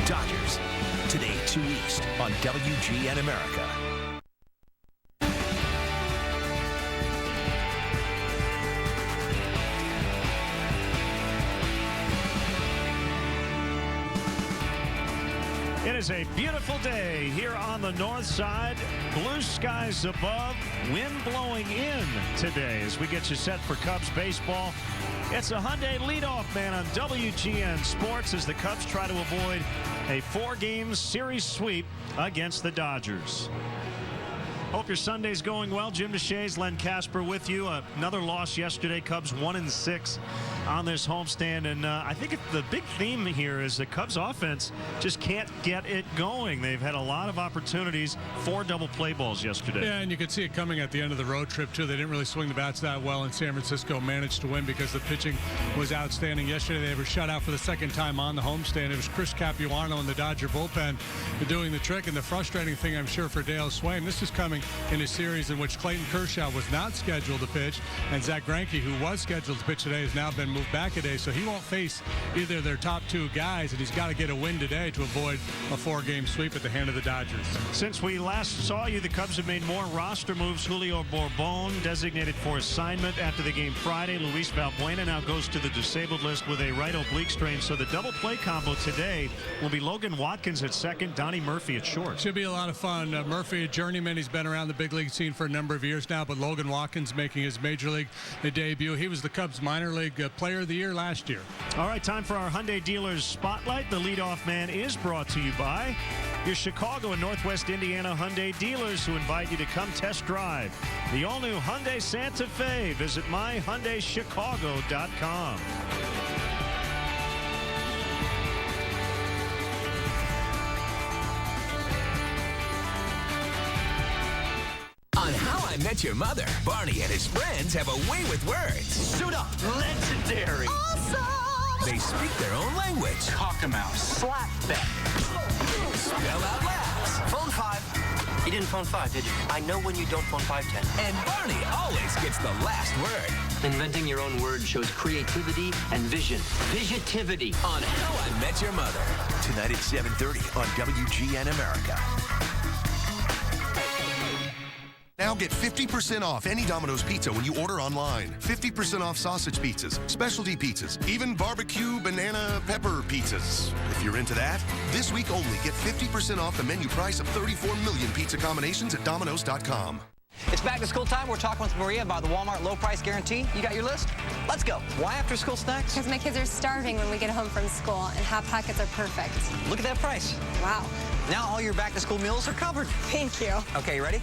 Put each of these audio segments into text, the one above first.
Dodgers. Today, 2 East on WGN America. It is a beautiful day here on the north side. Blue skies above, wind blowing in today as we get you set for Cubs baseball. It's a Hyundai leadoff man on WGN Sports as the Cubs try to avoid a 4-game series sweep against the Dodgers. Hope your Sunday's going well. Jim DeShays, Len Casper with you. Another loss yesterday. Cubs 1-6 on this homestand. And I think the big theme here is the Cubs offense just can't get it going. They've had a lot of opportunities. 4 double play balls yesterday. Yeah, and you could see it coming at the end of the road trip, too. They didn't really swing the bats that well, and San Francisco managed to win because the pitching was outstanding. Yesterday, they were shut out for the second time on the homestand. It was Chris Capuano and the Dodger bullpen doing the trick. And the frustrating thing, I'm sure, for Dale Swain, this is coming in a series in which Clayton Kershaw was not scheduled to pitch, and Zach Greinke, who was scheduled to pitch today, has now been moved back a day, so he won't face either of their top 2 guys, and he's got to get a win today to avoid a 4-game sweep at the hand of the Dodgers. Since we last saw you, the Cubs have made more roster moves. Julio Bourbon designated for assignment after the game Friday. Luis Valbuena now goes to the disabled list with a right oblique strain, so the double play combo today will be Logan Watkins at second, Donnie Murphy at short. Should be a lot of fun. Murphy, a journeyman, he's been around the big league scene for a number of years now, but Logan Watkins making his major league debut. He was the Cubs minor league player of the year last year. All right, time for our Hyundai Dealers Spotlight. The leadoff man is brought to you by your Chicago and Northwest Indiana Hyundai dealers, who invite you to come test drive the all-new Hyundai Santa Fe. Visit myhyundaichicago.com. On How I Met Your Mother, Barney and his friends have a way with words. Suit up. Legendary. Awesome! They speak their own language. Cockamouse. Slap bet. Spell out laughs. Phone 5. You didn't phone 5, did you? I know when you don't phone 510. And Barney always gets the last word. Inventing your own word shows creativity and vision. Visiontivity. On How I Met Your Mother. Tonight at 7:30 on WGN America. Now get 50% off any Domino's pizza when you order online. 50% off sausage pizzas, specialty pizzas, even barbecue banana pepper pizzas. If you're into that, this week only get 50% off the menu price of 34 million pizza combinations at Domino's.com. It's back to school time. We're talking with Maria about the Walmart low price guarantee. You got your list? Let's go. Why after school snacks? Because my kids are starving when we get home from school, and Hot Pockets are perfect. Look at that price. Wow. Now all your back to school meals are covered. Thank you. Okay, you ready?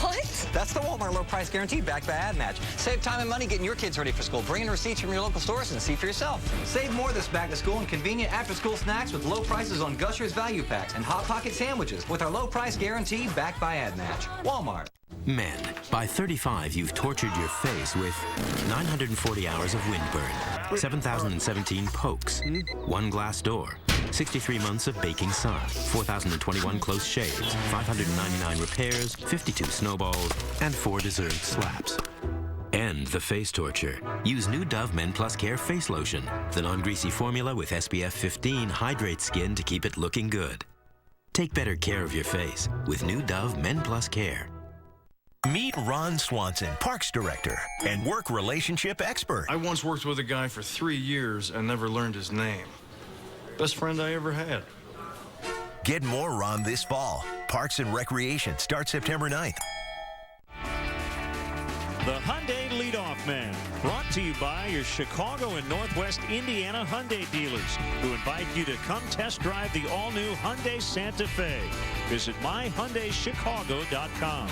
What? That's the Walmart low price guarantee backed by Ad Match. Save time and money getting your kids ready for school. Bring in receipts from your local stores and see for yourself. Save more this back to school and convenient after school snacks with low prices on Gushers value packs and Hot Pocket sandwiches with our low price guarantee backed by Ad Match. Walmart. Men, by 35, you've tortured your face with 940 hours of windburn, 7,017 pokes, 1 glass door, 63 months of baking sun, 4,021 close shaves, 599 repairs, 52 snowballs, and 4 deserved slaps. End the face torture. Use new Dove Men Plus Care Face Lotion. The non-greasy formula with SPF 15 hydrates skin to keep it looking good. Take better care of your face with new Dove Men Plus Care. Meet Ron Swanson, Parks Director and Work Relationship Expert. I once worked with a guy for 3 years and never learned his name. Best friend I ever had. Get more Ron this fall. Parks and Recreation starts September 9th. The Hyundai Leadoff Man, brought to you by your Chicago and Northwest Indiana Hyundai dealers, who invite you to come test drive the all-new Hyundai Santa Fe. Visit myhyundaichicago.com.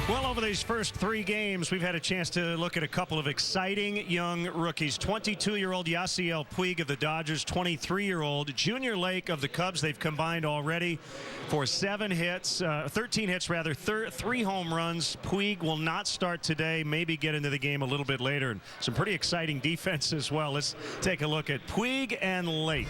Well, over these first 3 games, we've had a chance to look at a couple of exciting young rookies. 22-year-old Yasiel Puig of the Dodgers, 23-year-old Junior Lake of the Cubs. They've combined already for 13 hits, 3 home runs. Puig will not start today, maybe get into the game a little bit later. And some pretty exciting defense as well. Let's take a look at Puig and Lake.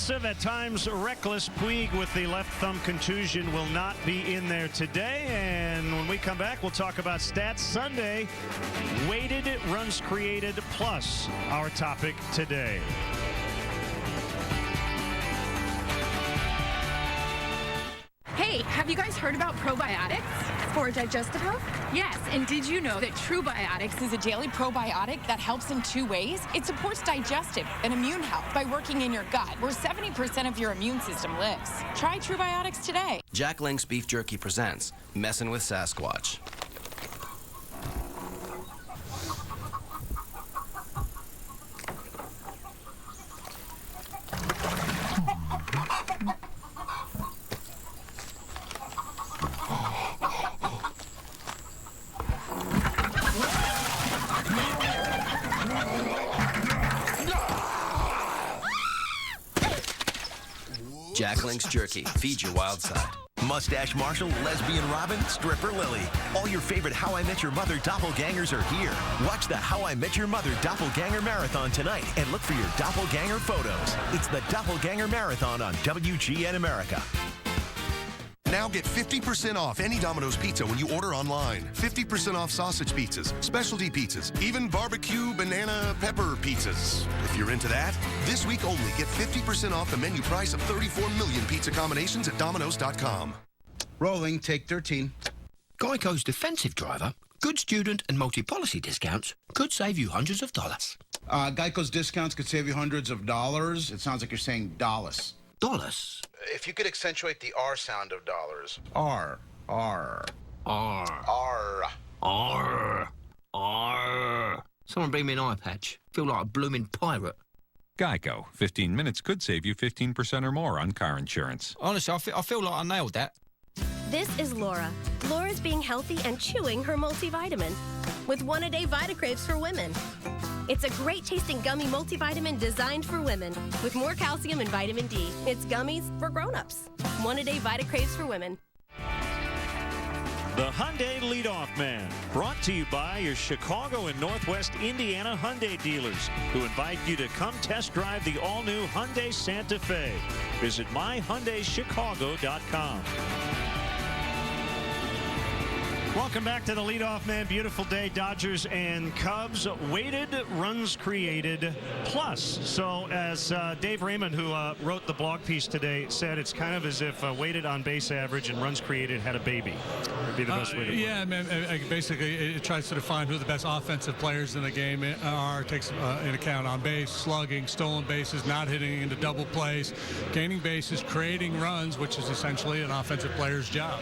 aggressive, at times reckless Puig with the left thumb contusion will not be in there today. And when we come back, we'll talk about Stats Sunday. Weighted runs created plus our topic today. Hey, have you guys heard about probiotics? For digestive health? Yes, and did you know that TrueBiotics is a daily probiotic that helps in 2 ways? It supports digestive and immune health by working in your gut, where 70% of your immune system lives. Try TrueBiotics today. Jack Link's Beef Jerky presents Messin' with Sasquatch. Jack Link's Jerky. Feed your wild side. Mustache Marshall, Lesbian Robin, Stripper Lily. All your favorite How I Met Your Mother doppelgangers are here. Watch the How I Met Your Mother Doppelganger Marathon tonight and look for your doppelganger photos. It's the Doppelganger Marathon on WGN America. Now get 50% off any Domino's pizza when you order online. 50% off sausage pizzas, specialty pizzas, even barbecue banana pepper pizzas. If you're into that, this week only get 50% off the menu price of 34 million pizza combinations at Domino's.com. Rolling, take 13. Geico's defensive driver, good student and multi-policy discounts could save you hundreds of dollars. Geico's discounts could save you hundreds of dollars. It sounds like you're saying dollars. Dollars? If you could accentuate the R sound of dollars. R. Someone bring me an eye patch. Feel like a blooming pirate. Geico. 15 minutes could save you 15% or more on car insurance. Honestly, I feel like I nailed that. This is Laura. Laura's being healthy and chewing her multivitamin with one-a-day VitaCraves for women. It's a great-tasting gummy multivitamin designed for women with more calcium and vitamin D. It's gummies for grown-ups. One-a-day VitaCraves for women. The Hyundai Leadoff Man, brought to you by your Chicago and Northwest Indiana Hyundai dealers, who invite you to come test drive the all-new Hyundai Santa Fe. Visit myhyundaichicago.com. Welcome back to the Leadoff Man. Beautiful day. Dodgers and Cubs. Weighted runs created plus. So as Dave Raymond, who wrote the blog piece today, said, it's kind of as if weighted on base average and runs created had a baby. Would be the best way to put it. Yeah, man, basically it tries to define who the best offensive players in the game are. Takes into account on base, slugging, stolen bases, not hitting into double plays, gaining bases, creating runs, which is essentially an offensive player's job.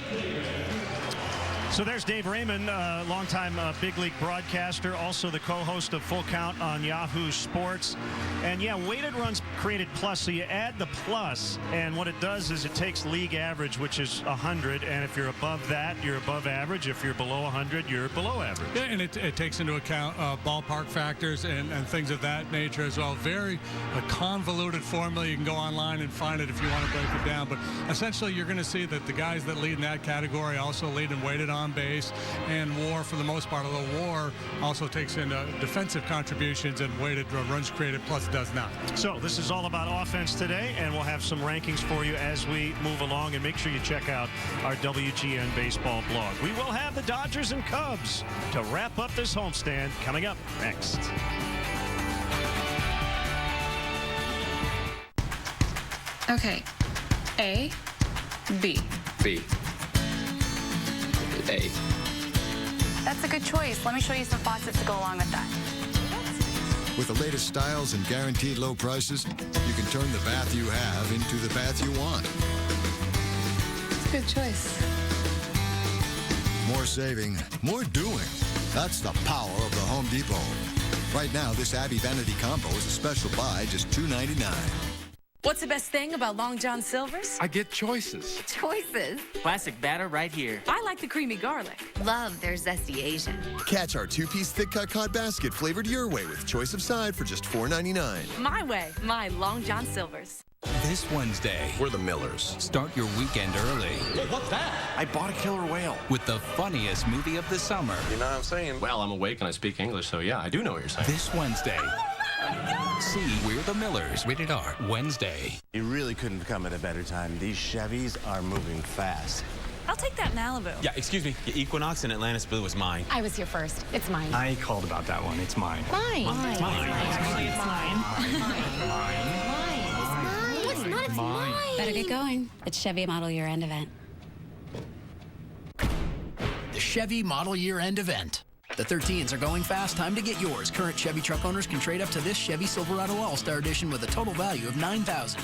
So there's Dave Raymond, longtime big league broadcaster, also the co-host of Full Count on Yahoo Sports. And yeah, weighted runs created plus, so you add the plus, and what it does is it takes league average, which is 100, and if you're above that, you're above average. If you're below 100, you're below average. Yeah, and it takes into account ballpark factors and things of that nature as well. Very convoluted formula. You can go online and find it if you want to break it down, but essentially you're going to see that the guys that lead in that category also lead in weighted on base and WAR for the most part, although WAR also takes into defensive contributions, and weighted runs created plus does not. So this is all about offense today, and we'll have some rankings for you as we move along, and make sure you check out our WGN baseball blog. We will have the Dodgers and Cubs to wrap up this homestand coming up next. Okay, A, B. B. A. That's a good choice. Let me show you some faucets to go along with that. With the latest styles and guaranteed low prices, you can turn the bath you have into the bath you want. It's a good choice. More saving, more doing. That's the power of the Home Depot. Right now, this Abbey Vanity Combo is a special buy, just $2.99. What's the best thing about Long John Silver's? I get choices. Choices? Classic batter right here. I like the creamy garlic. Love their zesty Asian. Catch our two-piece thick-cut cod basket flavored your way with choice of side for just $4.99. My way, my Long John Silver's. This Wednesday, we're the Millers. Start your weekend early. Hey, what's that? I bought a killer whale. With the funniest movie of the summer. You know what I'm saying? Well, I'm awake and I speak English, so yeah, I do know what you're saying. This Wednesday. Oh my God! See We're the Millers. Rated R. Wednesday. You really couldn't come at a better time. These Chevys are moving fast. I'll take that Malibu. Yeah, excuse me. The Equinox and Atlantis Blue is mine. I was here first. It's mine. I called about that one. It's mine. Mine. It's mine. No, it's not. It's mine. Better get going. It's Chevy Model Year End event. The Chevy Model Year End event. The 13s are going fast. Time to get yours. Current Chevy truck owners can trade up to this Chevy Silverado All-Star Edition with a total value of $9,000.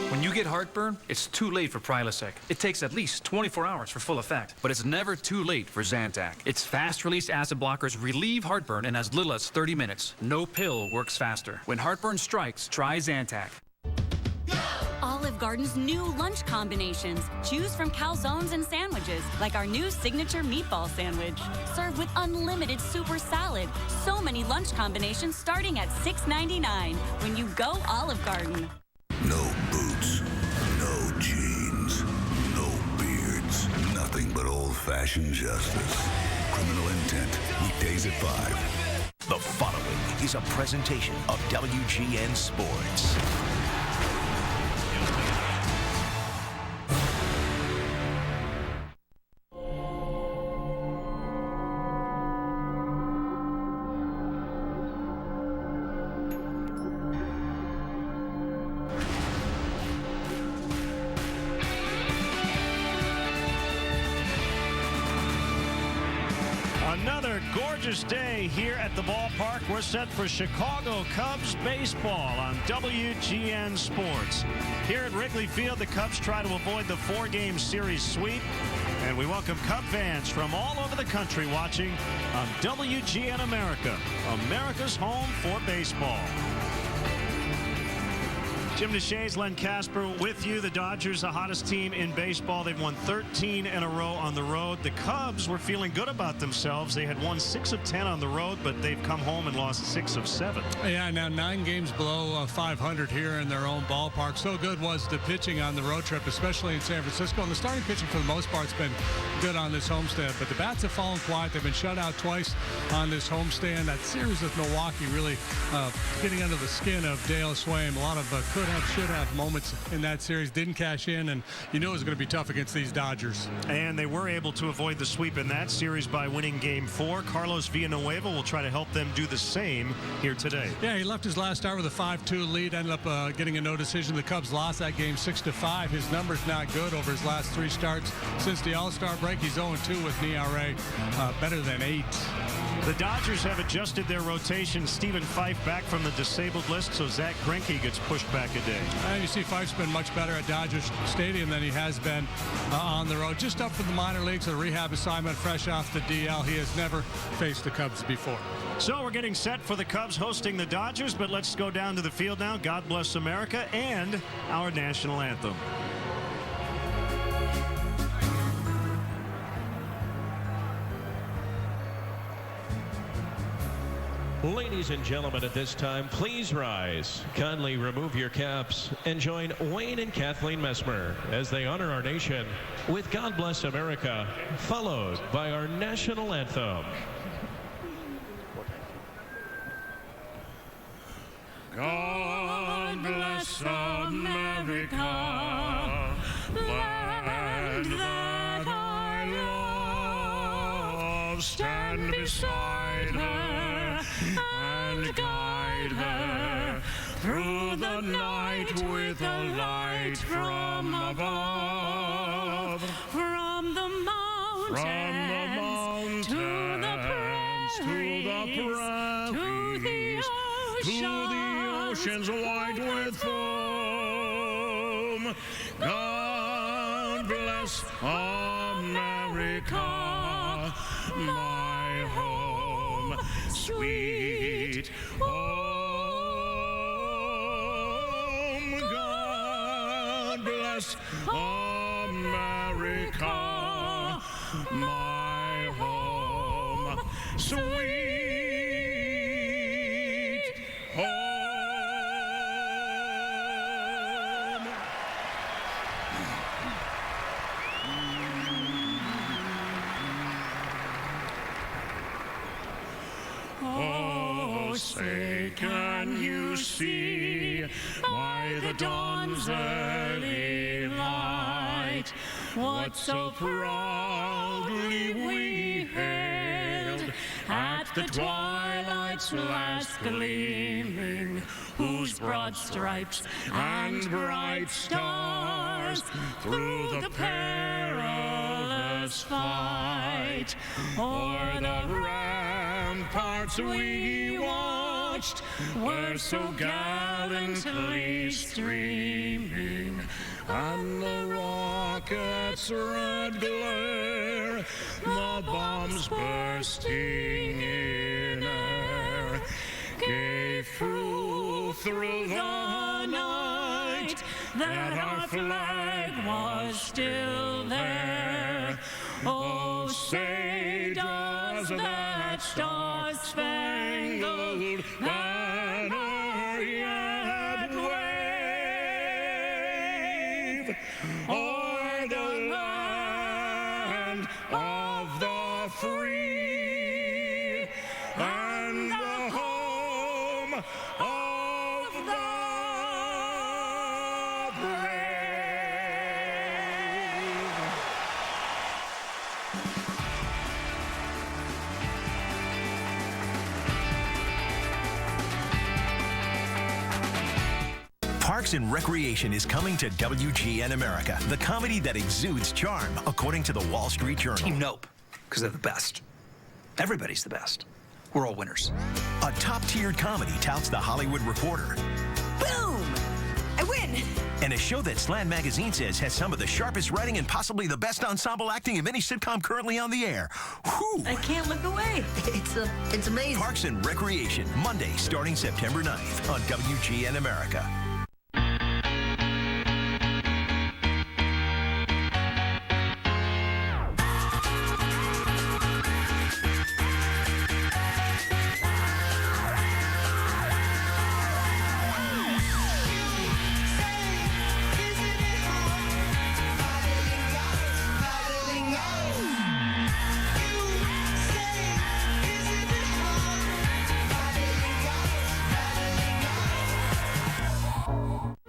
When you get heartburn, it's too late for Prilosec. It takes at least 24 hours for full effect, but it's never too late for Zantac. Its fast-release acid blockers relieve heartburn in as little as 30 minutes. No pill works faster. When heartburn strikes, try Zantac. Olive Garden's new lunch combinations. Choose from calzones and sandwiches, like our new signature meatball sandwich. Served with unlimited super salad. So many lunch combinations starting at $6.99 when you go Olive Garden. No boots, no jeans, no beards, nothing but old-fashioned justice. Criminal Intent, weekdays at 5. The following is a presentation of WGN Sports. Another gorgeous day here at the ballpark. We're set for Chicago Cubs baseball on WGN Sports. Here at Wrigley Field, the Cubs try to avoid the 4-game series sweep. And we welcome Cub fans from all over the country watching on WGN America, America's home for baseball. Jim DeShays, Len Casper with you. The Dodgers, the hottest team in baseball. They've won 13 in a row on the road. The Cubs were feeling good about themselves. They had won 6 of 10 on the road, but they've come home and lost 6 of 7. Yeah, now 9 games below 500 here in their own ballpark. So good was the pitching on the road trip, especially in San Francisco. And the starting pitching, for the most part, has been good on this homestand. But the bats have fallen quiet. They've been shut out twice on this homestand. That series with Milwaukee really getting under the skin of Dale Swaim. A lot of could have, should have moments in that series. Didn't cash in, and you know it was going to be tough against these Dodgers. And they were able to avoid the sweep in that series by winning Game 4. Carlos Villanueva will try to help them do the same here today. Yeah, he left his last start with a 5-2 lead, ended up getting a no decision. The Cubs lost that game 6-5. His number's not good over his last 3 starts since the All-Star break. He's 0-2 with an ERA better than 8. The Dodgers have adjusted their rotation. Stephen Fife back from the disabled list, so Zach Greinke gets pushed back a day. And you see Fife's been much better at Dodgers Stadium than he has been on the road. Just up from the minor leagues, a rehab assignment fresh off the DL. He has never faced the Cubs before. So we're getting set for the Cubs hosting the Dodgers, but let's go down to the field now. God Bless America and our national anthem. Ladies and gentlemen, at this time, please rise. Kindly remove your caps and join Wayne and Kathleen Messmer as they honor our nation with God Bless America, followed by our national anthem. God bless America, land that I love. Stand beside her and guide her through the night with a light from above. From the mountains, to the prairies, to the ocean's white with foam. God bless America, my home, sweet home. God bless America, my home, sweet home. Oh, say can sea, by the dawn's early light, what so proudly we hailed at the twilight's last gleaming, whose broad stripes and bright stars through the perilous fight o'er the ramparts we watched were so gallantly streaming, and the rockets' red glare, the bombs bursting in air, gave proof through the night that our flag was still there. Oh, say does that star-spangled banner yet wave o'er the land of the free and the home of the brave. Parks and Recreation is coming to WGN America, the comedy that exudes charm, according to the Wall Street Journal. Team Nope, because they're the best. Everybody's the best. We're all winners. A top-tiered comedy touts The Hollywood Reporter. Boom! I win! And a show that Slant Magazine says has some of the sharpest writing and possibly the best ensemble acting of any sitcom currently on the air. Whew. I can't look away. It's amazing. Parks and Recreation, Monday starting September 9th on WGN America.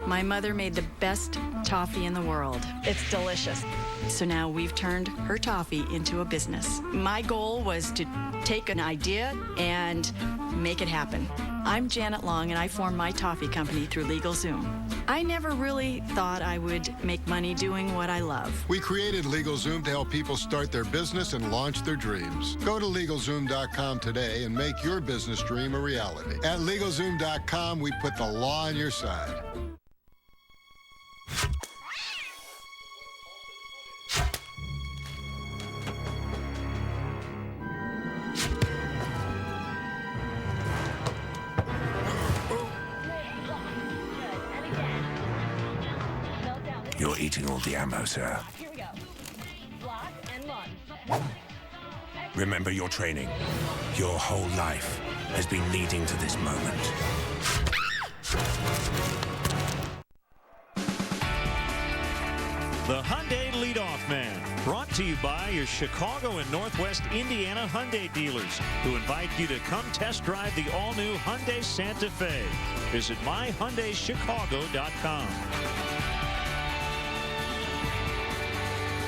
My mother made the best toffee in the world. It's delicious. So now we've turned her toffee into a business. My goal was to take an idea and make it happen. I'm Janet Long, and I formed my toffee company through LegalZoom. I never really thought I would make money doing what I love. We created LegalZoom to help people start their business and launch their dreams. Go to LegalZoom.com today and make your business dream a reality. At LegalZoom.com, we put the law on your side. You're eating all the ammo, sir. Here we go. Block and run. Remember your training. Your whole life has been leading to this moment. The Hyundai Leadoff Man, brought to you by your Chicago and Northwest Indiana Hyundai dealers, who invite you to come test drive the all-new Hyundai Santa Fe. Visit myhyundaichicago.com.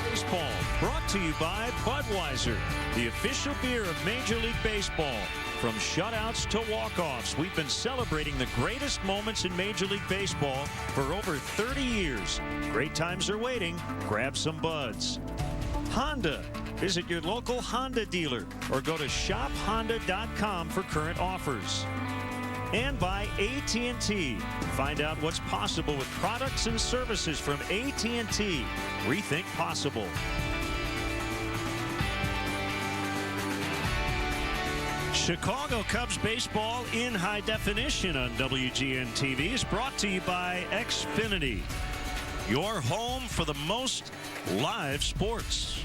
Baseball, brought to you by Budweiser, the official beer of Major League Baseball. From shutouts to walk-offs, we've been celebrating the greatest moments in Major League Baseball for over 30 years. Great times are waiting. Grab some buds. Honda. Visit your local Honda dealer or go to shophonda.com for current offers. And by AT&T. Find out what's possible with products and services from AT&T. Rethink possible. Chicago Cubs baseball in high definition on WGN TV is brought to you by Xfinity, your home for the most live sports.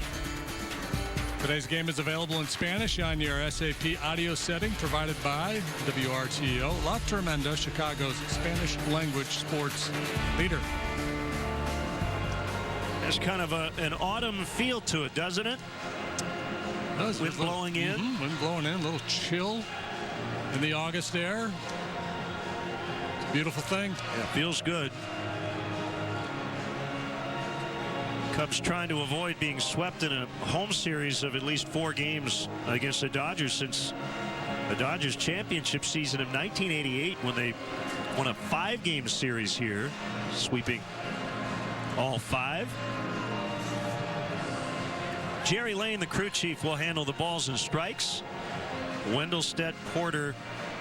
Today's game is available in Spanish on your SAP audio setting provided by WRTO, La Tremenda, Chicago's Spanish language sports leader. There's kind of an autumn feel to it, doesn't it? Wind blowing in. Wind blowing in, a little chill in the August air. Beautiful thing. Yeah, feels good. Cubs trying to avoid being swept in a home series of at least 4 games against the Dodgers since the Dodgers championship season of 1988 when they won a 5-game series here, sweeping all 5. Jerry Lane, the crew chief, will handle the balls and strikes. Wendelstedt, Porter,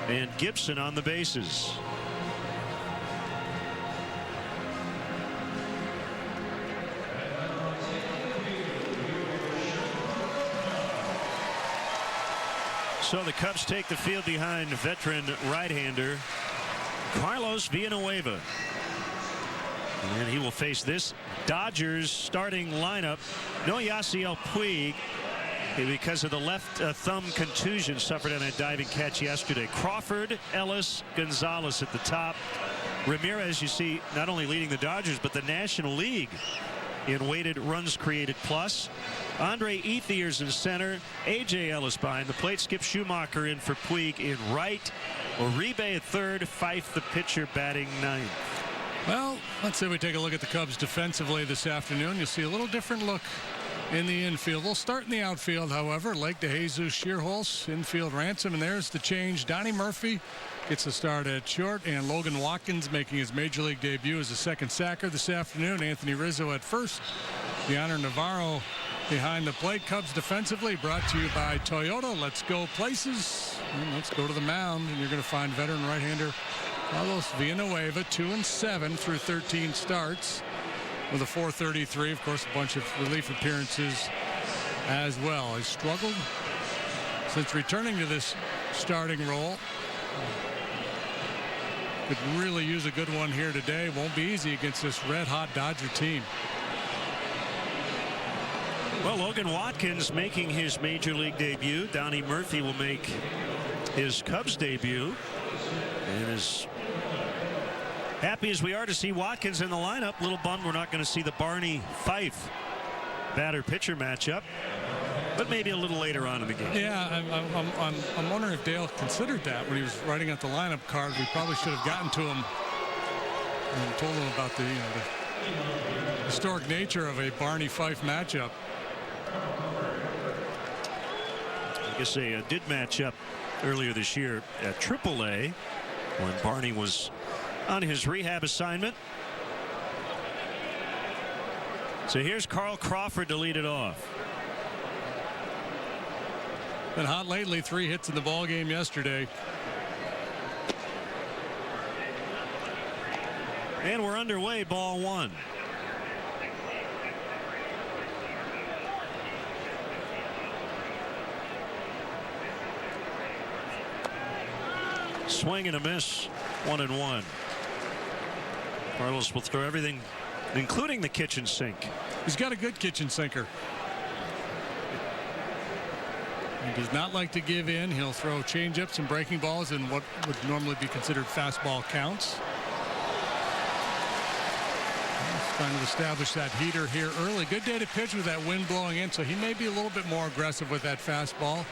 and Gibson on the bases. So the Cubs take the field behind veteran right-hander Carlos Villanueva. And he will face this Dodgers starting lineup. No Yasiel Puig because of the left thumb contusion suffered on a diving catch yesterday. Crawford, Ellis, Gonzalez at the top. Ramirez, you see, not only leading the Dodgers, but the National League in weighted runs created plus. Andre Ethiers in center. A.J. Ellis behind the plate. Skip Schumacher in for Puig in right. Uribe at third. Fife, the pitcher, batting 9th. Well, let's say we take a look at the Cubs defensively this afternoon. You'll see a little different look in the infield. We'll start in the outfield, however. Lake DeJesus, Shearholz, infield Ransom, and there's the change. Donnie Murphy gets the start at short, and Logan Watkins making his major league debut as a second sacker this afternoon. Anthony Rizzo at first. Leonardo Navarro behind the plate. Cubs defensively brought to you by Toyota. Let's go places. And let's go to the mound, and you're going to find veteran right-hander Carlos Villanueva, 2-7 through 13 starts with a .433. Of course, a bunch of relief appearances as well. He's struggled since returning to this starting role. Could really use a good one here today. Won't be easy against this red-hot Dodger team. Well, Logan Watkins making his major league debut. Donnie Murphy will make his Cubs debut. And as happy as we are to see Watkins in the lineup, little bummed we're not going to see the Barney Fife batter-pitcher matchup, but maybe a little later on in the game. Yeah, I'm wondering if Dale considered that when he was writing out the lineup card. We probably should have gotten to him and told him about the historic nature of a Barney Fife matchup. I guess they did match up earlier this year at AAA when Barney was on his rehab assignment. So here's Carl Crawford to lead it off. Been hot lately. 3 hits in the ball game yesterday. And we're underway. Ball 1. Swing and a miss. 1-1. Carlos will throw everything, including the kitchen sink. He's got a good kitchen sinker. He does not like to give in. He'll throw changeups and breaking balls in what would normally be considered fastball counts. He's trying to establish that heater here early. Good day to pitch with that wind blowing in, so he may be a little bit more aggressive with that fastball.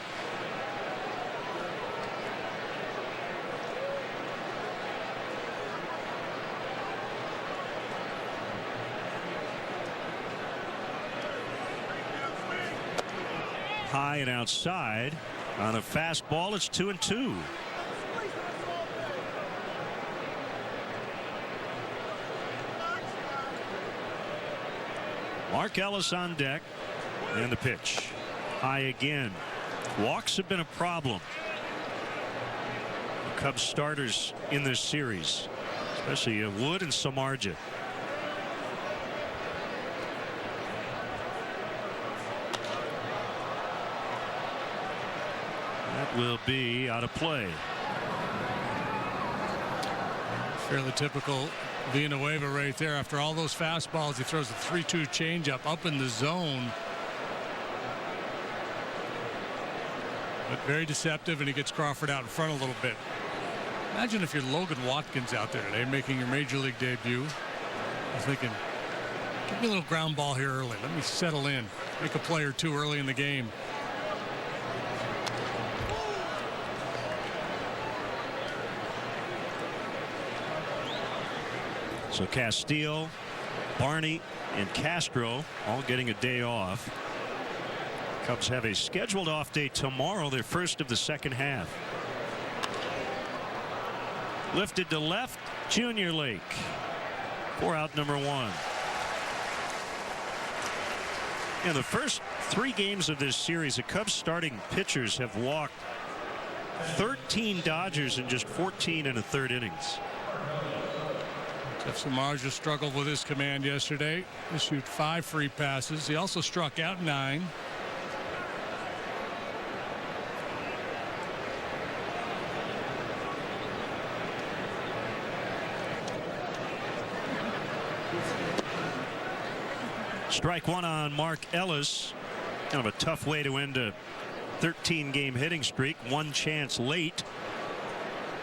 High and outside on a fastball. It's 2-2. Mark Ellis on deck, and the pitch. High again. Walks have been a problem. The Cubs starters in this series, especially Wood and Samardzija. Will be out of play. Fairly typical Villanueva right there. After all those fastballs, he throws a 3-2 changeup up in the zone. But very deceptive, and he gets Crawford out in front a little bit. Imagine if you're Logan Watkins out there today making your major league debut. I'm thinking, give me a little ground ball here early. Let me settle in. Make a play or two early in the game. So Castillo, Barney, and Castro all getting a day off. Cubs have a scheduled off day tomorrow, their first of the second half. Lifted to left, Junior Lake. 4 out, number 1. In the first 3 games of this series, the Cubs starting pitchers have walked 13 Dodgers in just 14 1/3 innings. Jeff Samardzija struggled with his command yesterday. Issued 5 free passes. He also struck out 9. Strike 1 on Mark Ellis. Kind of a tough way to end a 13-game hitting streak. 1 chance late.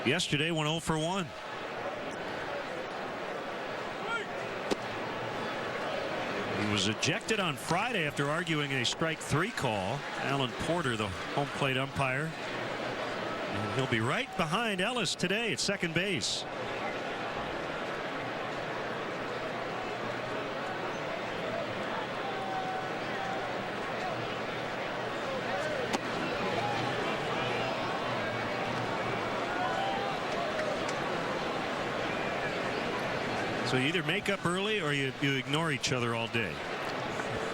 Yesterday went 0 for 1. He was ejected on Friday after arguing a strike 3 call. Alan Porter, the home plate umpire. And he'll be right behind Ellis today at second base. So you either make up early or you ignore each other all day.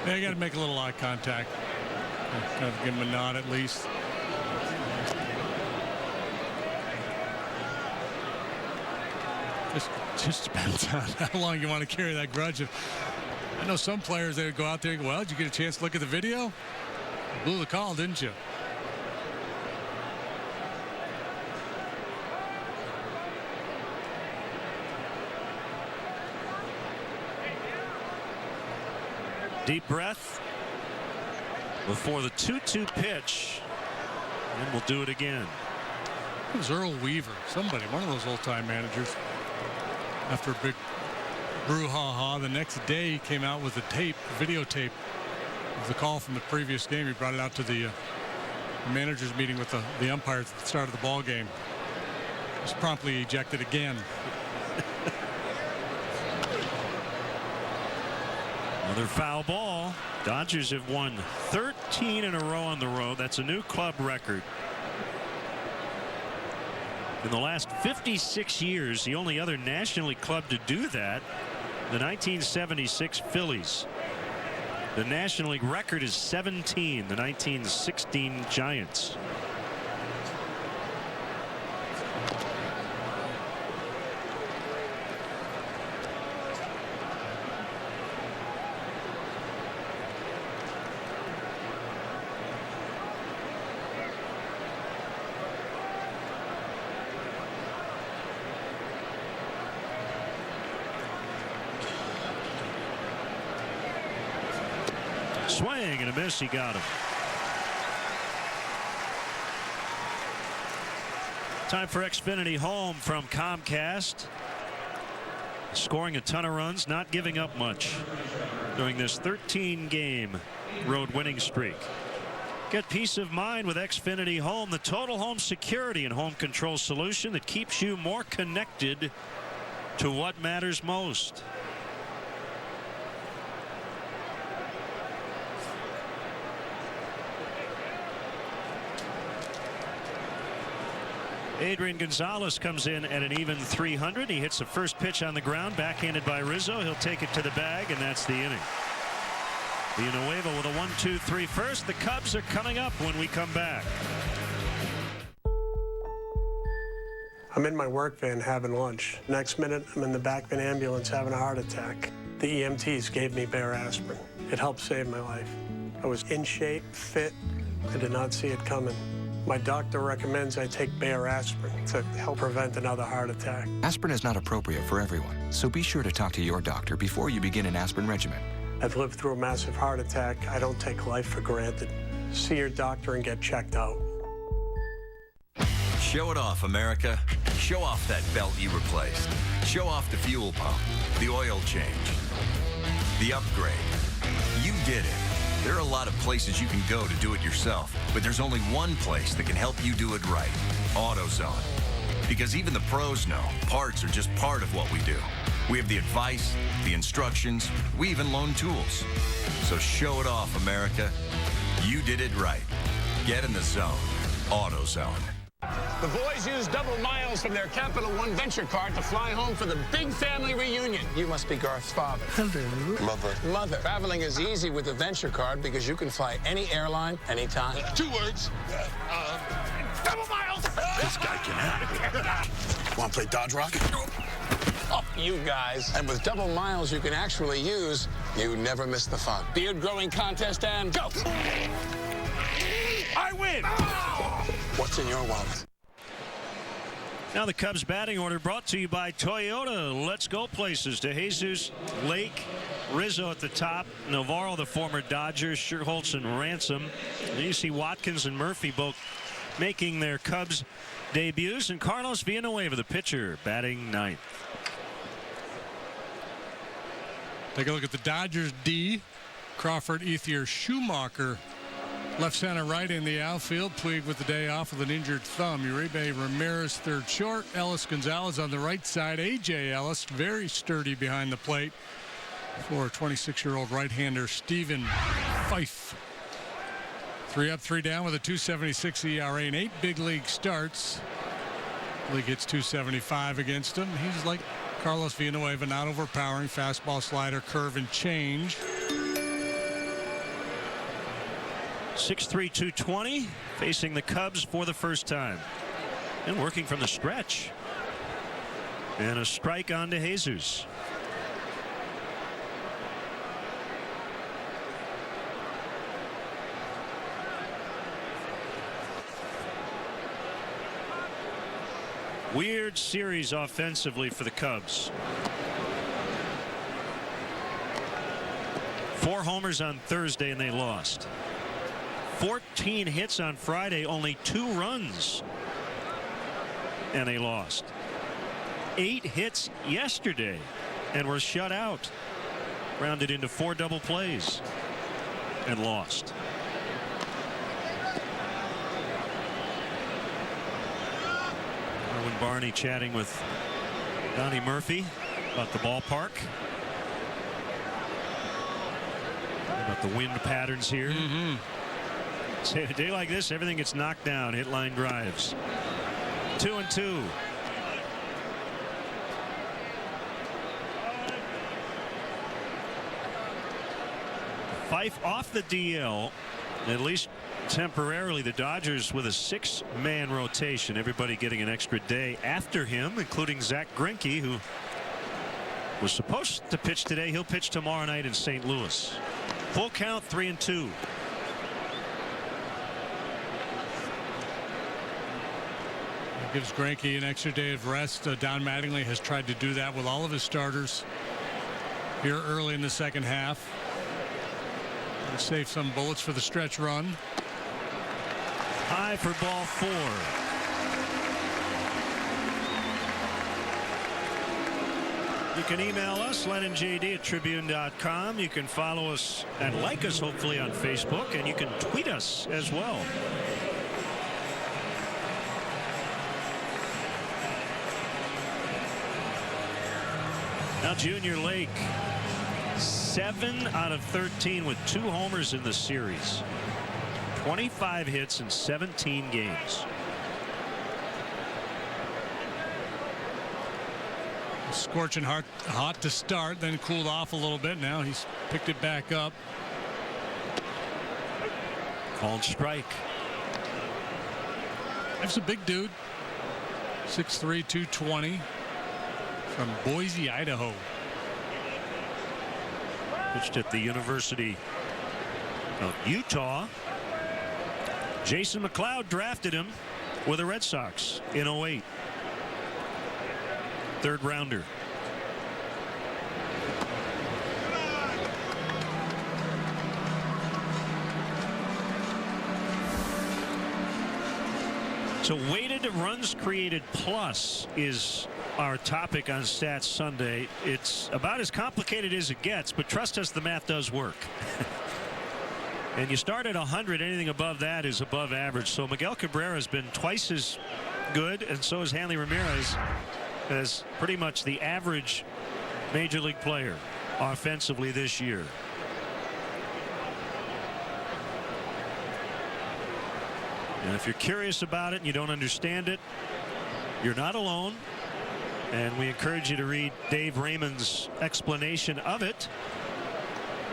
Yeah, you got to make a little eye contact. Kind of give him a nod at least. Just depends on how long you want to carry that grudge. I know some players, they would go out there and go, well, did you get a chance to look at the video? You blew the call, didn't you? Deep breath before the 2-2 pitch, and we'll do it again. It was Earl Weaver, somebody, one of those old-time managers. After a big brouhaha, the next day he came out with a videotape of the call from the previous game. He brought it out to the managers meeting with the umpires at the start of the ball game. He was promptly ejected again. Another foul ball. Dodgers have won 13 in a row on the road. That's a new club record. In the last 56 years, the only other National League club to do that, the 1976 Phillies. The National League record is 17, the 1916 Giants. Swing and a miss. He got him. Time for Xfinity Home from Comcast. Scoring a ton of runs, not giving up much during this 13-game road winning streak. Get peace of mind with Xfinity Home, the total home security and home control solution that keeps you more connected to what matters most. Adrian Gonzalez comes in at an even 300. He hits the first pitch on the ground, backhanded by Rizzo. He'll take it to the bag, and that's the inning. Villanueva with a 1-2-3 first. The Cubs are coming up when we come back. I'm in my work van having lunch. Next minute, I'm in the back of an ambulance having a heart attack. The EMTs gave me Bayer aspirin. It helped save my life. I was in shape, fit. I did not see it coming. My doctor recommends I take Bayer aspirin to help prevent another heart attack. Aspirin is not appropriate for everyone, so be sure to talk to your doctor before you begin an aspirin regimen. I've lived through a massive heart attack. I don't take life for granted. See your doctor and get checked out. Show it off, America. Show off that belt you replaced. Show off the fuel pump, the oil change, the upgrade. You did it. There are a lot of places you can go to do it yourself, but there's only one place that can help you do it right. AutoZone. Because even the pros know parts are just part of what we do. We have the advice, the instructions, we even loan tools. So show it off, America. You did it right. Get in the zone. AutoZone. The boys used double miles from their Capital One venture card to fly home for the big family reunion. You must be Garth's father. Hello. Mother. Traveling is easy with the venture card because you can fly any airline, anytime. 2 words. Double miles! This guy can act. Want to play Dodge Rock? Oh, you guys. And with double miles you can actually use, you never miss the fun. Beard growing contest and go! I win! What's in your wallet? Now the Cubs batting order brought to you by Toyota. Let's go places. To Jesus, Lake, Rizzo at the top, Navarro, the former Dodger, Scherholtz and Ransom. And you see Watkins and Murphy both making their Cubs debuts, and Carlos Villanueva, the pitcher, batting ninth. Take a look at the Dodgers D. Crawford, Ethier, Schumacher. Left center, right in the outfield. Puig with the day off with an injured thumb. Uribe Ramirez, third short. Ellis Gonzalez on the right side. A.J. Ellis, very sturdy behind the plate for 26-year-old right-hander Stephen Fife. 3 up, 3 down with a 2.76 ERA and 8 big league starts. League hits 275 against him. He's like Carlos Villanueva, not overpowering. Fastball, slider, curve, and change. 6'3", 220, facing the Cubs for the first time. And working from the stretch. And a strike on to Jesus. Weird series offensively for the Cubs. 4 homers on Thursday and they lost. 14 hits on Friday, only 2 runs, and they lost. 8 hits yesterday and were shut out. Rounded into 4 double plays and lost. Erwin Barney chatting with Donnie Murphy about the ballpark. About the wind patterns here. Say, a day like this, everything gets knocked down. Hit line drives. 2-2. Fife off the DL, at least temporarily. The Dodgers with a 6-man rotation. Everybody getting an extra day after him, including Zach Greinke, who was supposed to pitch today. He'll pitch tomorrow night in St. Louis. Full count, 3-2. Gives Greinke an extra day of rest. Don Mattingly has tried to do that with all of his starters here early in the second half. And save some bullets for the stretch run. High for ball 4. You can email us, LennonJD@Tribune.com. You can follow us and like us, hopefully, on Facebook, and you can tweet us as well. Now Junior Lake, 7 out of 13 with 2 homers in the series. 25 hits in 17 games. Scorching hot to start, then cooled off a little bit. Now he's picked it back up. Called strike. That's a big dude. 6'3", 220. From Boise, Idaho. Pitched at the University of Utah. Jason McLeod drafted him with the Red Sox in 08. 3rd rounder. So weighted runs created plus is our topic on Stats Sunday. It's about as complicated as it gets, but trust us, the math does work. And you start at 100, anything above that is above average. So Miguel Cabrera has been twice as good, and so is Hanley Ramirez, as pretty much the average major league player offensively this year. And if you're curious about it and you don't understand it, you're not alone. And we encourage you to read Dave Raymond's explanation of it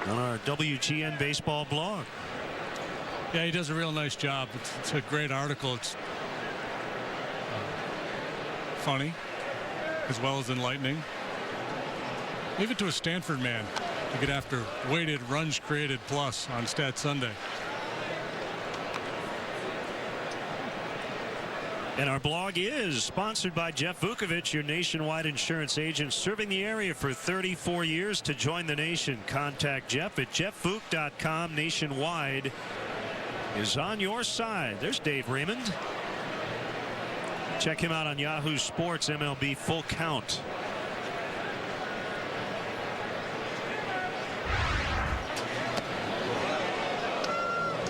on our WGN baseball blog. Yeah, he does a real nice job. It's a great article. It's funny as well as enlightening. Leave it to a Stanford man to get after weighted runs created plus on Stat Sunday. And our blog is sponsored by Jeff Vukovich, your nationwide insurance agent serving the area for 34 years. To join the nation, contact Jeff at jeffvuk.com. Nationwide is on your side. There's Dave Raymond. Check him out on Yahoo Sports, MLB Full Count.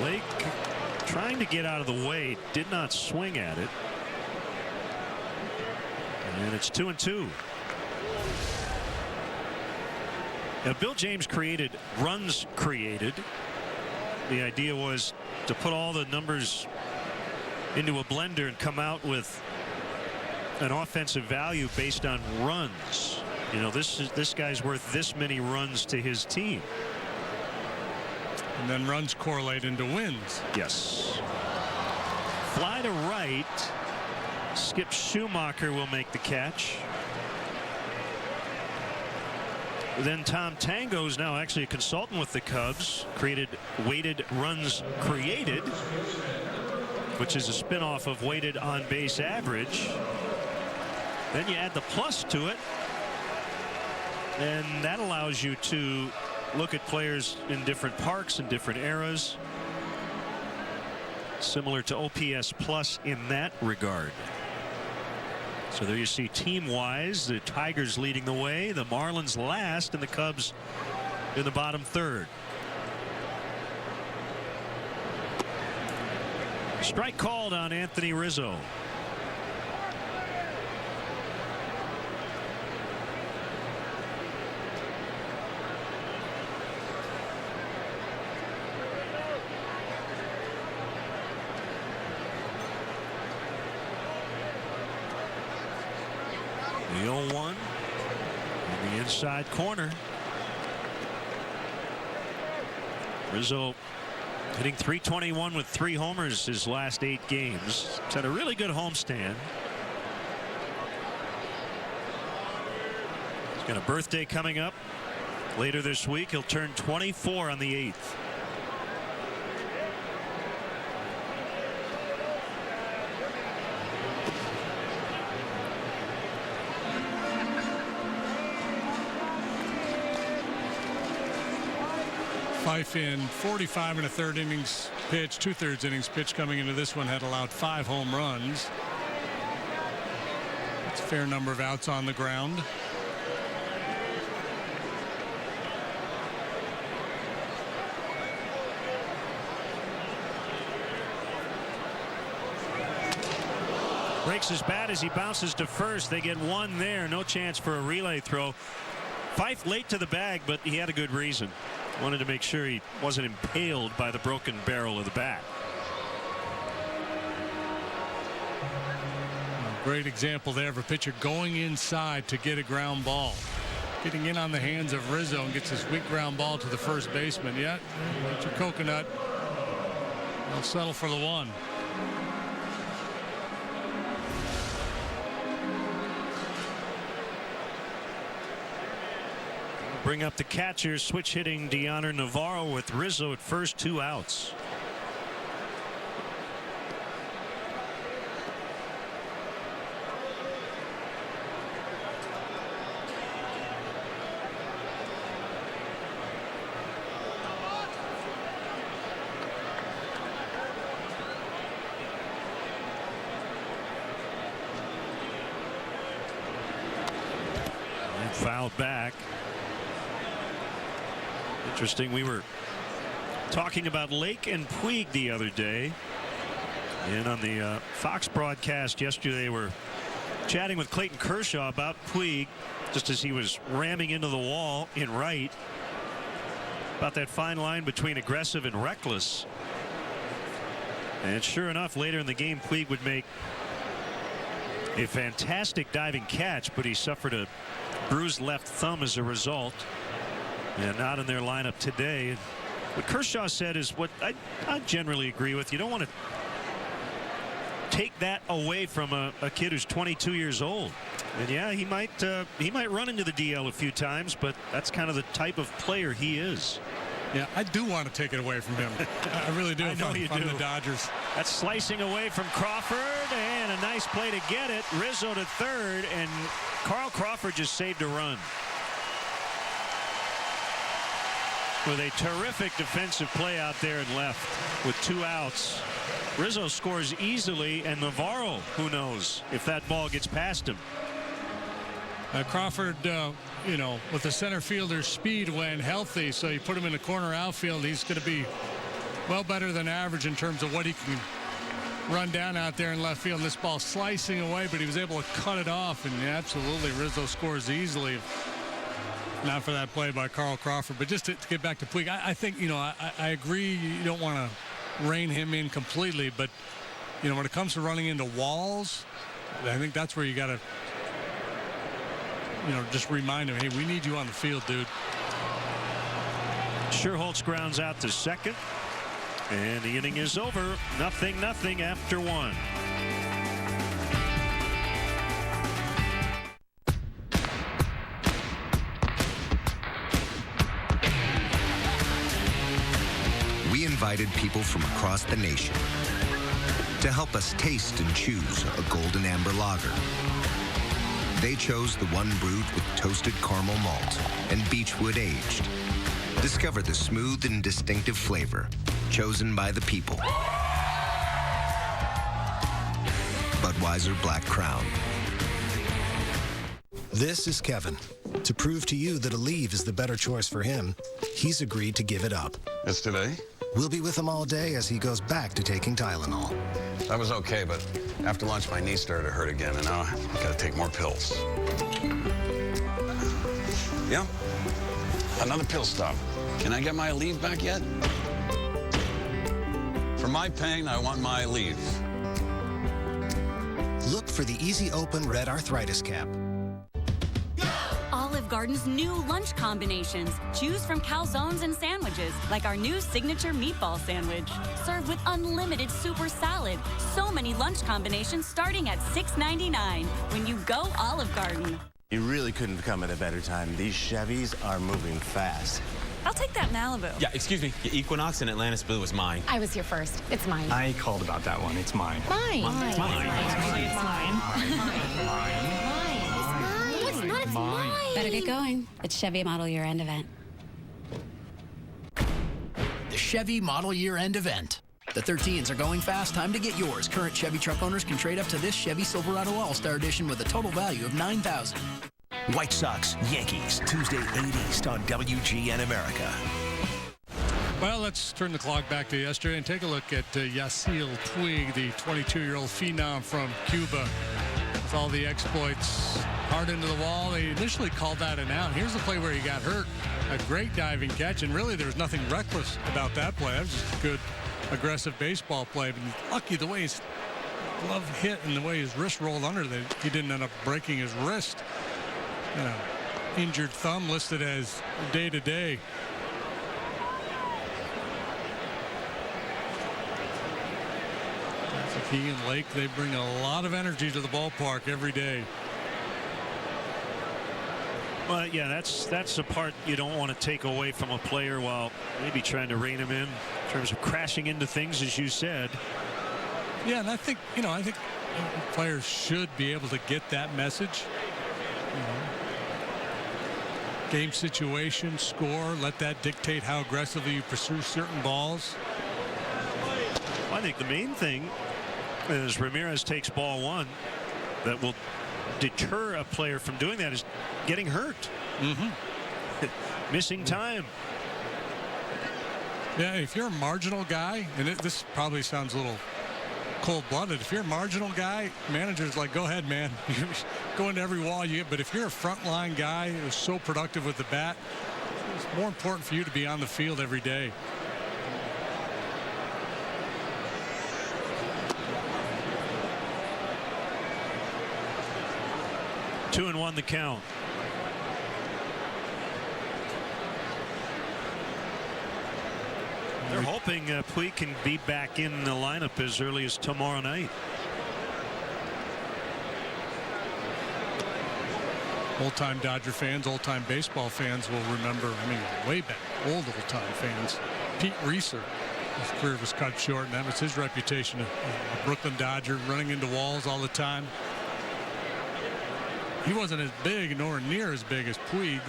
Lake trying to get out of the way, did not swing at it. And it's 2-2. Now, Bill James created runs created. The idea was to put all the numbers into a blender and come out with an offensive value based on runs. You know, this guy's worth this many runs to his team. And then runs correlate into wins. Yes. Fly to right. Skip Schumacher will make the catch. Then Tom Tango's now actually a consultant with the Cubs. Created weighted runs created, which is a spinoff of weighted on base average. Then you add the plus to it, and that allows you to look at players in different parks and different eras, similar to OPS plus in that regard. So there you see team-wise, the Tigers leading the way, the Marlins last, and the Cubs in the bottom third. Strike called on Anthony Rizzo. The 0-1 in the inside corner. Rizzo hitting .321 with 3 homers his last 8 games. He's had a really good homestand. He's got a birthday coming up later this week. He'll turn 24 on the 8th. Fife in 45 and a third innings pitch, 2/3 innings pitch coming into this one, had allowed 5 home runs. That's a fair number of outs on the ground. Breaks his bat as he bounces to first. They get 1 there. No chance for a relay throw. Fife late to the bag, but he had a good reason. Wanted to make sure he wasn't impaled by the broken barrel of the bat. Great example there of a pitcher going inside to get a ground ball. Getting in on the hands of Rizzo and gets his weak ground ball to the first baseman. Yeah, it's a coconut. They'll settle for the 1. Bring up the catcher, switch hitting Deoner Navarro with Rizzo at first, 2 outs. And fouled back. Interesting. We were talking about Lake and Puig the other day. And on the Fox broadcast yesterday, they were chatting with Clayton Kershaw about Puig just as he was ramming into the wall in right, about that fine line between aggressive and reckless. And sure enough, later in the game, Puig would make a fantastic diving catch, but he suffered a bruised left thumb as a result, and not in their lineup today. What Kershaw said is what I generally agree with. You don't want to take that away from a kid who's 22 years old. And yeah, he might run into the DL a few times, but that's kind of the type of player he is. Yeah, I do want to take it away from him. I really do. I know you do. The Dodgers. That's slicing away from Crawford, and a nice play to get it. Rizzo to third, and Carl Crawford just saved a run with a terrific defensive play out there and left with 2 outs. Rizzo scores easily, and Navarro, who knows if that ball gets past him. Crawford, you know, with the center fielder's speed when healthy, so you put him in the corner outfield, he's going to be well better than average in terms of what he can run down out there in left field. And this ball slicing away, but he was able to cut it off, and absolutely Rizzo scores easily. Not for that play by Carl Crawford, but just to get back to Puig, I think, you know, I agree you don't want to rein him in completely, but, you know, when it comes to running into walls, I think that's where you got to, you know, just remind him, hey, we need you on the field, dude. Sherholtz grounds out to second, and the inning is over. 0-0 after 1. We invited people from across the nation to help us taste and choose a golden amber lager. They chose the one brewed with toasted caramel malt and beechwood aged. Discover the smooth and distinctive flavor chosen by the people. Budweiser Black Crown. This is Kevin. To prove to you that Aleve is the better choice for him, he's agreed to give it up. It's today? We'll be with him all day as he goes back to taking Tylenol. That was okay, but after lunch, my knee started to hurt again, and now I gotta take more pills. Yeah? Another pill stop. Can I get my Aleve back yet? For my pain, I want my Aleve. Look for the Easy Open Red Arthritis Cap. Olive Garden's new lunch combinations. Choose from calzones and sandwiches, like our new signature meatball sandwich. Served with unlimited super salad. So many lunch combinations starting at $6.99 when you go Olive Garden. You really couldn't come at a better time. These Chevys are moving fast. I'll take that Malibu. Yeah, excuse me. The Equinox in Atlantis Blue is mine. I was here first. It's mine. I called about that one. It's mine. Mine. It's mine. It's mine. Better get going. It's Chevy Model Year End event. The Chevy Model Year End event. The 13s are going fast. Time to get yours. Current Chevy truck owners can trade up to this Chevy Silverado All-Star Edition with a total value of $9,000. White Sox, Yankees, Tuesday 8 East on WGN America. Well, let's turn the clock back to yesterday and take a look at Yasiel Puig, the 22-year-old phenom from Cuba. With all the exploits, hard into the wall. They initially called that an out. Here's the play where he got hurt. A great diving catch, and really there was nothing reckless about that play. That was just a good, aggressive baseball play. But he's lucky the way his glove hit and the way his wrist rolled under that he didn't end up breaking his wrist. Injured thumb listed as day-to-day. He and Lake, they bring a lot of energy to the ballpark every day. Well, yeah, that's the part you don't want to take away from a player while maybe trying to rein him in terms of crashing into things, as you said. Yeah, and I think players should be able to get that message. Game situation, score, let that dictate how aggressively you pursue certain balls. Well, I think the main thing is Ramirez takes ball one that will deter a player from doing that is getting hurt. Missing time. Yeah, if you're a marginal guy, and this probably sounds a little cold-blooded. If you're a marginal guy, manager's like, go ahead, man. You go into every wall you get. But if you're a frontline guy who's so productive with the bat, it's more important for you to be on the field every day. Two and one the count. They're hoping Puig can be back in the lineup as early as tomorrow night. Old-time Dodger fans, old-time baseball fans will remember, I mean, way back, old-time fans. Pete Reeser, his career was cut short, and that was his reputation, a Brooklyn Dodger, running into walls all the time. He wasn't as big, nor near as big as Puig.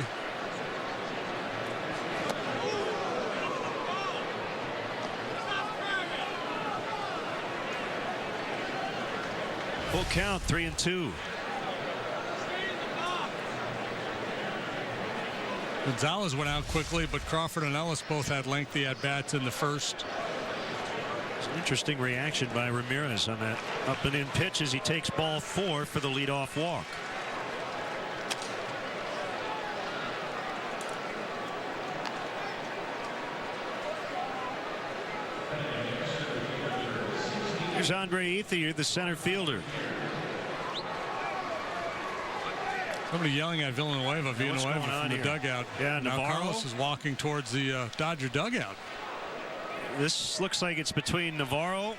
Full count, 3-2. Gonzalez went out quickly, but Crawford and Ellis both had lengthy at-bats in the first. It's an interesting reaction by Ramirez on that up and in pitch as he takes ball 4 for the leadoff walk. Here's Andre Ethier, the center fielder. Somebody yelling at Villanueva from the dugout. Yeah, now Navarro. Carlos is walking towards the Dodger dugout. This looks like it's between Navarro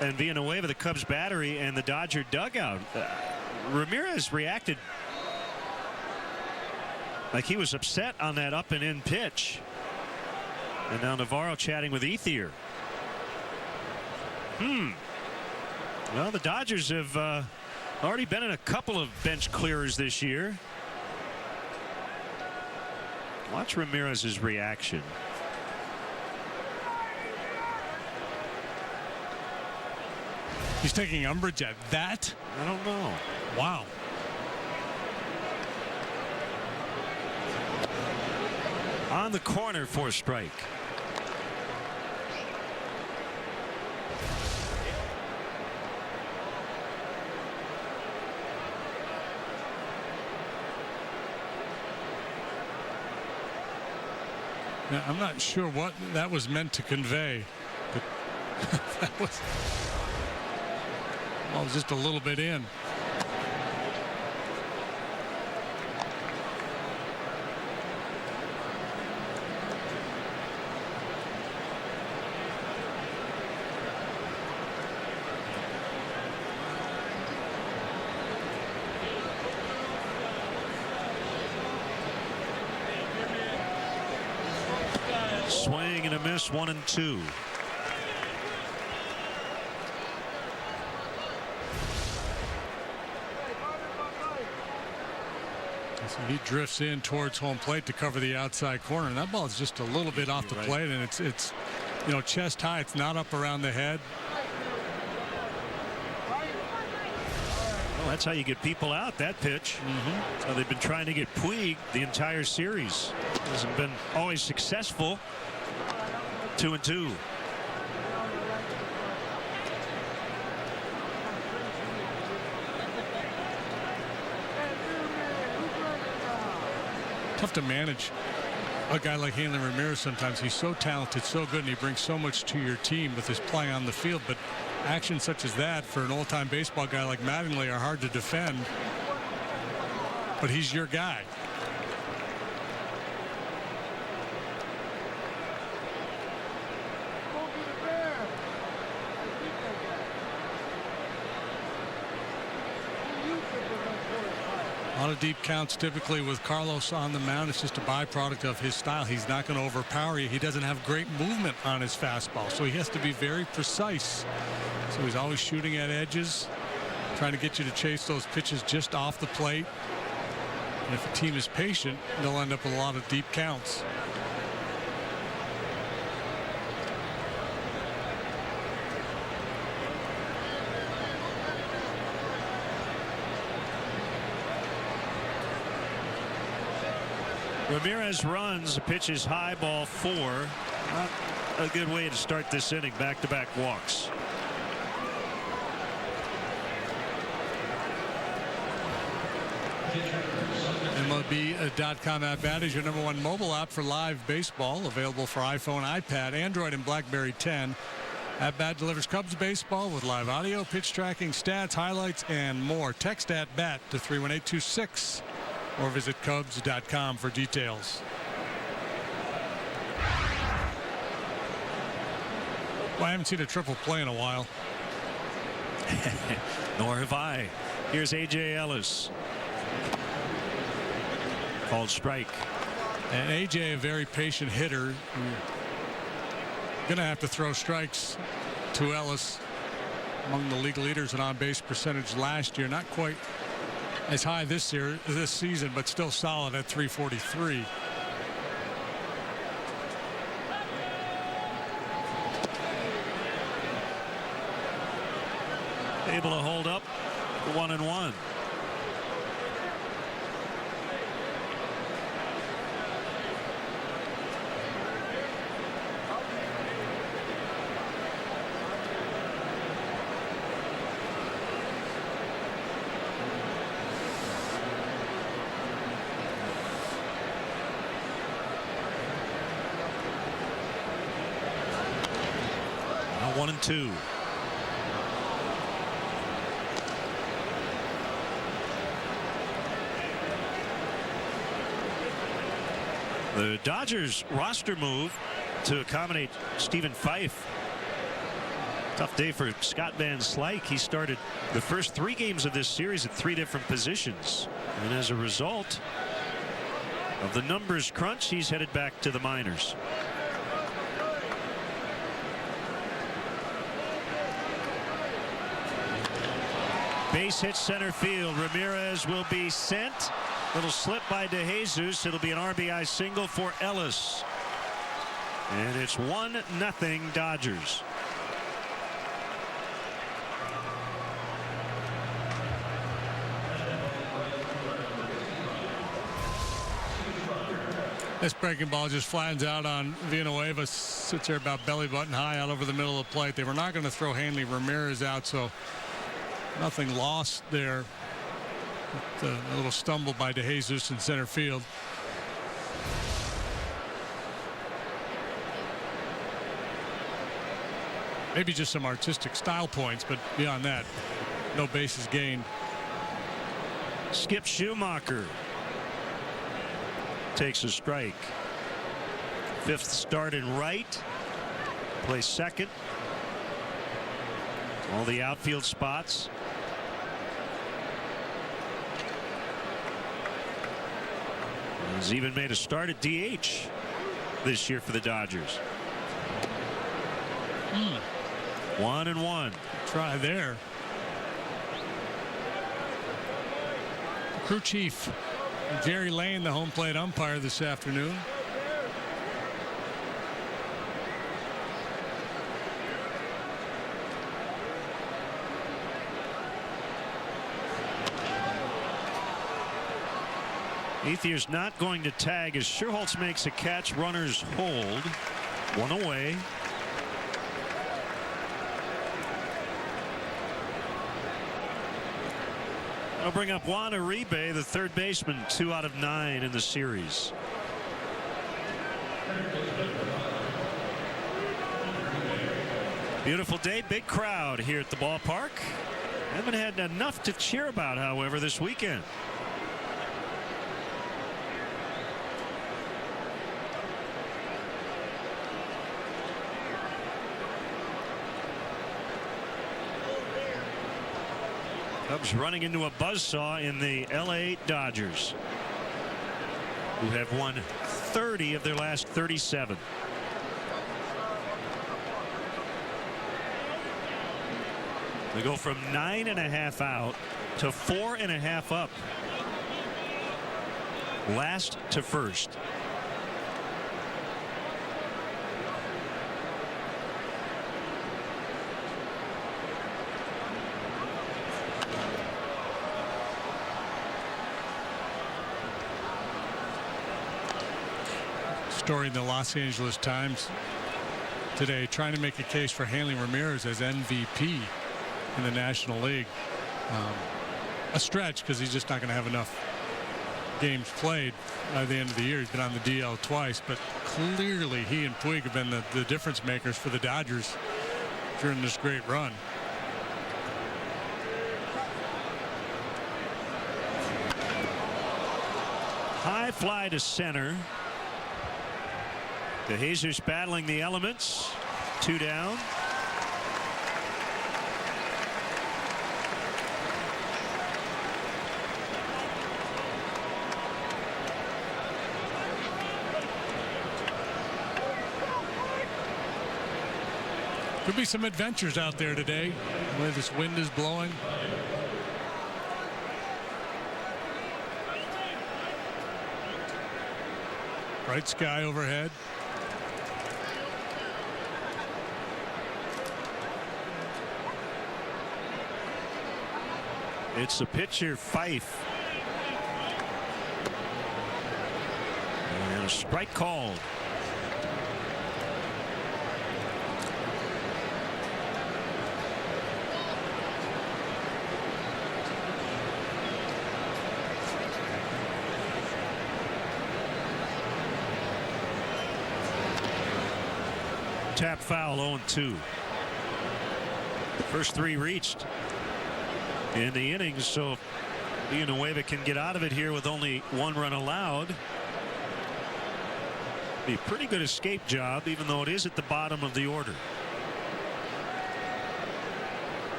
and Villanueva, the Cubs battery, and the Dodger dugout. Ramirez reacted like he was upset on that up and in pitch. And now Navarro chatting with Ethier. Well, the Dodgers have already been in a couple of bench clearers this year. Watch Ramirez's reaction. He's taking umbrage at that? I don't know. Wow. On the corner for a strike. Now, I'm not sure what that was meant to convey, but that was, well, it was just a little bit in. Swing and a miss, 1-2. So he drifts in towards home plate to cover the outside corner, and that ball is just a little bit off the plate, and it's you know, chest high. It's not up around the head. Well, that's how you get people out, that pitch. So they've been trying to get Puig the entire series. Hasn't been always successful. 2-2. Tough to manage a guy like Hanley Ramirez sometimes. He's so talented, so good, and he brings so much to your team with his play on the field. But actions such as that for an old-time baseball guy like Mattingly are hard to defend. But he's your guy. A lot of deep counts typically with Carlos on the mound. It's just a byproduct of his style. He's not going to overpower you. He doesn't have great movement on his fastball, so he has to be very precise. So he's always shooting at edges, trying to get you to chase those pitches just off the plate. And if a team is patient, they'll end up with a lot of deep counts. Ramirez runs, the pitch is high, ball 4. Not a good way to start this inning. Back-to-back walks. MLB.com app ad is your #1 mobile app for live baseball, available for iPhone, iPad, Android, and BlackBerry 10. At-Bat delivers Cubs baseball with live audio, pitch tracking, stats, highlights, and more. Text at-bat to 31826 or visit Cubs.com for details. Well, I haven't seen a triple play in a while. Nor have I. Here's A.J. Ellis. Called strike. And A.J., a very patient hitter. Going to have to throw strikes to Ellis, among the league leaders in on-base percentage last year. Not quite as high this season, but still solid at .343. Able to hold up 1-1. Now 1-2. The Dodgers roster move to accommodate Stephen Fife. Tough day for Scott Van Slyke. He started the first 3 games of this series at 3 different positions. And as a result of the numbers crunch, he's headed back to the minors. Base hit center field. Ramirez will be sent. Little slip by DeJesus. It'll be an RBI single for Ellis. And it's 1-0 Dodgers. This breaking ball just flattens out on Villanueva. Sits there about belly button high out over the middle of the plate. They were not going to throw Hanley Ramirez out, so nothing lost there. A little stumble by DeJesus in center field. Maybe just some artistic style points, but beyond that, no bases gained. Skip Schumacher takes a strike. 5th start in right. Plays second. All the outfield spots. He's even made a start at DH this year for the Dodgers. 1-1. Try there. Crew chief Jerry Lane, the home plate umpire this afternoon. Ethier's not going to tag as Scherholtz makes a catch. Runners hold. 1 away. I'll bring up Juan Uribe, the third baseman, 2 out of 9 in the series. Beautiful day, big crowd here at the ballpark. Haven't had enough to cheer about, however, this weekend. Cubs running into a buzzsaw in the LA Dodgers, who have won 30 of their last 37. They go from 9.5 out to 4.5 up. Last to first. Story in the Los Angeles Times today, trying to make a case for Hanley Ramirez as MVP in the National League. A stretch because he's just not going to have enough games played by the end of the year. He's been on the DL twice, but clearly he and Puig have been the difference makers for the Dodgers during this great run. High fly to center. The Hazers battling the elements. 2 down. Could be some adventures out there today where this wind is blowing. Bright sky overhead. It's the pitcher, Fife. And a strike called. Tap foul, 0-2. First 3 reached in the innings, so if Villanueva can get out of it here with only 1 run allowed, be a pretty good escape job, even though it is at the bottom of the order.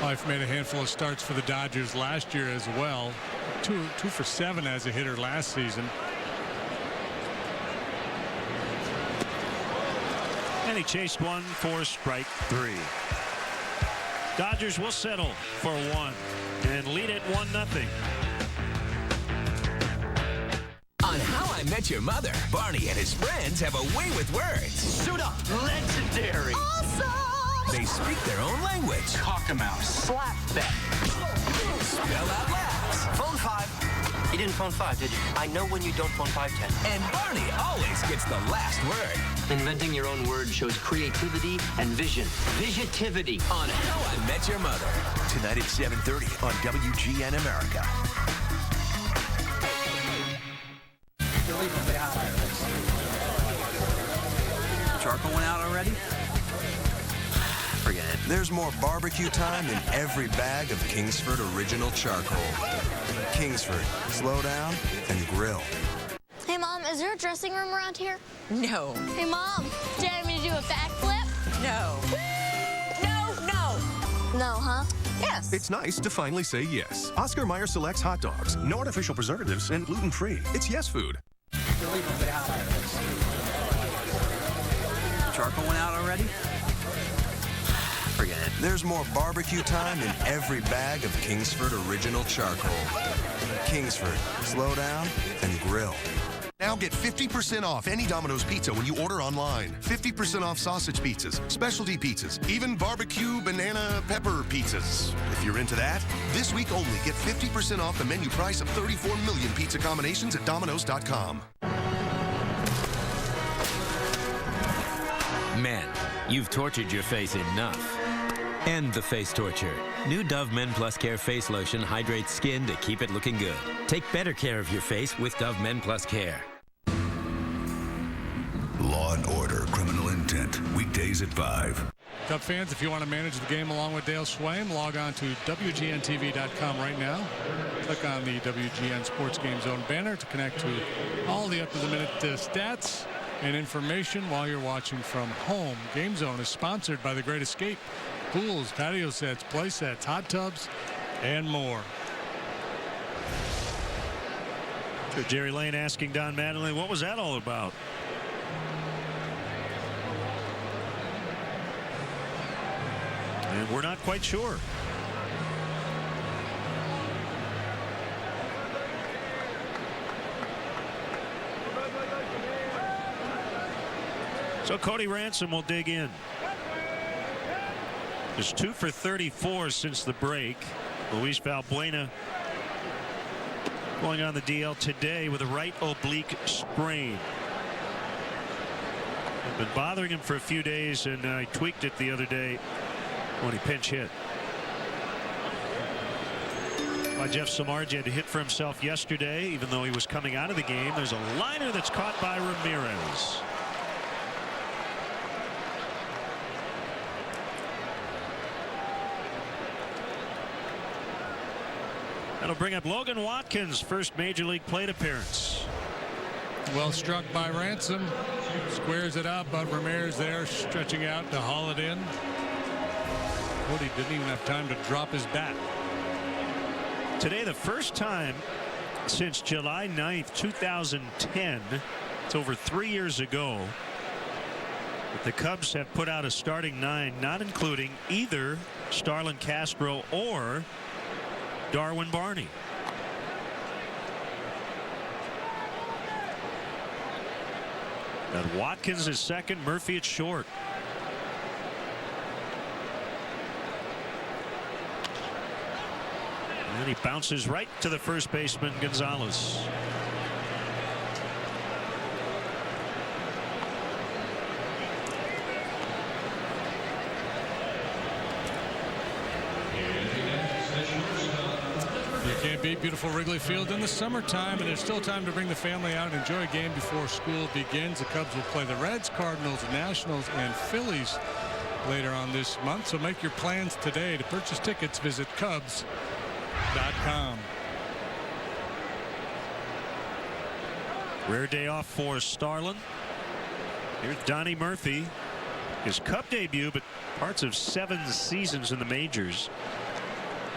Fife made a handful of starts for the Dodgers last year as well. 2 for 7 as a hitter last season. And he chased 1 for strike 3. Dodgers will settle for 1 and lead it 1-0. On How I Met Your Mother, Barney and his friends have a way with words. Suit up. Legendary. Awesome! They speak their own language. Cockamouse. Slap bet. Spell out laughs. Phone 5. You didn't phone 5, did you? I know when you don't phone 510. And Barney always gets the last word. Inventing your own word shows creativity and vision. Visitivity. On How I Met Your Mother. Tonight at 7:30 on WGN America. Charcoal went out already? Forget it. There's more barbecue time in every bag of Kingsford Original Charcoal. Kingsford, slow down and grill. Hey, Mom, is there a dressing room around here? No. Hey, Mom, do you want me to do a backflip? No. No, huh? Yes. It's nice to finally say yes. Oscar Mayer selects hot dogs. No artificial preservatives and gluten-free. It's yes food. Charcoal went out already? Forget it. There's more barbecue time in every bag of Kingsford Original Charcoal. Kingsford, slow down and grill. Now get 50% off any Domino's pizza when you order online. 50% off sausage pizzas, specialty pizzas, even barbecue banana pepper pizzas. If you're into that, this week only get 50% off the menu price of 34 million pizza combinations at Domino's.com. Men, you've tortured your face enough. End the face torture. New Dove Men Plus Care Face Lotion hydrates skin to keep it looking good. Take better care of your face with Dove Men Plus Care. Law and Order, Criminal Intent, weekdays at 5. Cub fans, if you want to manage the game along with Dale Schwayme, log on to WGNTV.com right now. Click on the WGN Sports Game Zone banner to connect to all the up-to-the-minute stats and information while you're watching from home. Game Zone is sponsored by The Great Escape. Pools, patio sets, play sets, hot tubs, and more. So Jerry Lane asking Don Mattingly, what was that all about? And we're not quite sure. So Cody Ransom will dig in. Just 2 for 34 since the break. Luis Valbuena going on the DL today with a right oblique sprain. It's been bothering him for a few days, and I tweaked it the other day when he pinch hit. Jeff Samardzija had to hit for himself yesterday, even though he was coming out of the game. There's a liner that's caught by Ramirez. That'll bring up Logan Watkins' first major league plate appearance. Well struck by Ransom. Squares it up, but Ramirez there stretching out to haul it in. Cody didn't even have time to drop his bat. Today, the first time since July 9th, 2010, it's over 3 years ago, that the Cubs have put out a starting 9, not including either Starlin Castro or Darwin Barney. But Watkins is second, Murphy at short. And he bounces right to the first baseman, Gonzalez. You can't beat beautiful Wrigley Field in the summertime, and there's still time to bring the family out and enjoy a game before school begins. The Cubs will play the Reds, Cardinals, Nationals, and Phillies later on this month. So make your plans today. To purchase tickets, visit Cubs.com. Rare day off for Starlin. Here's Donnie Murphy, his Cub debut, but parts of 7 seasons in the majors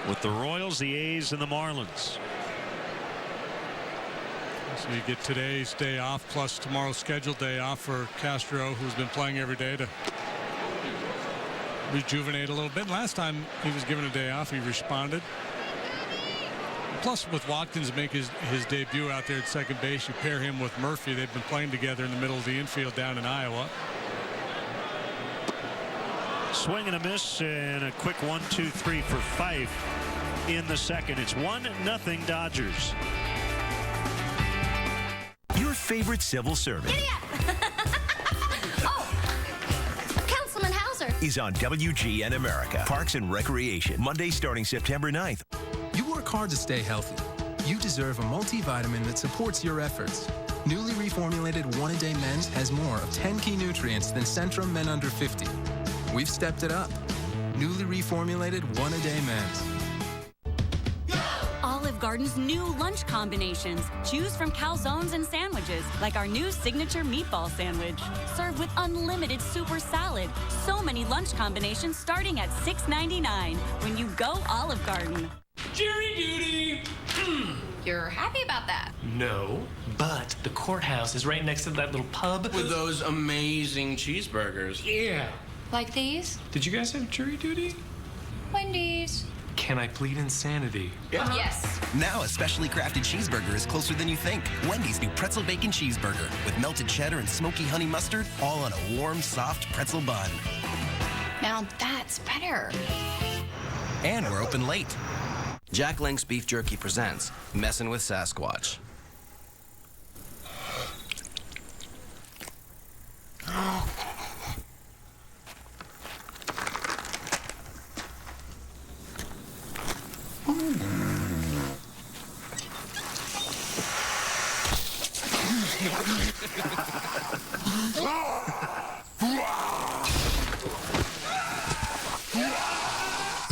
with the Royals, the A's, and the Marlins. So you get today's day off plus tomorrow's scheduled day off for Castro, who's been playing every day to rejuvenate a little bit. Last time he was given a day off, he responded. Plus, with Watkins make his debut out there at second base, you pair him with Murphy. They've been playing together in the middle of the infield down in Iowa. Swing and a miss, and a quick 1-2-3 for Fife in the second. It's 1-0 Dodgers. Your favorite civil servant. Oh, Councilman Hauser is on WGN America. Parks and Recreation. Monday starting September 9th. You work hard to stay healthy. You deserve a multivitamin that supports your efforts. Newly reformulated One-A-Day Men's has more of 10 key nutrients than Centrum Men Under 50. We've stepped it up. Newly reformulated One-A-Day Men's. Olive Garden's new lunch combinations. Choose from calzones and sandwiches, like our new signature meatball sandwich. Served with unlimited super salad. So many lunch combinations starting at $6.99 when you go Olive Garden. Jury duty! You're happy about that? No, but the courthouse is right next to that little pub with those amazing cheeseburgers. Yeah. Like these? Did you guys have jury duty? Wendy's. Can I plead insanity? Yes. Now a specially crafted cheeseburger is closer than you think. Wendy's new pretzel bacon cheeseburger with melted cheddar and smoky honey mustard, all on a warm, soft pretzel bun. Now that's better. And we're open late. Jack Link's Beef Jerky presents Messin' with Sasquatch.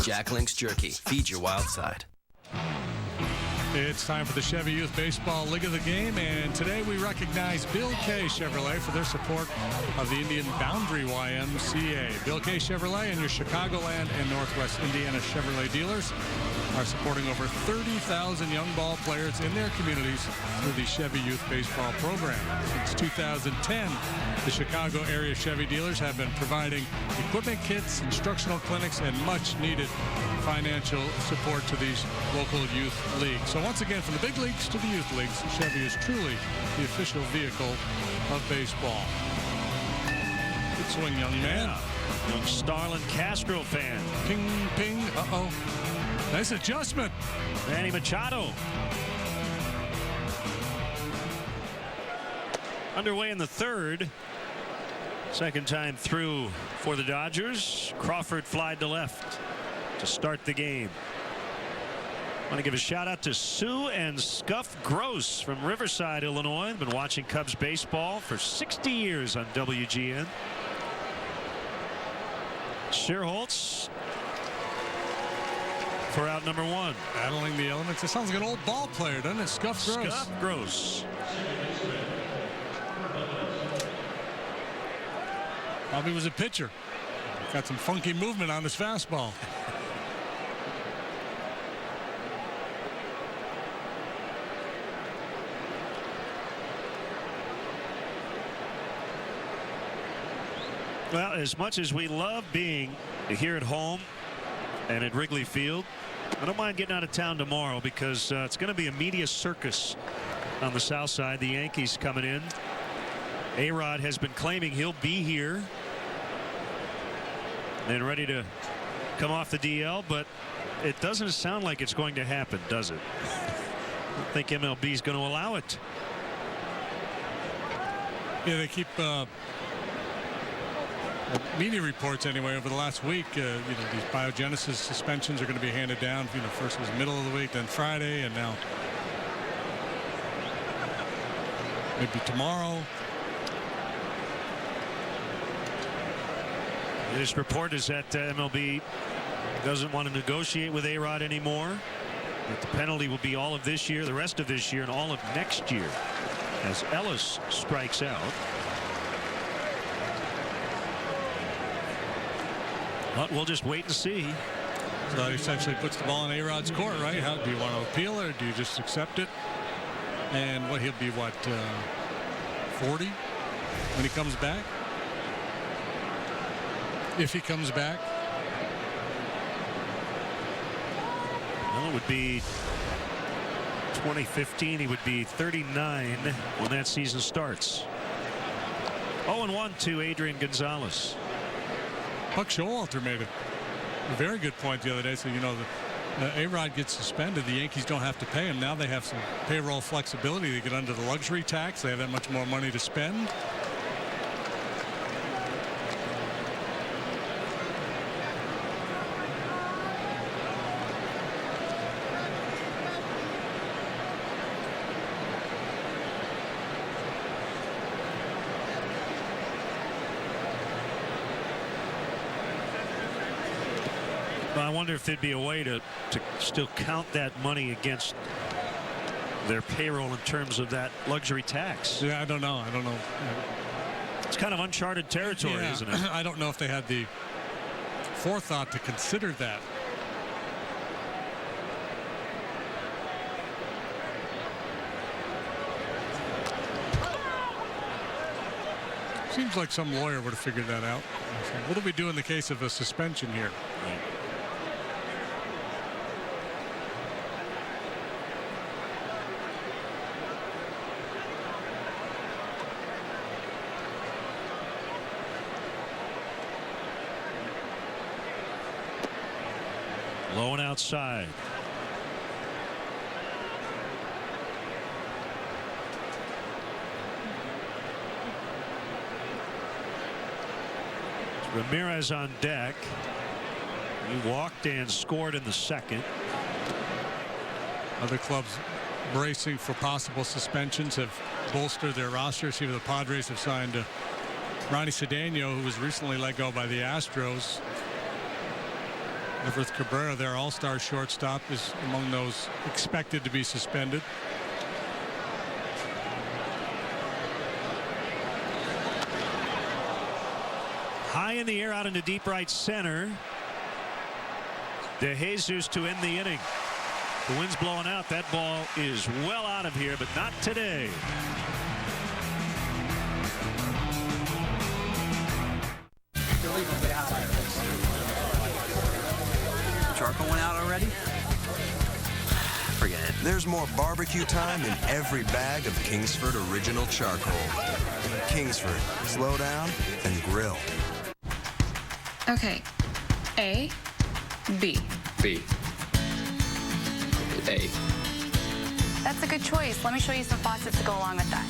Jack Link's Jerky. Feed your wild side. It's time for the Chevy Youth Baseball League of the Game, and today we recognize Bill K. Chevrolet for their support of the Indian Boundary YMCA. Bill K. Chevrolet and your Chicagoland and Northwest Indiana Chevrolet dealers are supporting over 30,000 young ball players in their communities through the Chevy Youth Baseball program. Since 2010, the Chicago area Chevy dealers have been providing equipment kits, instructional clinics, and much needed financial support to these local youth leagues. So once again, from the big leagues to the youth leagues, Chevy is truly the official vehicle of baseball. Swing, young man. Yeah. Young Starlin Castro fan. Ping, ping. Uh-oh. Nice adjustment. Manny Machado. Underway in the third. Second time through for the Dodgers. Crawford flied to left to start the game. I want to give a shout out to Sue and Scuff Gross from Riverside, Illinois. Been watching Cubs baseball for 60 years on WGN. Scherholtz for out number one. Battling the elements. It sounds like an old ball player, doesn't it? Scuff Gross. Scuff Gross. Probably was a pitcher. Got some funky movement on his fastball. Well, as much as we love being here at home and at Wrigley Field, I don't mind getting out of town tomorrow because it's going to be a media circus on the south side. The Yankees coming in. A-Rod has been claiming he'll be here and ready to come off the DL, but it doesn't sound like it's going to happen, does it? I don't think MLB is going to allow it. Yeah, they keep media reports anyway over the last week. These biogenesis suspensions are going to be handed down. First it was middle of the week, then Friday, and now maybe tomorrow. This report is that MLB doesn't want to negotiate with A-Rod anymore. That the penalty will be all of this year, the rest of this year, and all of next year as Ellis strikes out. But we'll just wait and see. So that essentially puts the ball in A-Rod's court, right? How do you want to appeal it, or do you just accept it? And he'll be 40 when he comes back? If he comes back? Well, it would be 2015. He would be 39 when that season starts. 0-1 to Adrian Gonzalez. Buck Showalter made a very good point the other day. So, A-Rod gets suspended. The Yankees don't have to pay him. Now they have some payroll flexibility. They get under the luxury tax. They have that much more money to spend. I wonder if there'd be a way to still count that money against their payroll in terms of that luxury tax. Yeah, I don't know. It's kind of uncharted territory, isn't it? I don't know if they had the forethought to consider that. Seems like some lawyer would have figured that out. What do we do in the case of a suspension here? Right. Low and outside. Ramirez on deck. He walked and scored in the second. Other clubs bracing for possible suspensions have bolstered their rosters. See, the Padres have signed Ronnie Cedeno, who was recently let go by the Astros. Everett Cabrera, their all-star shortstop, is among those expected to be suspended. High in the air out into deep right center. De Jesus to end the inning. The wind's blowing out. That ball is well out of here, but not today. Charcoal went out already? Forget it. There's more barbecue time in every bag of Kingsford Original Charcoal. Kingsford. Slow down and grill. Okay. A, B. B. A. That's a good choice. Let me show you some faucets to go along with that.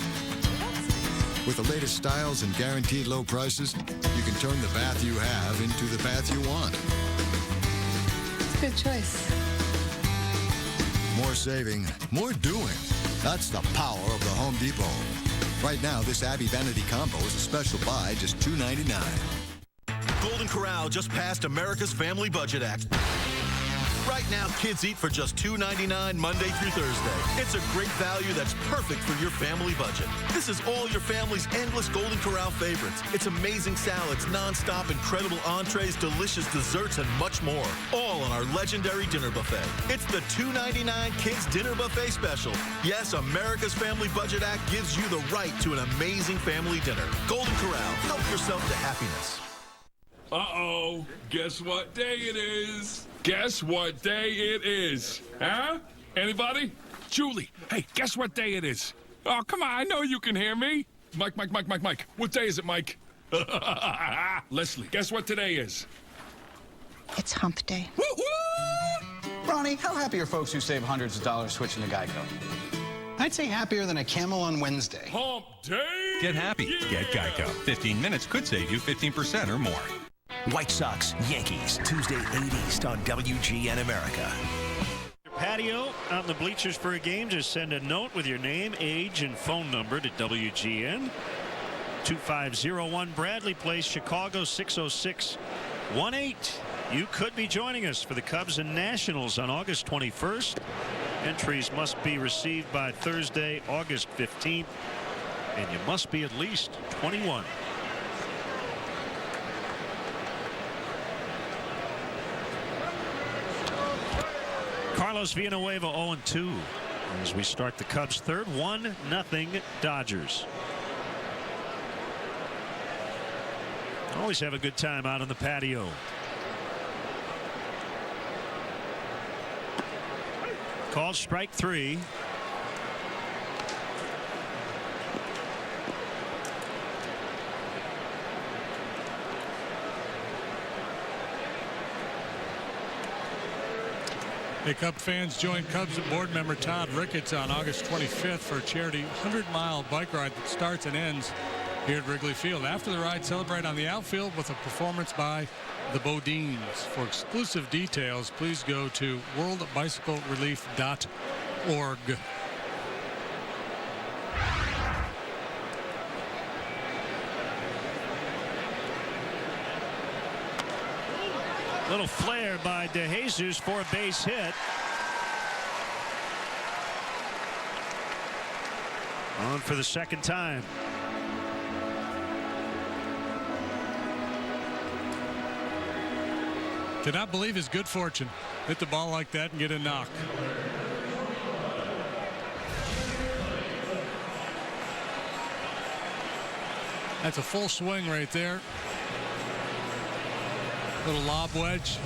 With the latest styles and guaranteed low prices, you can turn the bath you have into the bath you want. It's a good choice. More saving, more doing. That's the power of the Home Depot. Right now, this Abbey Vanity Combo is a special buy, just $2.99. Golden Corral just passed America's Family Budget Act. Right now, kids eat for just $2.99 Monday through Thursday. It's a great value that's perfect for your family budget. This is all your family's endless Golden Corral favorites. It's amazing salads, non-stop incredible entrees, delicious desserts, and much more. All on our legendary dinner buffet. It's the $2.99 Kids Dinner Buffet Special. Yes, America's Family Budget Act gives you the right to an amazing family dinner. Golden Corral, help yourself to happiness. Uh-oh, guess what day it is? Guess what day it is? Huh? Anybody? Julie, hey, guess what day it is? Oh, come on, I know you can hear me. Mike. What day is it, Mike? Leslie, guess what today is? It's hump day. Woo-hoo! Ronnie, how happy are folks who save hundreds of dollars switching to Geico? I'd say happier than a camel on Wednesday. Hump day! Get happy. Yeah. Get Geico. 15 minutes could save you 15% or more. White Sox, Yankees, Tuesday 8 East on WGN America. Patio out in the bleachers for a game. Just send a note with your name, age, and phone number to WGN. 2501 Bradley Place, Chicago 60618. You could be joining us for the Cubs and Nationals on August 21st. Entries must be received by Thursday, August 15th. And you must be at least 21. Carlos Villanueva 0-2 as we start the Cubs' third. 1-0 Dodgers. Always have a good time out on the patio. Called strike 3. Hey, Cub fans, join Cubs board member Todd Ricketts on August 25th for a charity 100-mile bike ride that starts and ends here at Wrigley Field. After the ride, celebrate on the outfield with a performance by the Bodines. For exclusive details, please go to worldbicyclerelief.org. Little flare by DeJesus for a base hit. On for the second time. Cannot believe his good fortune. Hit the ball like that and get a knock. That's a full swing right there. Little lob wedge.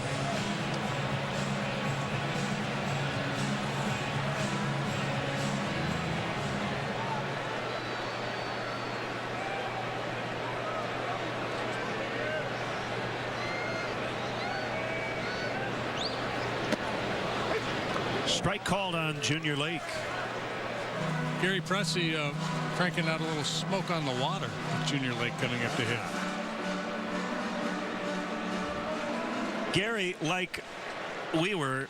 Strike called on Junior Lake. Gary Pressey cranking out a little smoke on the water with Junior Lake coming up to hit. Gary, like we were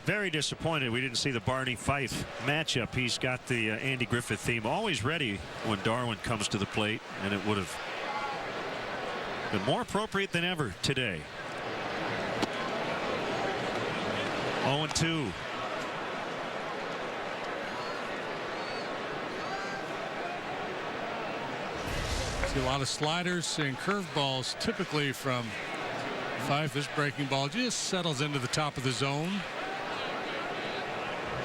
very disappointed we didn't see the Barney Fife matchup. He's got the Andy Griffith theme always ready when Darwin comes to the plate, and it would have been more appropriate than ever today. 0-2. See a lot of sliders and curveballs typically from Fife. This breaking ball just settles into the top of the zone.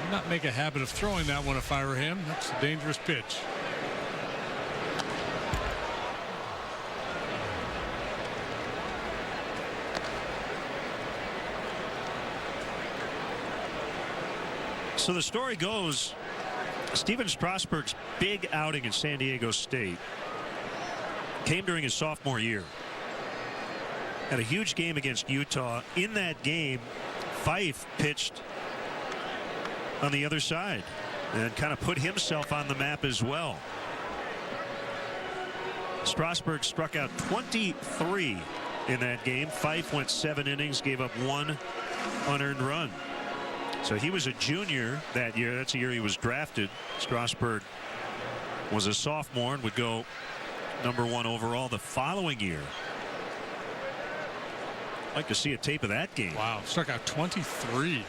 I'd not make a habit of throwing that one if I were him. That's a dangerous pitch. So the story goes, Steven Strasburg's big outing in San Diego State came during his sophomore year. Had a huge game against Utah. In that game, Fife pitched on the other side and kind of put himself on the map as well. Strasburg struck out 23 in that game. Fife went 7 innings, gave up 1 unearned run. So he was a junior that year. That's the year he was drafted. Strasburg was a sophomore and would go #1 overall the following year. I'd like to see a tape of that game. Wow, struck out 23.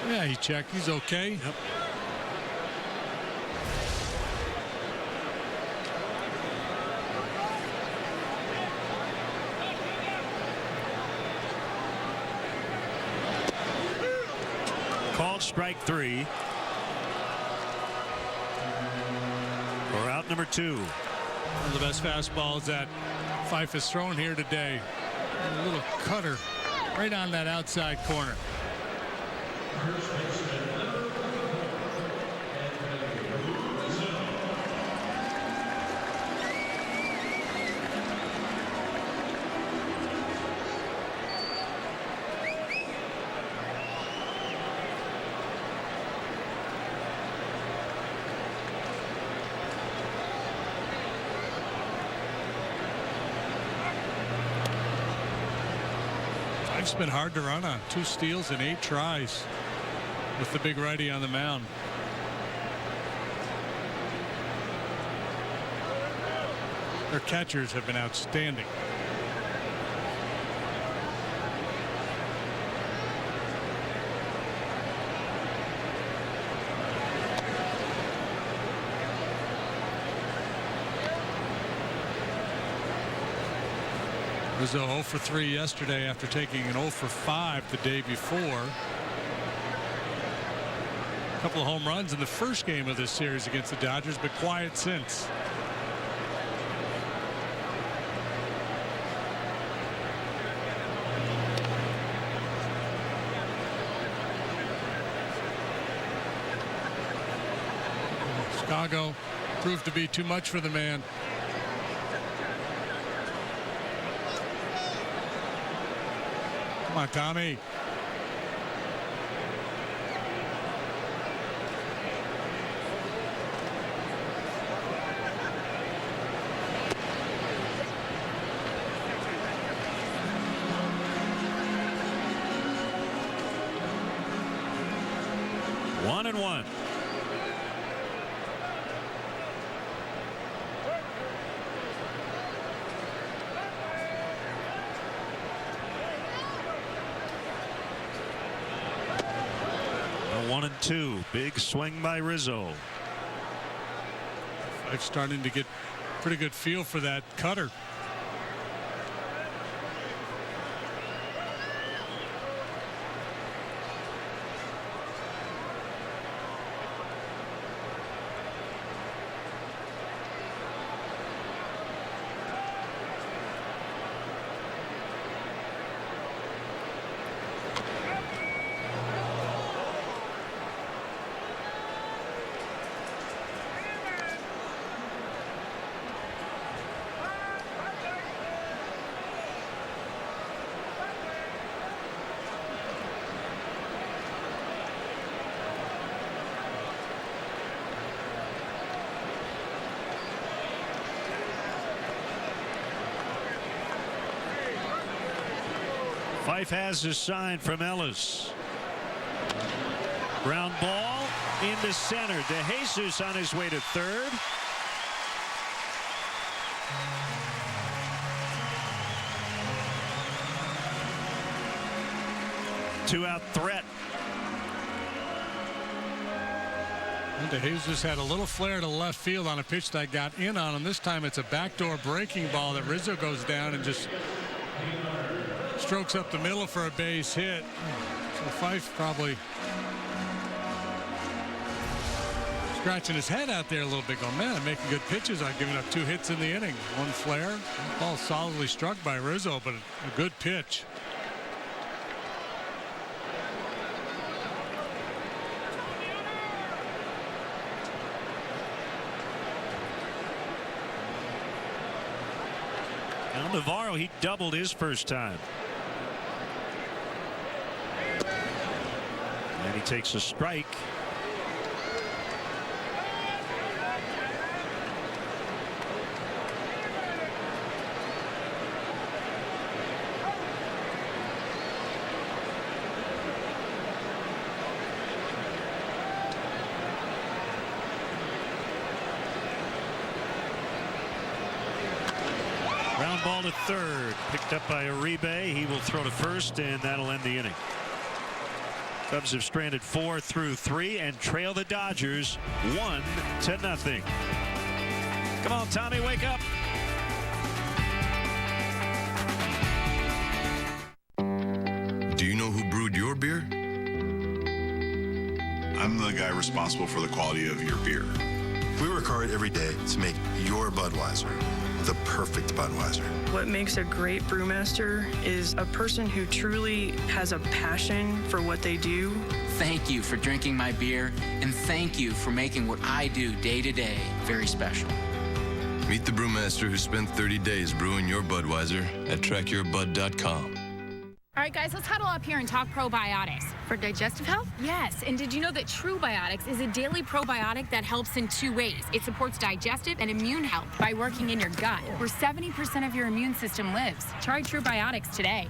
Yeah, he checked. He's okay. Yep. Called strike 3. We're out number 2. One of the best fastballs that Fife has thrown here today. A little cutter right on that outside corner. It's been hard to run on. 2 steals and 8 tries with the big righty on the mound. Their catchers have been outstanding. Rizzo 0 for 3 yesterday after taking an 0 for 5 the day before. A couple of home runs in the first game of this series against the Dodgers, but quiet since. Chicago proved to be too much for the man. Come on, Tommy. One and one. A 1 and 2. Big swing by Rizzo. I'm starting to get pretty good feel for that cutter. Fife has his sign from Ellis. Ground ball into center. DeJesus on his way to third. Two-out threat. And DeJesus had a little flare to left field on a pitch that got in on him. This time it's a backdoor breaking ball that Rizzo goes down and just strokes up the middle for a base hit. So Fife probably Scratching his head out there a little bit, going, man, I'm making good pitches. I've given up 2 hits in the inning. 1 flare. Ball solidly struck by Rizzo, but a good pitch. Now Navarro, he doubled his first time. And he takes a strike. Ground ball to third, picked up by Uribe. He will throw to first, and that'll end the inning. Cubs have stranded 4 through 3 and trail the Dodgers 1-0. Come on, Tommy, wake up. Do you know who brewed your beer? I'm the guy responsible for the quality of your beer. We work hard every day to make your Budweiser the perfect Budweiser. What makes a great brewmaster is a person who truly has a passion for what they do. Thank you for drinking my beer, and thank you for making what I do day to day very special. Meet the brewmaster who spent 30 days brewing your Budweiser at trackyourbud.com. All right, guys, let's huddle up here and talk probiotics. For digestive health? Yes, and did you know that True Biotics is a daily probiotic that helps in 2 ways? It supports digestive and immune health by working in your gut, where 70% of your immune system lives. Try True Biotics today.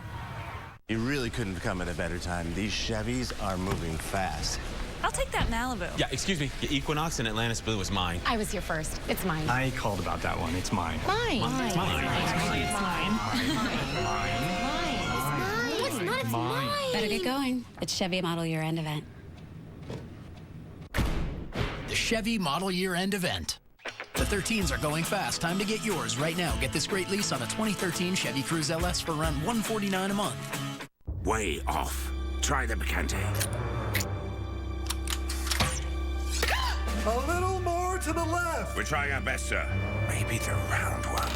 You really couldn't come at a better time. These Chevys are moving fast. I'll take that Malibu. Yeah, excuse me. The Equinox in Atlantis Blue is mine. I was here first. It's mine. I called about that one. It's mine. Mine. It's mine. It's mine. Better get going. It's Chevy Model Year End event. The Chevy Model Year End event. The 13s are going fast. Time to get yours right now. Get this great lease on a 2013 Chevy Cruze LS for around $149 a month. Way off. Try the Picante. A little more to the left. We're trying our best, sir. Maybe the round one.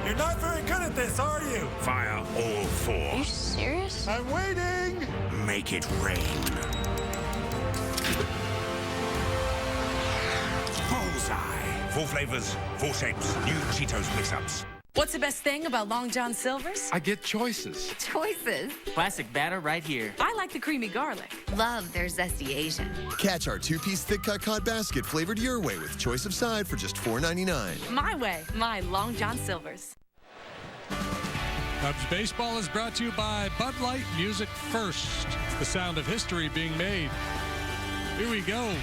You're not very good at this, are you? Fire all 4. Are you serious? I'm waiting. Make it rain. Bullseye. 4 flavors, 4 shapes, new Cheetos mix-ups. What's the best thing about Long John Silver's? I get choices. Choices. Classic batter right here. I like the creamy garlic. Love their zesty Asian. Catch our 2-piece thick cut cod basket flavored your way with choice of side for just $4.99. My way. My Long John Silver's. Cubs baseball is brought to you by Bud Light Music First. It's the sound of history being made. Here we go.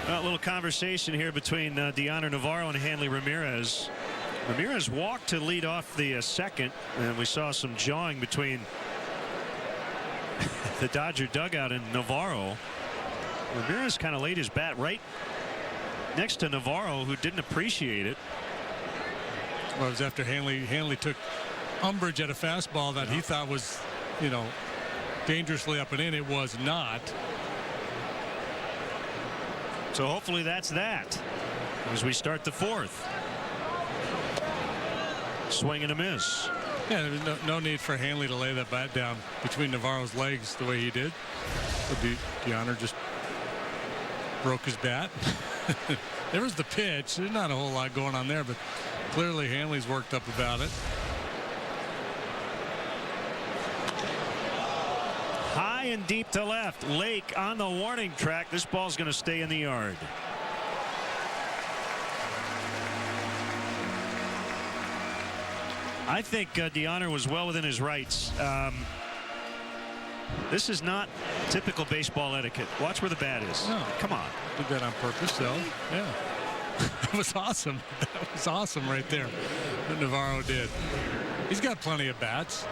A little conversation here between Deoner Navarro and Hanley Ramirez. Ramirez walked to lead off the second, and we saw some jawing between the Dodger dugout and Navarro. Ramirez kind of laid his bat right next to Navarro, who didn't appreciate it. Well, it was after Hanley took umbrage at a fastball that he thought was, you know, dangerously up and in. It was not. So hopefully that's that as we start the 4th. Swing and a miss. Yeah, there was no need for Hanley to lay that bat down between Navarro's legs the way he did. So Deoner just broke his bat. There was the pitch. There's not a whole lot going on there, but clearly Hanley's worked up about it. High and deep to left. Lake on the warning track. This ball's going to stay in the yard. I think Deoner was well within his rights. This is not typical baseball etiquette. Watch where the bat is. No. Come on. Did that on purpose, though. Yeah. That was awesome. That was awesome right there, what Navarro did. He's got plenty of bats.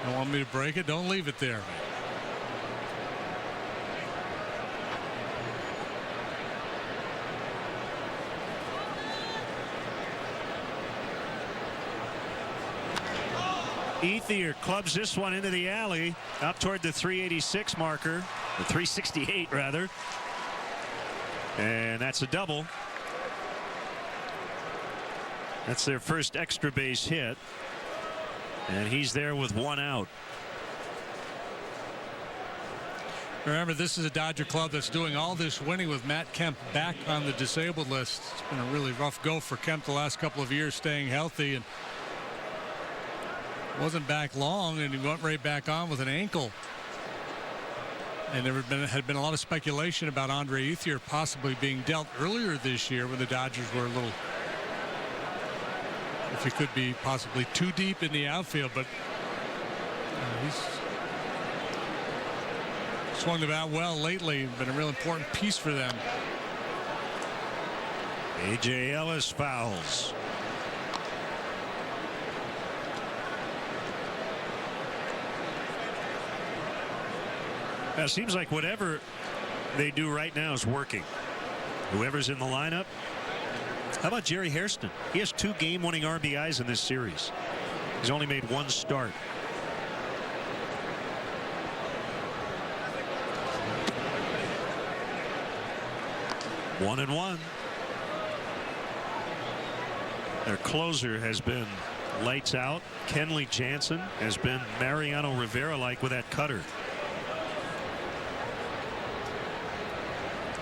Don't want me to break it? Don't leave it there. Ethier clubs this one into the alley, up toward the 386 marker, the 368 rather. And that's a double. That's their first extra base hit. And he's there with one out. Remember, this is a Dodger club that's doing all this winning with Matt Kemp back on the disabled list. It's been a really rough go for Kemp the last couple of years, staying healthy, and wasn't back long, and he went right back on with an ankle. And there had been a lot of speculation about Andre Ethier possibly being dealt earlier this year when the Dodgers were a little, if he could be possibly too deep in the outfield, but he's swung the bat well lately, been a real important piece for them. A.J. Ellis fouls. Now, it seems like whatever they do right now is working. Whoever's in the lineup. How about Jerry Hairston? He has 2 game-winning RBIs in this series. He's only made 1 start. One and one. Their closer has been lights out. Kenley Jansen has been Mariano Rivera-like with that cutter.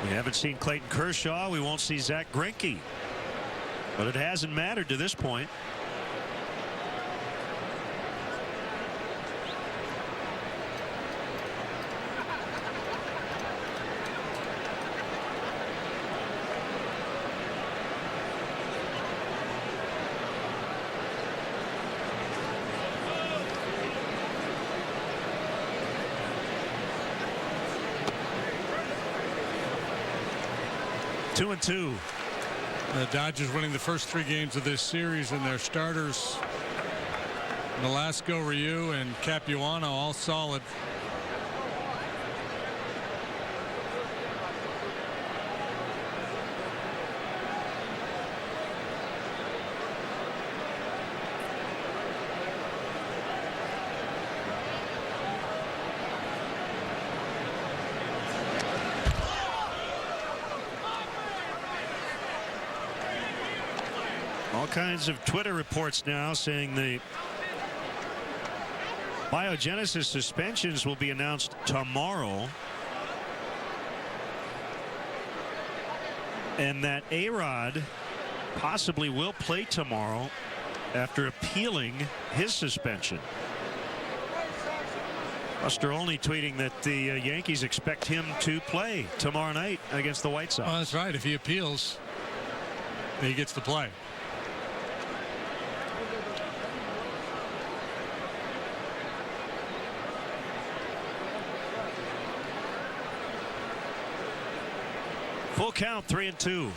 We haven't seen Clayton Kershaw. We won't see Zach Greinke. But it hasn't mattered to this point. Two and two. The Dodgers winning the first 3 games of this series, and their starters, Velasco, Ryu, and Capuano, all solid. All kinds of Twitter reports now saying the biogenesis suspensions will be announced tomorrow, and that A-Rod possibly will play tomorrow after appealing his suspension. Buster Olney tweeting that the Yankees expect him to play tomorrow night against the White Sox. Oh, that's right. If he appeals, he gets to play. Full count, 3 and 2.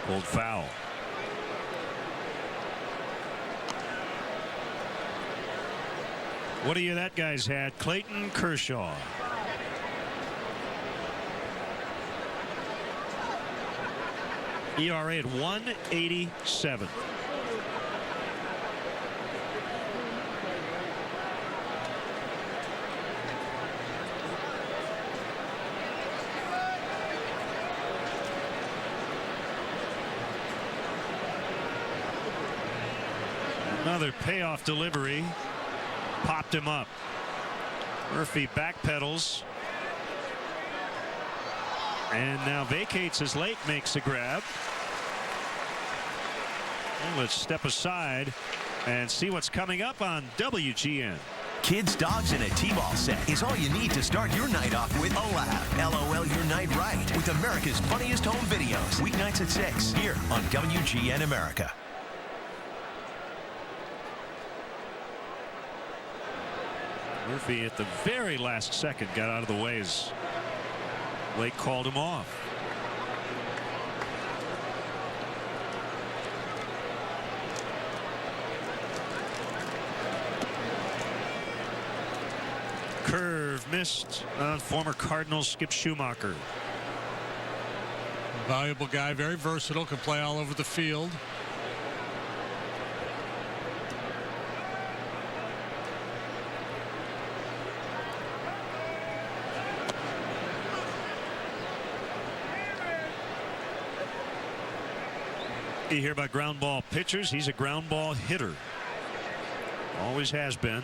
Pulled foul. What do you that guy's had? Clayton Kershaw. ERA at 1.87. Another payoff delivery popped him up. Murphy backpedals and now vacates his late, makes a grab. And let's step aside and see what's coming up on WGN. Kids, dogs, and a T-ball set is all you need to start your night off with a laugh. LOL your night right with America's funniest home videos. Weeknights at 6 here on WGN America. Murphy at the very last second got out of the way as Lake called him off. Curve missed on former Cardinals Skip Schumacher. Valuable guy, very versatile, can play all over the field. You hear about ground ball pitchers. He's a ground ball hitter. Always has been.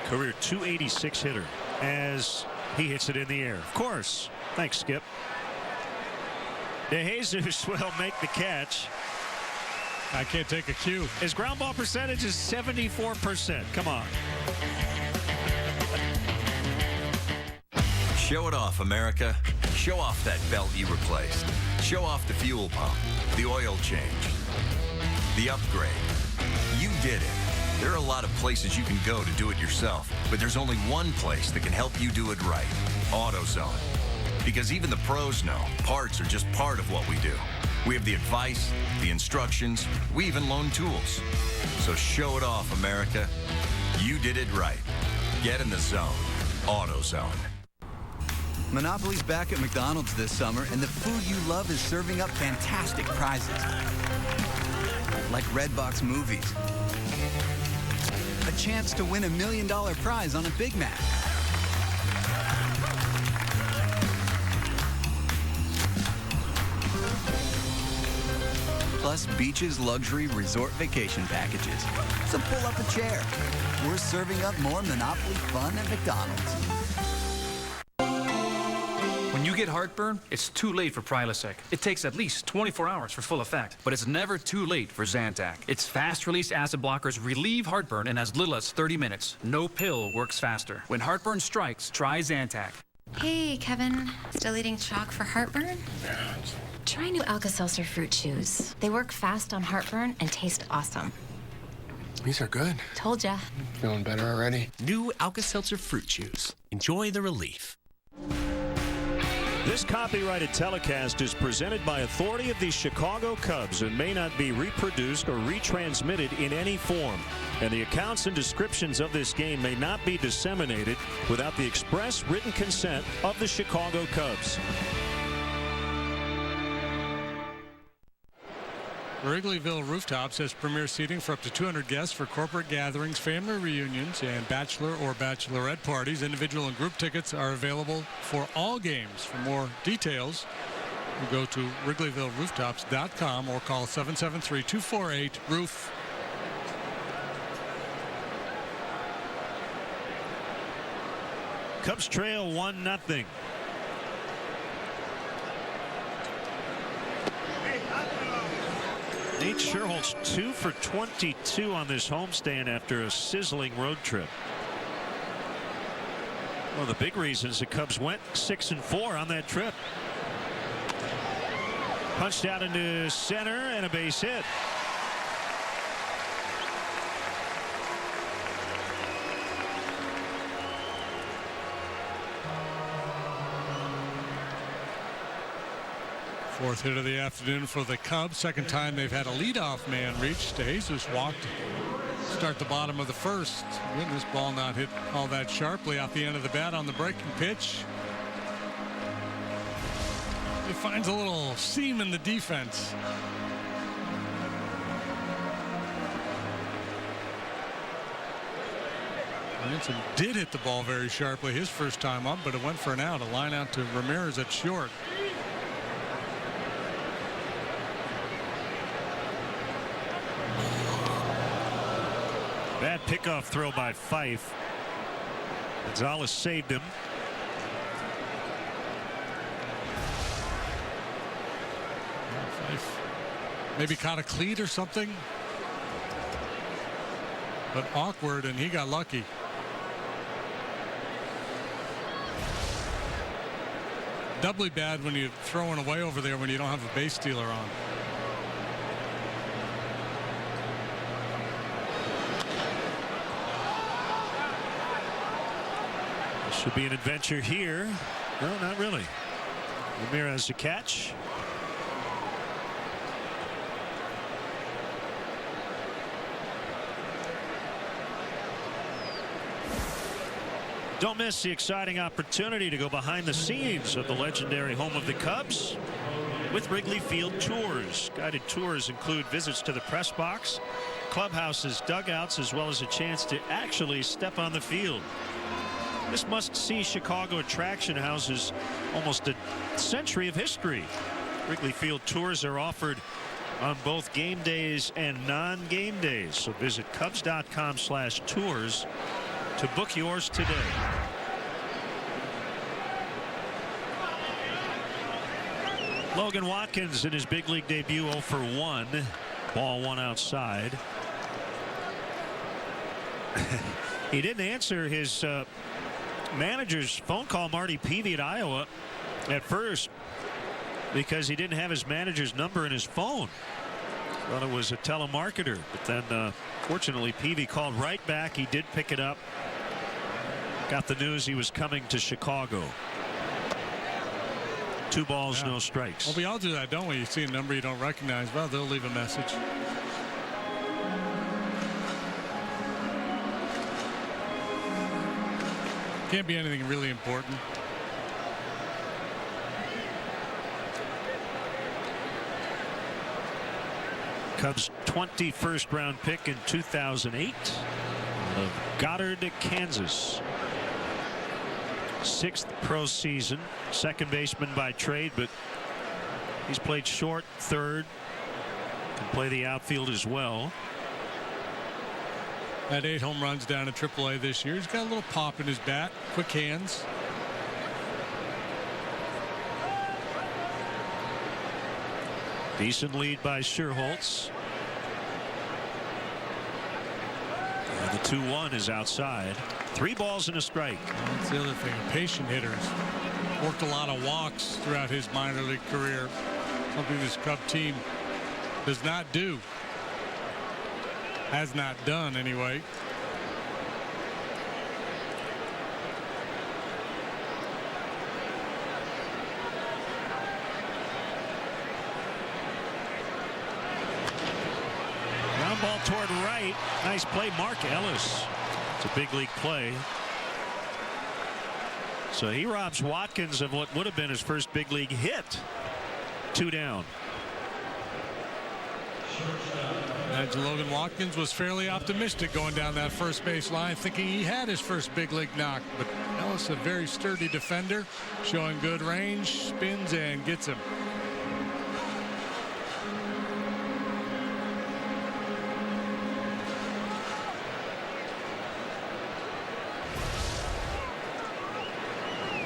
Career .286 hitter as he hits it in the air. Of course. Thanks, Skip. DeJesus will make the catch. I can't take a cue. His ground ball percentage is 74%. Come on. Show it off, America. Show off that belt you replaced. Show off the fuel pump, the oil change, the upgrade. You did it. There are a lot of places you can go to do it yourself, but there's only one place that can help you do it right. AutoZone. Because even the pros know parts are just part of what we do. We have the advice, the instructions, we even loan tools. So show it off, America. You did it right. Get in the zone. AutoZone. Monopoly's back at McDonald's this summer, and the food you love is serving up fantastic prizes. Like Redbox movies. A chance to win $1 million prize on a Big Mac. Plus Beach's luxury resort vacation packages. So pull up a chair. We're serving up more Monopoly fun at McDonald's. When you get heartburn, it's too late for Prilosec. It takes at least 24 hours for full effect, but it's never too late for Zantac. Its fast-release acid blockers relieve heartburn in as little as 30 minutes. No pill works faster. When heartburn strikes, try Zantac. Hey, Kevin. Still eating chalk for heartburn? Try new Alka-Seltzer fruit chews. They work fast on heartburn and taste awesome. These are good. Told ya. Feeling better already? New Alka-Seltzer fruit chews. Enjoy the relief. This copyrighted telecast is presented by authority of the Chicago Cubs and may not be reproduced or retransmitted in any form. And the accounts and descriptions of this game may not be disseminated without the express written consent of the Chicago Cubs. Wrigleyville Rooftops has premier seating for up to 200 guests for corporate gatherings, family reunions, and bachelor or bachelorette parties. Individual and group tickets are available for all games. For more details, you go to WrigleyvilleRooftops.com or call 773-248-ROOF. Cubs trail 1-0. Nate Scherholtz 2 for 22 on this homestand after a sizzling road trip. One of the big reasons the Cubs went 6-4 on that trip. Punched out into center and a base hit. Fourth hit of the afternoon for the Cubs. Second time they've had a leadoff man reach. DeJesus walked to start the bottom of the first. Again, this ball not hit all that sharply off the end of the bat on the breaking pitch. It finds a little seam in the defense. Ransom did hit the ball very sharply his first time up, but it went for an out. A line out to Ramirez at short. Bad pickoff throw by Fife. Gonzalez saved him. Fife maybe caught a cleat or something, but awkward, and he got lucky. Doubly bad when you're throwing away over there when you don't have a base stealer on. Should be an adventure here. No, not really. Ramirez a catch. Don't miss the exciting opportunity to go behind the scenes of the legendary home of the Cubs with Wrigley Field tours. Guided tours include visits to the press box, clubhouses, dugouts, as well as a chance to actually step on the field. This must-see Chicago attraction houses almost a century of history. Wrigley Field tours are offered on both game days and non-game days. So visit Cubs.com/tours to book yours today. Logan Watkins in his big league debut 0 for 1. Ball 1 outside. He didn't answer his manager's phone call, Marty Peavy at Iowa, at first because he didn't have his manager's number in his phone. Thought it was a telemarketer, but then fortunately Peavy called right back. He did pick it up. Got the news he was coming to Chicago. 2 balls, no strikes. Well, we all do that, don't we? You see a number you don't recognize, well, they'll leave a message. Can't be anything really important. Cubs 21st round pick in 2008 of Goddard, Kansas. 6th pro season, second baseman by trade, but he's played short, third, can play the outfield as well. Had 8 home runs down at AAA this year. He's got a little pop in his bat, quick hands. Decent lead by Scherholtz. And the 2-1 is outside. 3 balls and a strike. That's the other thing. Patient hitters. Worked a lot of walks throughout his minor league career. Something this Cub team does not do. Has not done anyway. Ground ball toward right. Nice play, Mark Ellis. It's a big league play. So he robs Watkins of what would have been his first big league hit. 2 down. And Logan Watkins was fairly optimistic going down that first base line, thinking he had his first big league knock. But Ellis, a very sturdy defender, showing good range, spins and gets him.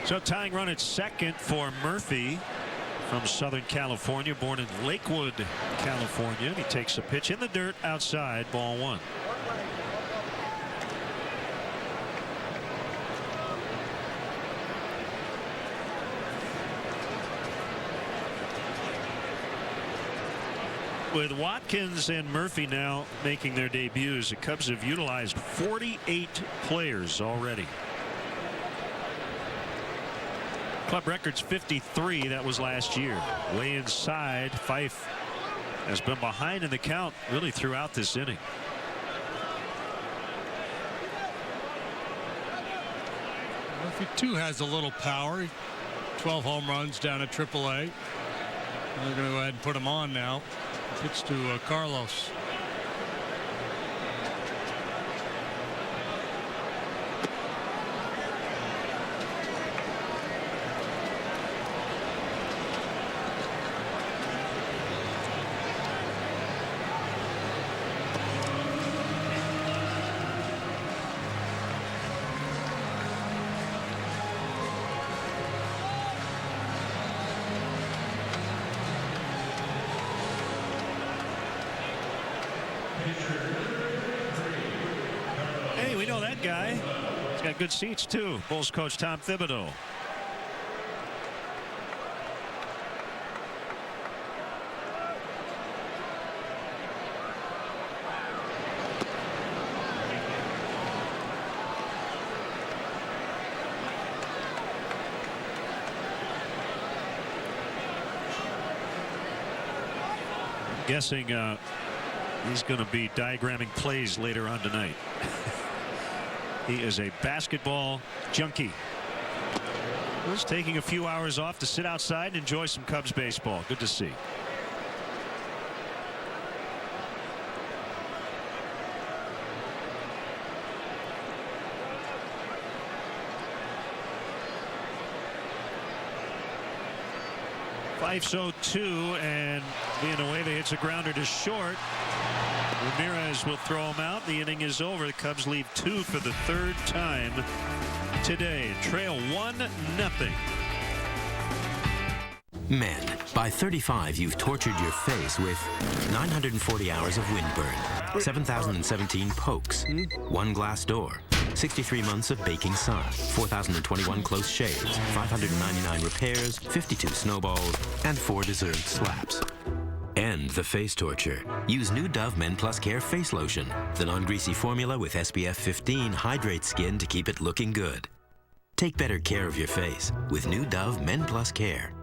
So tying run at second for Murphy from Southern California, born in Lakewood, California. He takes a pitch in the dirt outside, ball 1. With Watkins and Murphy now making their debuts, the Cubs have utilized 48 players already. Club record's 53. That was last year. Way inside. Fife has been behind in the count really throughout this inning. Murphy too has a little power. 12 home runs down at AAA. They're going to go ahead and put him on now. Pitch to Carlos. Hey, we know that guy. He's got good seats too. Bulls coach Tom Thibodeau. Guessing he's going to be diagramming plays later on tonight. He is a basketball junkie. Just taking a few hours off to sit outside and enjoy some Cubs baseball. Good to see. Fife's 0-2, and Villanueva hits a grounder to short. Ramirez will throw him out. The inning is over. The Cubs leave 2 for the third time today. Trail 1-0. Men, by 35, you've tortured your face with 940 hours of windburn, 7,017 pokes, 1 glass door, 63 months of baking sun, 4,021 close shaves, 599 repairs, 52 snowballs, and 4 deserved slaps. End the face torture. Use new Dove Men Plus Care Face Lotion. The non-greasy formula with SPF 15 hydrates skin to keep it looking good. Take better care of your face with new Dove Men Plus Care.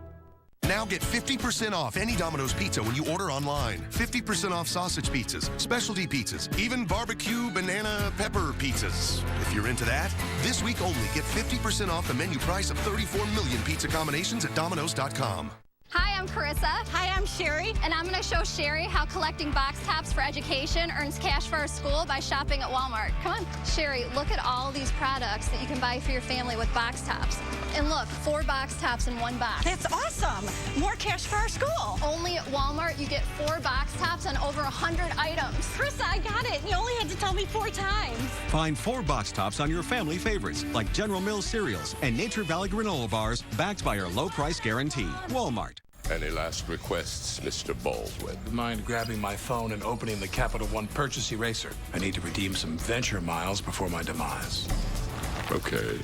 Now get 50% off any Domino's pizza when you order online. 50% off sausage pizzas, specialty pizzas, even barbecue banana pepper pizzas. If you're into that, this week only get 50% off the menu price of 34 million pizza combinations at Domino's.com. Hi, I'm Carissa. Hi, I'm Sherry. And I'm going to show Sherry how collecting box tops for education earns cash for our school by shopping at Walmart. Come on. Sherry, look at all these products that you can buy for your family with box tops. And look, 4 box tops in 1 box. That's awesome. More cash for our school. Only at Walmart, you get 4 box tops on over 100 items. Carissa, I got it. You only had to tell me 4 times. Find 4 box tops on your family favorites, like General Mills cereals and Nature Valley granola bars, backed by our low price guarantee. Walmart. Any last requests, Mr. Baldwin? Mind grabbing my phone and opening the Capital One Purchase Eraser? I need to redeem some venture miles before my demise. Okay.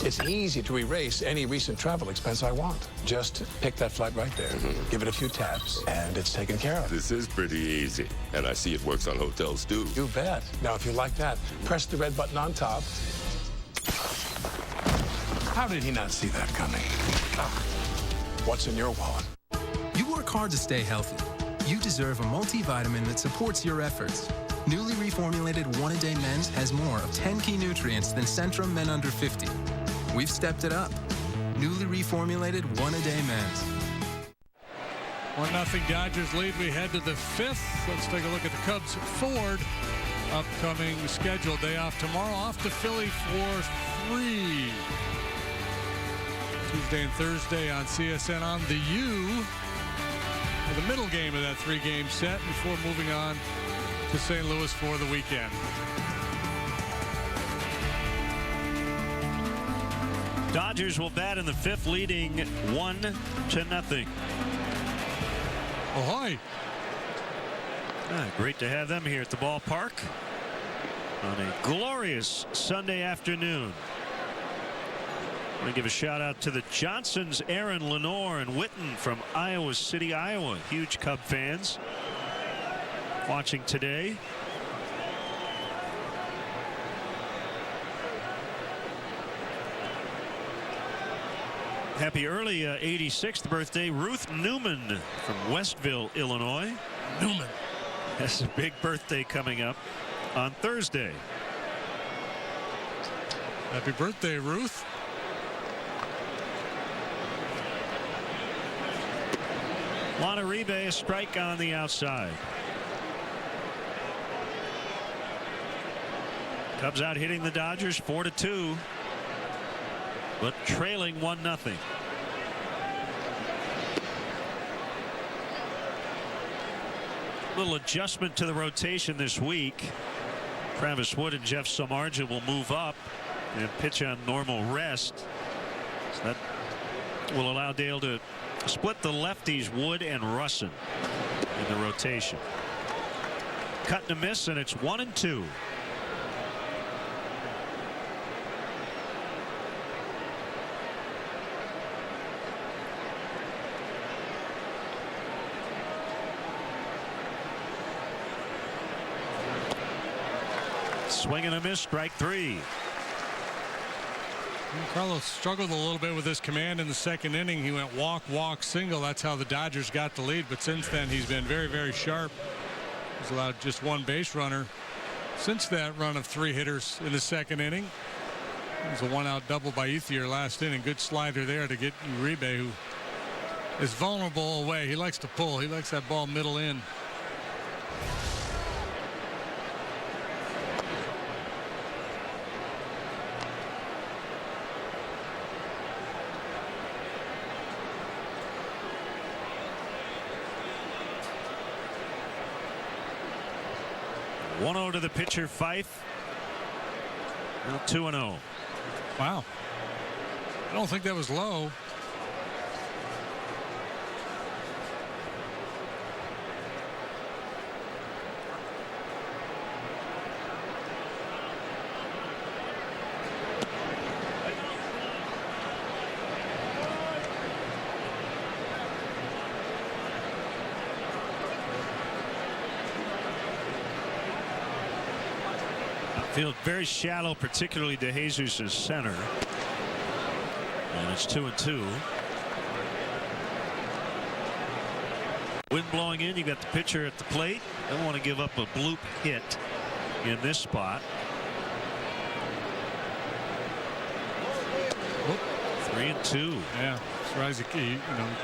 It's easy to erase any recent travel expense I want. Just pick that flight right there, give it a few taps, and it's taken care of. This is pretty easy, and I see it works on hotels too. You bet. Now, if you like that, press the red button on top. How did he not see that coming? What's in your wallet? You work hard to stay healthy. You deserve a multivitamin that supports your efforts. Newly reformulated One-A-Day Men's has more of 10 key nutrients than Centrum Men Under 50. We've stepped it up. Newly reformulated One-A-Day Men's. 1-0 Dodgers lead. We head to the 5th. Let's take a look at the Cubs Ford upcoming schedule. Day off tomorrow. Off to Philly for 3. Tuesday and Thursday on CSN on the U for the middle game of that 3-game set before moving on to St. Louis for the weekend. Dodgers will bat in the 5th, leading 1-0. Ahoy! Great to have them here at the ballpark on a glorious Sunday afternoon. I want to give a shout out to the Johnsons, Aaron, Lenore, and Witten from Iowa City, Iowa. Huge Cub fans watching today. Happy early 86th birthday, Ruth Newman from Westville, Illinois. Newman has a big birthday coming up on Thursday. Happy birthday, Ruth. Monteribe, a strike on the outside. Cubs out hitting the Dodgers 4-2, but trailing 1-0. Little adjustment to the rotation this week. Travis Wood and Jeff Samardzija will move up and pitch on normal rest. So that will allow Dale to split the lefties Wood and Russin in the rotation. Cut and a miss, and it's 1-2. Swing and a miss, strike 3. Carlos struggled a little bit with his command in the 2nd inning. He went walk, walk, single. That's how the Dodgers got the lead. But since then, he's been very, very sharp. He's allowed just 1 base runner since that run of 3 hitters in the second inning. It was a 1-out double by Ethier last inning. Good slider there to get Uribe, who is vulnerable away. He likes to pull. He likes that ball middle in. To the pitcher, Fife. Now 2-0. Wow. I don't think that was low. Field very shallow, particularly to Jesus' center. And it's 2-2. Wind blowing in. You got the pitcher at the plate. Don't want to give up a bloop hit in this spot. 3-2. Yeah, surprised he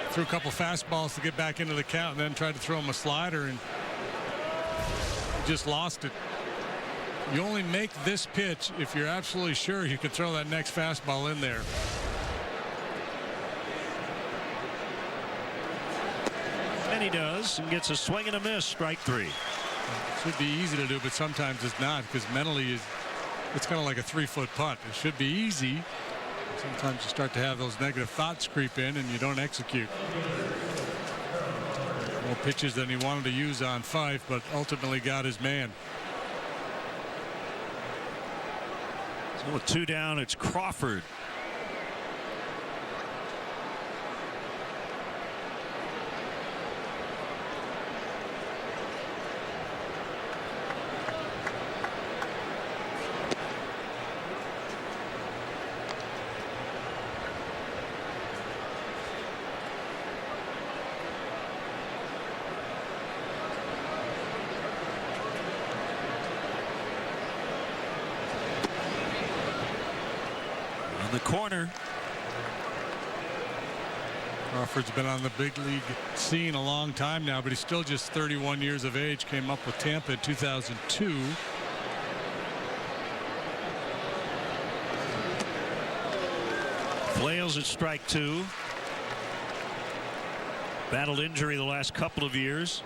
threw a couple fastballs to get back into the count, and then tried to throw him a slider and just lost it. You only make this pitch if you're absolutely sure you can throw that next fastball in there. And he does, and gets a swing and a miss. Strike 3. Should be easy to do, but sometimes it's not, because mentally it's kind of like a 3-foot putt. It should be easy. Sometimes you start to have those negative thoughts creep in and you don't execute. More pitches than he wanted to use on Fife, but ultimately got his man. So with 2 down, it's Crawford. The corner. Crawford's been on the big league scene a long time now, but he's still just 31 years of age. Came up with Tampa in 2002. Flails at strike 2. Battled injury the last couple of years.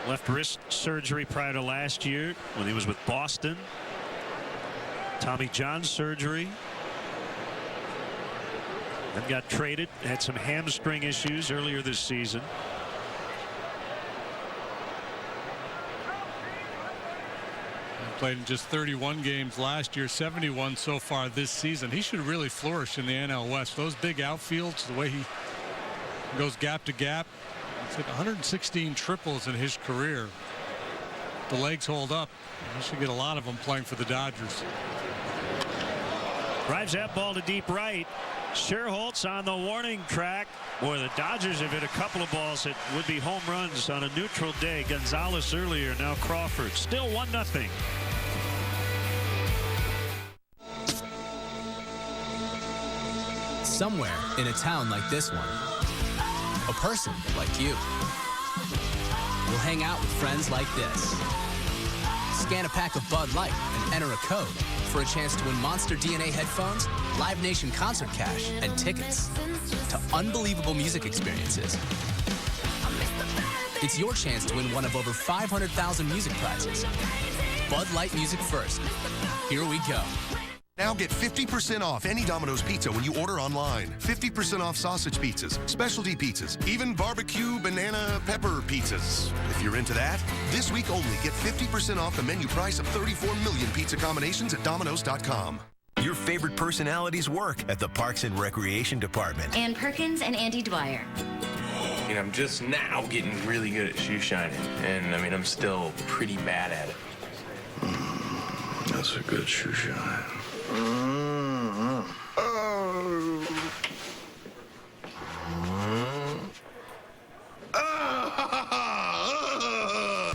Left wrist surgery prior to last year when he was with Boston. Tommy John surgery. Then got traded. Had some hamstring issues earlier this season. Played in just 31 games last year, 71 so far this season. He should really flourish in the NL West. Those big outfields, the way he goes gap to gap. It's like 116 triples in his career. The legs hold up. He should get a lot of them playing for the Dodgers. Drives that ball to deep right. Scherholtz on the warning track. Boy, the Dodgers have hit a couple of balls that would be home runs on a neutral day. Gonzalez earlier, now Crawford. Still 1-0. Somewhere in a town like this one, a person like you will hang out with friends like this. Scan a pack of Bud Light and enter a code for a chance to win Monster DNA headphones, Live Nation concert cash, and tickets to unbelievable music experiences. It's your chance to win one of over 500,000 music prizes. Bud Light Music First. Here we go. Now get 50% off any Domino's pizza when you order online. 50% off sausage pizzas, specialty pizzas, even barbecue banana pepper pizzas. If you're into that, this week only get 50% off the menu price of 34 million pizza combinations at Domino's.com. Your favorite personalities work at the Parks and Recreation Department. Ann Perkins and Andy Dwyer. And I'm just now getting really good at shoe shining. And I mean, I'm still pretty bad at it. That's a good shoe shine.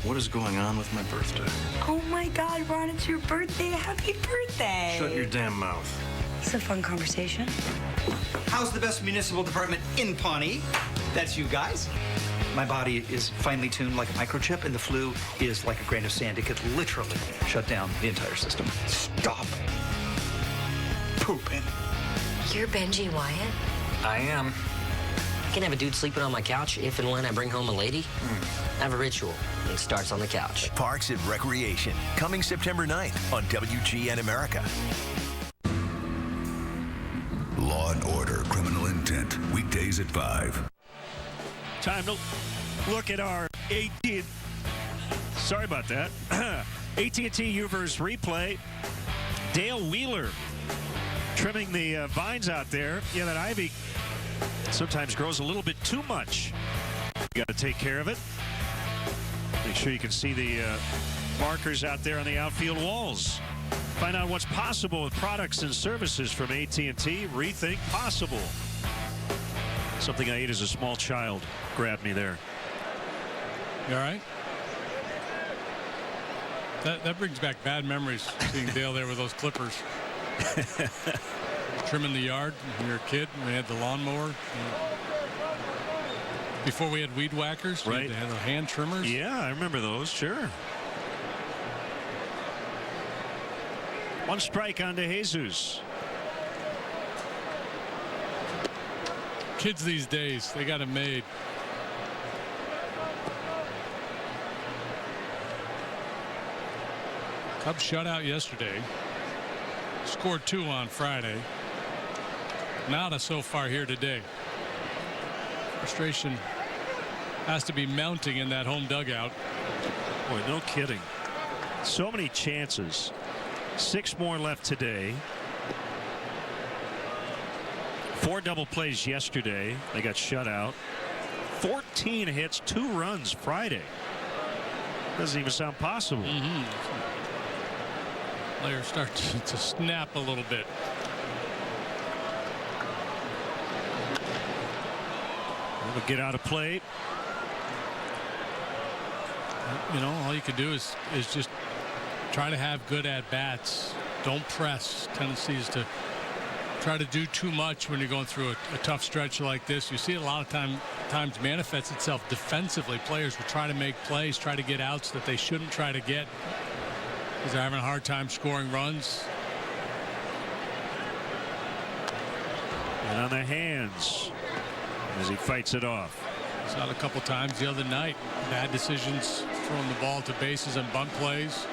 What is going on with my birthday? Oh my God, Ron, it's your birthday. Happy birthday. Shut your damn mouth. It's a fun conversation. How's the best municipal department in Pawnee? That's you guys. My body is finely tuned like a microchip, and the flu is like a grain of sand. It could literally shut down the entire system. Stop pooping. You're Benji Wyatt? I am. I can have a dude sleeping on my couch if and when I bring home a lady. I have a ritual. It starts on the couch. Parks and Recreation, coming September 9th on WGN America. Law and Order, Criminal Intent, weekdays at 5. Time to look at our AT&T. Sorry about that. AT&T U-verse replay. Dale Wheeler trimming the vines out there. Yeah, that ivy sometimes grows a little bit too much. You got to take care of it. Make sure you can see the markers out there on the outfield walls. Find out what's possible with products and services from AT&T. Rethink possible. Something I ate as a small child grabbed me there. You all right? That brings back bad memories, seeing Dale there with those clippers. Trimming the yard when you were a kid. We had the lawnmower. Before we had weed whackers, right? They had the hand trimmers. Yeah, I remember those, sure. One strike on to Jesus. Kids these days, they got it made. Cubs shutout yesterday. Scored 2 on Friday. Nada so far here today. Frustration has to be mounting in that home dugout. Boy, no kidding. So many chances. 6 more left today. 4 double plays yesterday. They got shut out. 14 hits, 2 runs Friday. Doesn't even sound possible. Players start to snap a little bit. We'll get out of play. You know, all you can do is just try to have good at-bats. Don't press. Tendencies to try to do too much when you're going through a tough stretch like this. You see it a lot of times manifests itself defensively. Players will try to make plays, try to get outs that they shouldn't try to get because they're having a hard time scoring runs. And on the hands as he fights it off. Saw it a couple times the other night. Bad decisions throwing the ball to bases and bunt plays.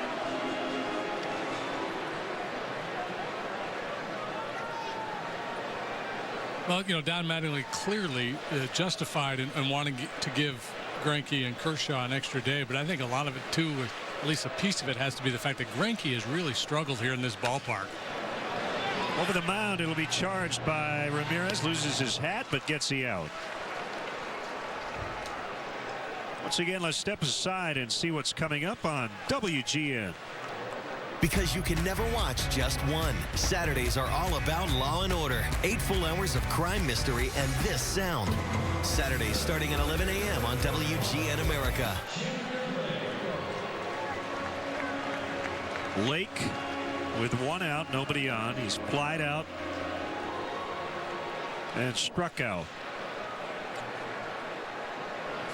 Well, you know, Don Mattingly clearly justified in wanting to give Greinke and Kershaw an extra day, but I think a lot of it too, at least a piece of it, has to be the fact that Greinke has really struggled here in this ballpark. Over the mound, it'll be charged by Ramirez. Loses his hat, but gets the out. Once again, let's step aside and see what's coming up on WGN. Because you can never watch just one. Saturdays are all about Law and Order. 8 full hours of crime, mystery, and this sound. Saturdays starting at 11 a.m. on WGN America. Lake with 1 out, nobody on. He's flied out and struck out.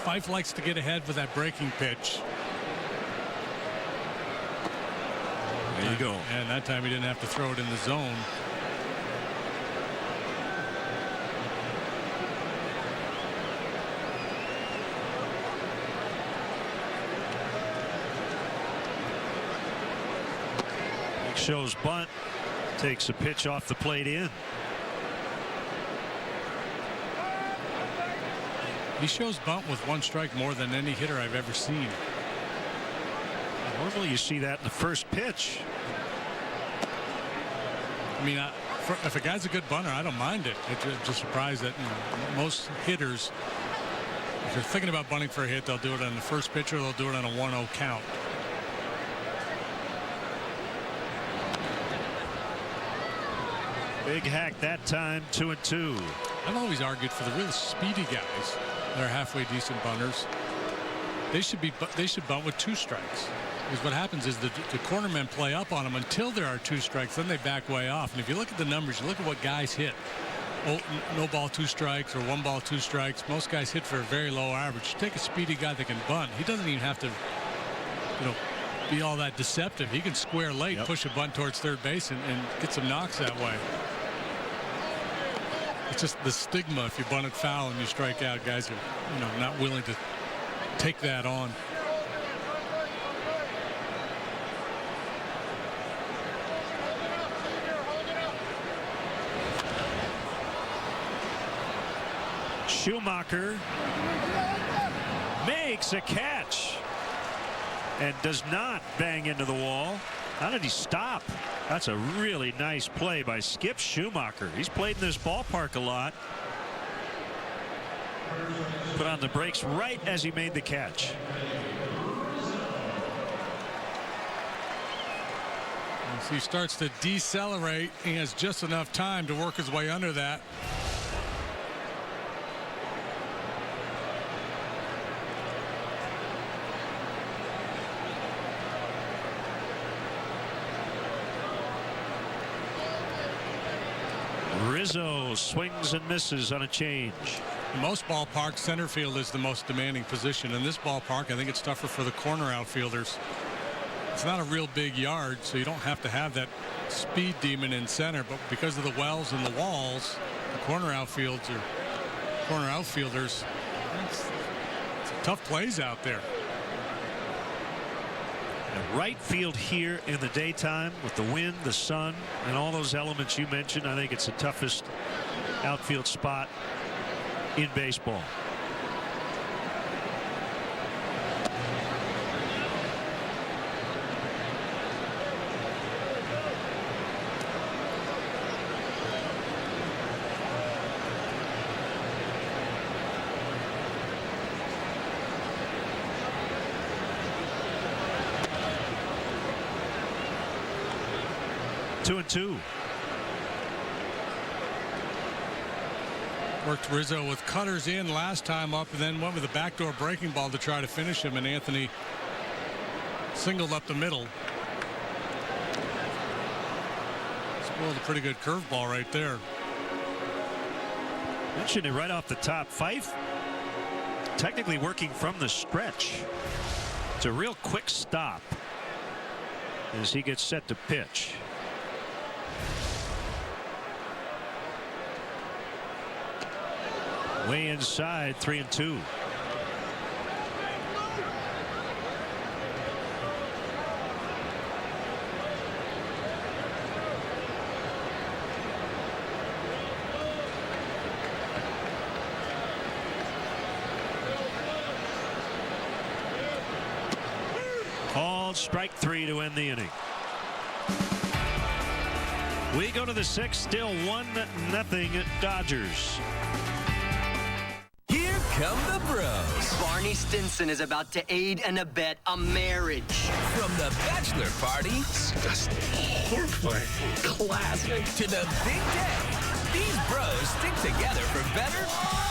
Fife likes to get ahead with that breaking pitch. There you go. And that time he didn't have to throw it in the zone. Shows bunt, takes a pitch off the plate in. He shows bunt with 1 strike more than any hitter I've ever seen. Normally you see that in the first pitch. I mean, if a guy's a good bunter, I don't mind it. I'm just surprised that most hitters, if you're thinking about bunting for a hit, they'll do it on the first pitch or they'll do it on a 1-0 count. Big hack that time, 2-2. I've always argued for the real speedy guys that are halfway decent bunters. they should bunt with 2 strikes. Because what happens is the cornermen play up on them until there are 2 strikes, then they back way off. And if you look at the numbers, you look at what guys hit. No ball, 2 strikes, or 1 ball, 2 strikes. Most guys hit for a very low average. You take a speedy guy that can bunt. He doesn't even have to, be all that deceptive. He can square late, push a bunt towards third base, and get some knocks that way. It's just the stigma if you bunt it foul and you strike out. Guys are, not willing to take that on. Schumacher makes a catch and does not bang into the wall. How did he stop? That's a really nice play by Skip Schumacher. He's played in this ballpark a lot. Put on the brakes right as he made the catch. So he starts to decelerate. He has just enough time to work his way under that. Rizzo swings and misses on a change. In most ballparks, center field is the most demanding position. In this ballpark, I think it's tougher for the corner outfielders. It's not a real big yard, so you don't have to have that speed demon in center, but because of the wells and the walls, the corner outfielders, it's tough plays out there. And right field here in the daytime with the wind, the sun, and all those elements you mentioned, I think it's the toughest outfield spot in baseball. Two and two. Worked Rizzo with cutters in last time up, and then went with a backdoor breaking ball to try to finish him, and Anthony singled up the middle. Spoiled a pretty good curveball right there. Mentioned it right off the top. Fife technically working from the stretch. It's a real quick stop as he gets set to pitch. Way inside, 3-2. Called strike 3 to end the inning. We go to the 6th, still 1-0 Dodgers. Come the bros. Barney Stinson is about to aid and abet a marriage. From the bachelor party. Disgusting. Horrifying. Classic. To the big day. These bros stick together for better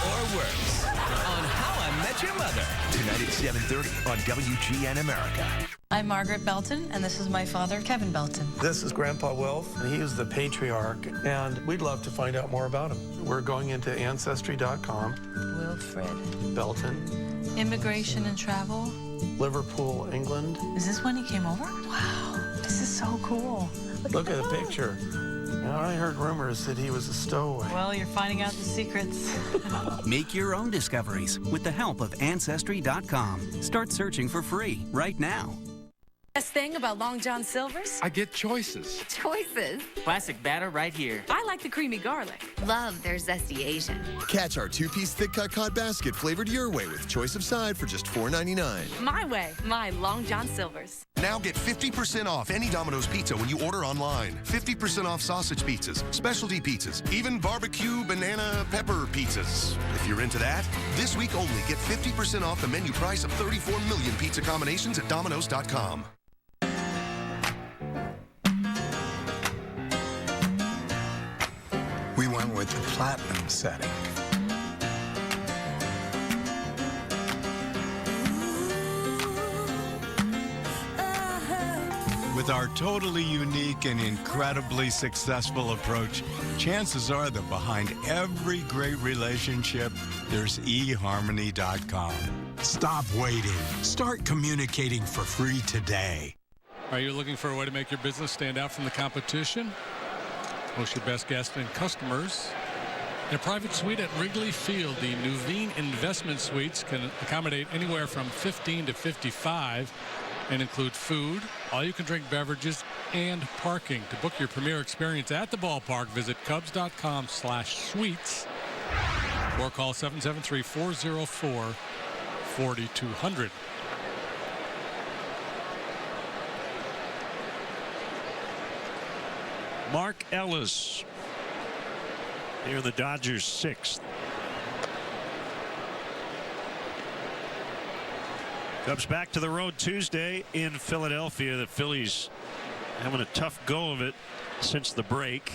or worse. On How I Met Your Mother. Tonight at 7:30 on WGN America. I'm Margaret Belton, and this is my father, Kevin Belton. This is Grandpa Wilf, and he is the patriarch, and we'd love to find out more about him. We're going into Ancestry.com. Wilfred. Belton. Immigration and travel. Liverpool, England. Is this when he came over? Wow, this is so cool. Look at the picture. I heard rumors that he was a stowaway. Well, you're finding out the secrets. Make your own discoveries with the help of Ancestry.com. Start searching for free right now. Best thing about Long John Silver's? I get choices. Choices. Classic batter right here. I like the creamy garlic. Love their zesty Asian. Catch our 2-piece thick cut cod basket flavored your way with choice of side for just $4.99. My way, my Long John Silver's. Now get 50% off any Domino's pizza when you order online. 50% off sausage pizzas, specialty pizzas, even barbecue banana pepper pizzas. If you're into that, this week only get 50% off the menu price of 34 million pizza combinations at Domino's.com. We went with the platinum setting. With our totally unique and incredibly successful approach, chances are that behind every great relationship, there's eHarmony.com. Stop waiting. Start communicating for free today. Are you looking for a way to make your business stand out from the competition? Host your best guests and customers in a private suite at Wrigley Field. The Nuveen Investment Suites can accommodate anywhere from 15 to 55 and include food, all-you-can-drink beverages, and parking. To book your premier experience at the ballpark, visit Cubs.com/suites or call 773-404-4200. Mark Ellis. Here the Dodgers 6th. Cubs back to the road Tuesday in Philadelphia. The Phillies having a tough go of it since the break.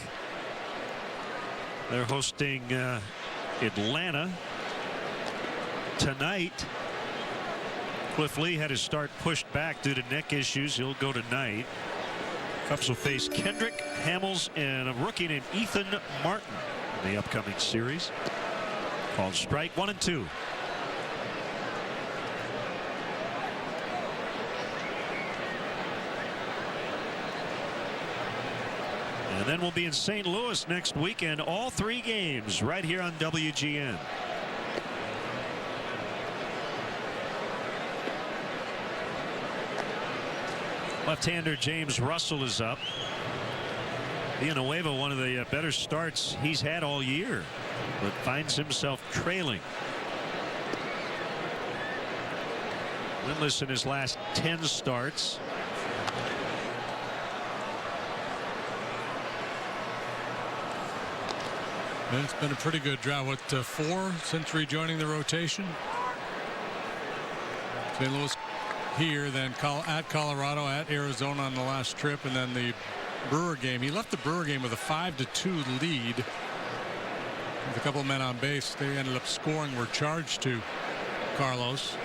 They're hosting Atlanta tonight. Cliff Lee had his start pushed back due to neck issues. He'll go tonight. Cubs will face Kendrick, Hamels, and a rookie named Ethan Martin in the upcoming series. Called strike 1 and 2. And then we'll be in St. Louis next weekend. All 3 games right here on WGN. Left-hander James Russell is up. Villanueva, one of the better starts he's had all year, but finds himself trailing. Winless in his last 10 starts. And it's been a pretty good drought. What, 4 since rejoining the rotation? St. Louis here, then at Colorado, at Arizona on the last trip, and then the Brewer game. He left the Brewer game with a 5-2 lead. With a couple of men on base, they ended up scoring, were charged to Carlos.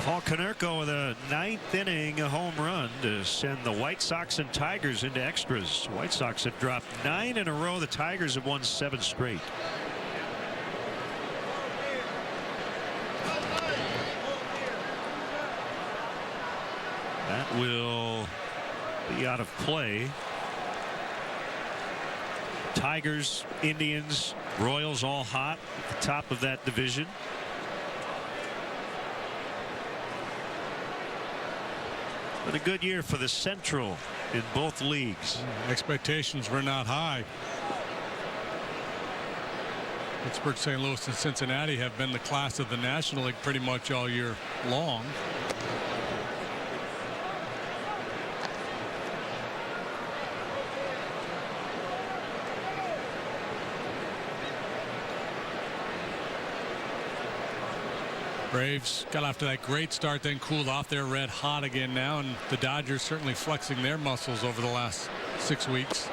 Paul Konerko with a 9th inning home run to send the White Sox and Tigers into extras. White Sox have dropped 9 in a row. The Tigers have won 7 straight. That will be out of play. Tigers, Indians, Royals all hot at the top of that division. Been a good year for the Central in both leagues. Expectations were not high. Pittsburgh, St. Louis, and Cincinnati have been the class of the National League pretty much all year long. Braves got off to that great start, then cooled off. They're red hot again now, and the Dodgers certainly flexing their muscles over the last 6 weeks.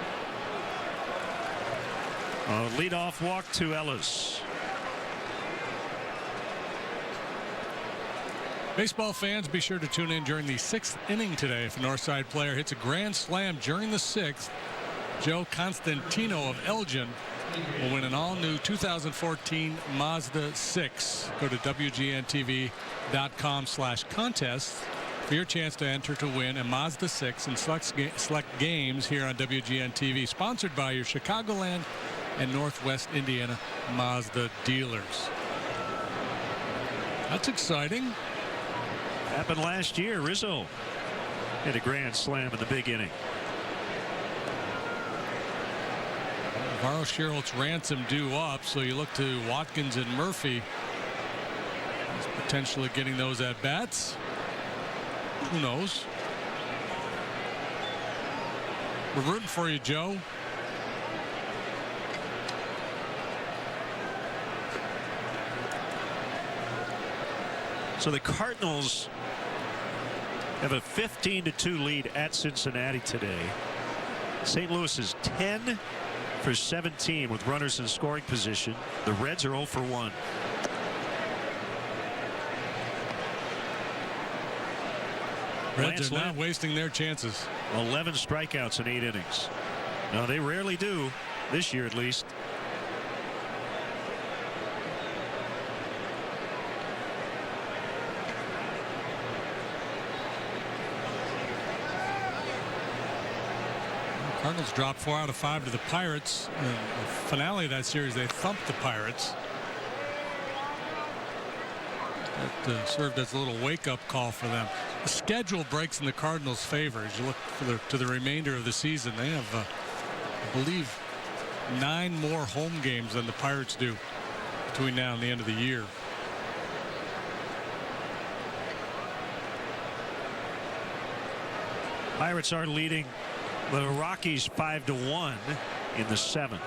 A leadoff walk to Ellis. Baseball fans, be sure to tune in during the 6th inning today. If a Northside player hits a grand slam during the 6th, Joe Constantino of Elgin will win an all-new 2014 Mazda 6. Go to WGNTV.com/contest for your chance to enter to win a Mazda 6 and select games here on WGN TV, sponsored by your Chicagoland and Northwest Indiana Mazda dealers. That's exciting. Happened last year. Rizzo hit a grand slam in the big inning. Varro Sherholt's ransom due up, so you look to Watkins and Murphy as potentially getting those at bats. Who knows? We're rooting for you, Joe. So the Cardinals Have a 15-2 lead at Cincinnati today. St. Louis is 10 for 17 with runners in scoring position. The Reds are 0 for 1. Reds are not wasting their chances. 11 strikeouts in 8 innings. No, they rarely do, this year at least. Cardinals dropped 4 out of 5 to the Pirates. In the finale of that series, they thumped the Pirates. That served as a little wake-up call for them. The schedule breaks in the Cardinals' favor as you look to the remainder of the season. They have, I believe, 9 more home games than the Pirates do between now and the end of the year. Pirates are leading the Rockies 5-1 in the 7th.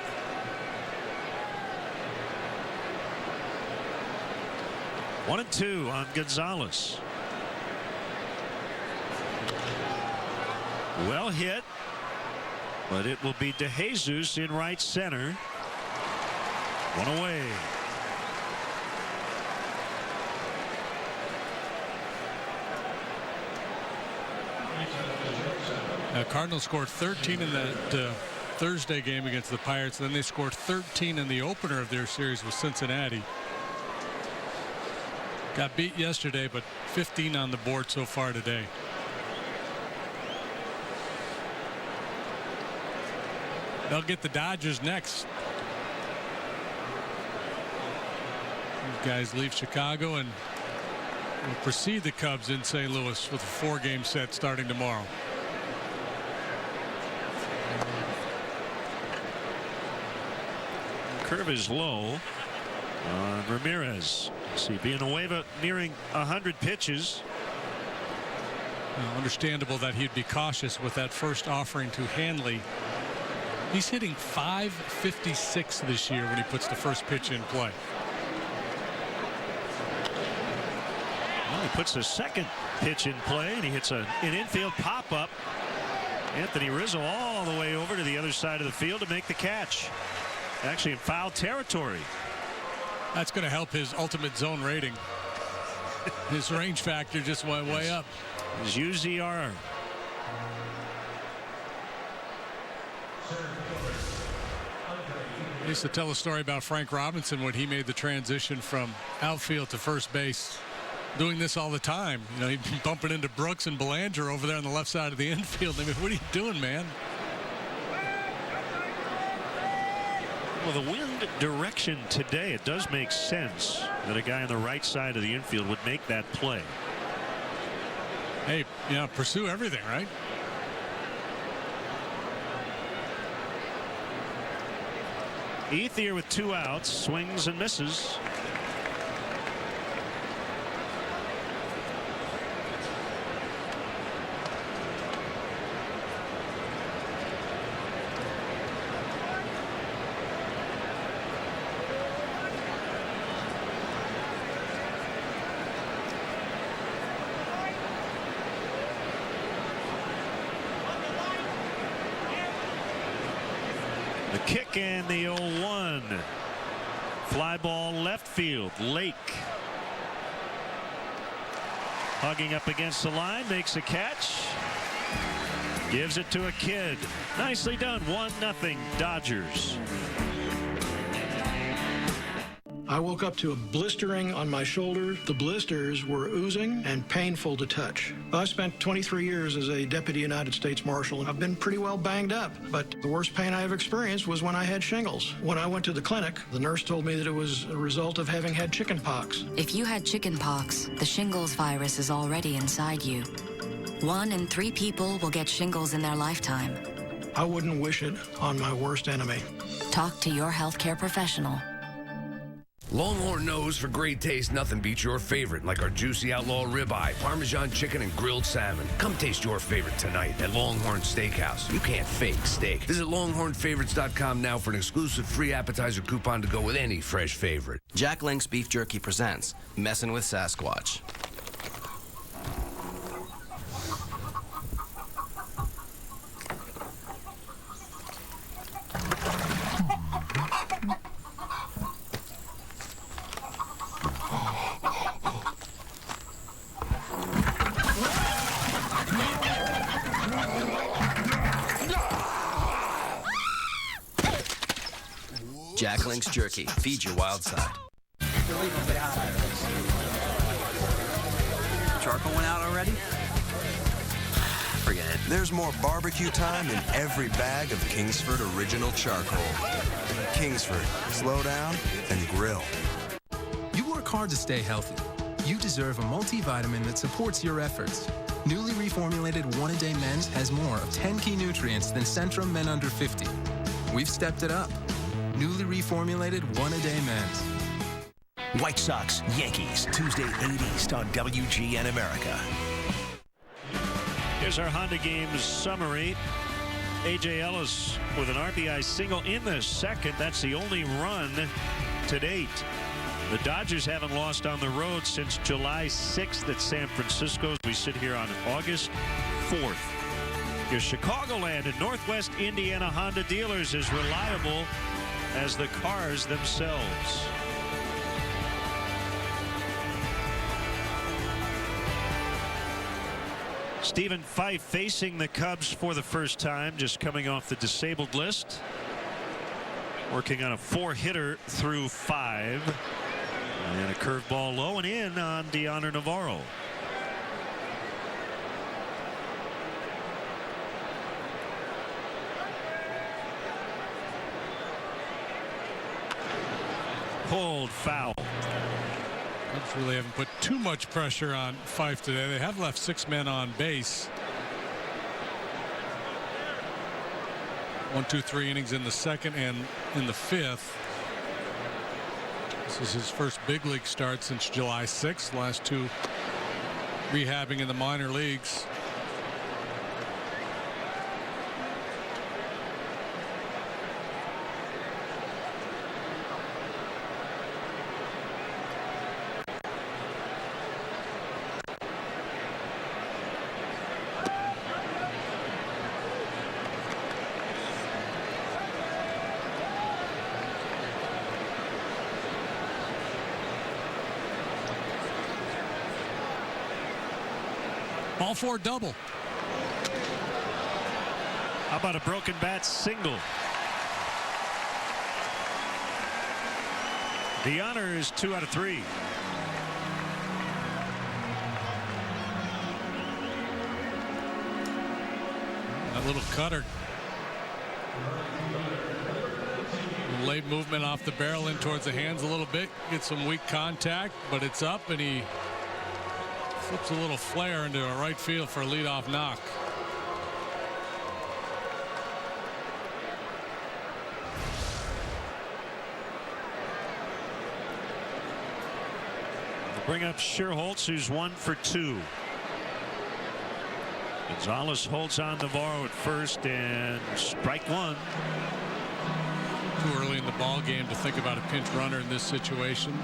One and 2 on Gonzalez. Well hit, but it will be DeJesus in right center. One away. Cardinals scored 13 in that Thursday game against the Pirates. Then they scored 13 in the opener of their series with Cincinnati. Got beat yesterday, but 15 on the board so far today. They'll get the Dodgers next. These guys leave Chicago and will precede the Cubs in St. Louis with a 4-game set starting tomorrow. Curve is low on Ramirez. See, Villanueva nearing 100 pitches. Understandable that he'd be cautious with that first offering to Hanley. He's hitting .556 this year when he puts the first pitch in play. Well, he puts the second pitch in play and he hits an infield pop-up. Anthony Rizzo all the way over to the other side of the field to make the catch. Actually in foul territory. That's going to help his ultimate zone rating. His range factor just went way up. His UZR. I used to tell a story about Frank Robinson when he made the transition from outfield to first base. Doing this all the time. You know, he'd be bumping into Brooks and Belanger over there on the left side of the infield. I mean, what are you doing, man? Well, the wind direction today, it does make sense that a guy on the right side of the infield would make that play. Hey, yeah, pursue everything, right? Ethier with 2 outs, swings and misses. The kick and the 0-1. Fly ball left field. Lake hugging up against the line, makes a catch. Gives it to a kid. Nicely done. 1-0 Dodgers. I woke up to a blistering on my shoulder. The blisters were oozing and painful to touch. I spent 23 years as a Deputy United States Marshal, and I've been pretty well banged up. But the worst pain I've experienced was when I had shingles. When I went to the clinic, the nurse told me that it was a result of having had chicken pox. If you had chicken pox, the shingles virus is already inside you. 1 in 3 people will get shingles in their lifetime. I wouldn't wish it on my worst enemy. Talk to your healthcare professional. Longhorn knows for great taste, nothing beats your favorite, like our juicy outlaw ribeye, Parmesan chicken, and grilled salmon. Come taste your favorite tonight at Longhorn Steakhouse. You can't fake steak. Visit LonghornFavorites.com now for an exclusive free appetizer coupon to go with any fresh favorite. Jack Link's Beef Jerky presents Messin' with Sasquatch. Jack Link's Jerky. Feed your wild side. Charcoal went out already? Forget it. There's more barbecue time in every bag of Kingsford Original Charcoal. Kingsford, slow down and grill. You work hard to stay healthy. You deserve a multivitamin that supports your efforts. Newly reformulated One-A-Day Men's has more of 10 key nutrients than Centrum Men Under 50. We've stepped it up. Newly reformulated One-A-Day Men's. White Sox, Yankees, Tuesday 8 East on WGN America. Here's our Honda Games summary. A.J. Ellis with an RBI single in the second. That's the only run to date. The Dodgers haven't lost on the road since July 6th at San Francisco. We sit here on August 4th. Your Chicagoland and Northwest Indiana Honda dealers as reliable as the cars themselves. Stephen Fife facing the Cubs for the first time, just coming off the disabled list. Working on a 4-hitter through 5. And a curveball low and in on Deoner Navarro. Pulled foul. Cubs really haven't put too much pressure on Fife today. They have left 6 men on base. 1, 2, 3 innings in the second and in the fifth. This is his first big league start since July 6th. Last 2 rehabbing in the minor leagues. All for a double. How about a broken bat single? The honor is 2 out of 3. That little cutter. Late movement off the barrel in towards the hands a little bit. Gets some weak contact, but it's up and he flips a little flare into a right field for a leadoff knock. We'll bring up Scherholtz, who's 1 for 2. Gonzalez holds on Navarro at first, and strike 1. Too early in the ball game to think about a pinch runner in this situation.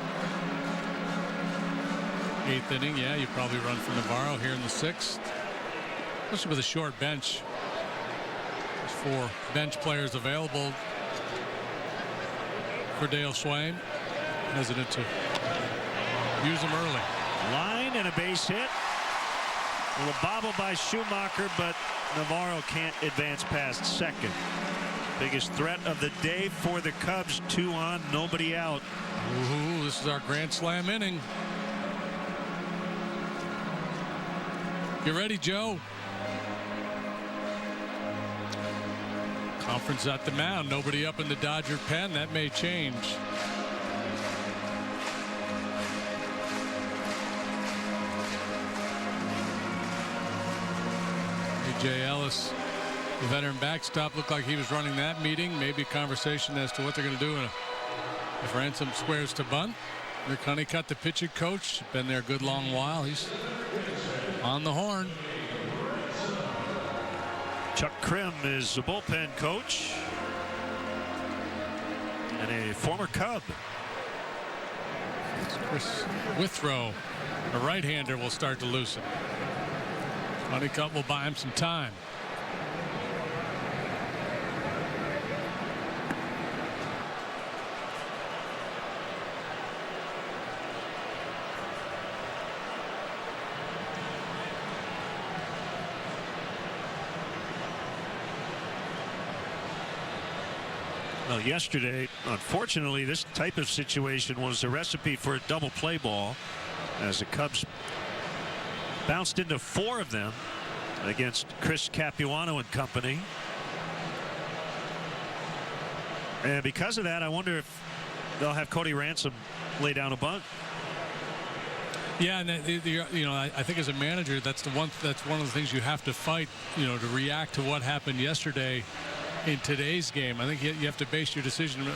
8th inning, yeah, you probably run for Navarro here in the 6th, especially with a short bench. There's 4 bench players available for Dale Swain. Hesitant to use them early. Line and a base hit. A little bobble by Schumacher, but Navarro can't advance past second. Biggest threat of the day for the Cubs. 2 on, nobody out. Ooh, this is our grand slam inning. You ready, Joe? Conference at the mound. Nobody up in the Dodger pen. That may change. A.J. Ellis, the veteran backstop, looked like he was running that meeting. Maybe a conversation as to what they're going to do if Ransom squares to bunt. Rick Honeycutt, the pitching coach, been there a good long while. He's on the horn. Chuck Krim is the bullpen coach and a former Cub. Chris Withrow, a right-hander, will start to loosen. Honeycutt will buy him some time. Well, yesterday, unfortunately, this type of situation was a recipe for a double play ball as the Cubs bounced into 4 of them against Chris Capuano and company. And because of that, I wonder if they'll have Cody Ransom lay down a bunt. Yeah, and I think as a manager, that's one of the things you have to fight, to react to what happened yesterday in today's game. I think you have to base your decision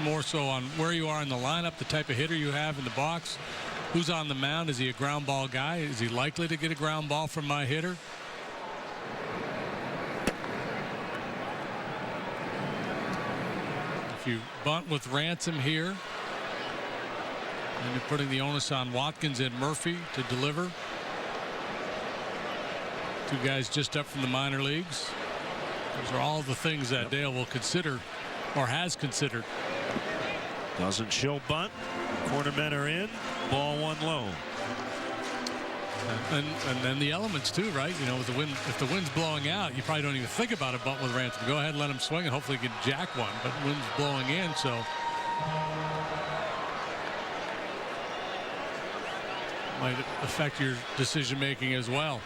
more so on where you are in the lineup, the type of hitter you have in the box, who's on the mound. Is he a ground ball guy? Is he likely to get a ground ball from my hitter? If you bunt with Ransom here, and you're putting the onus on Watkins and Murphy to deliver. 2 guys just up from the minor leagues. Those are all the things that Dale will consider, or has considered. Doesn't show bunt. Corner men are in. Ball 1 low. And then the elements too, right? With the wind, if the wind's blowing out, you probably don't even think about a bunt with Ransom. Go ahead and let him swing, and hopefully he can jack one. But wind's blowing in, so might affect your decision making as well.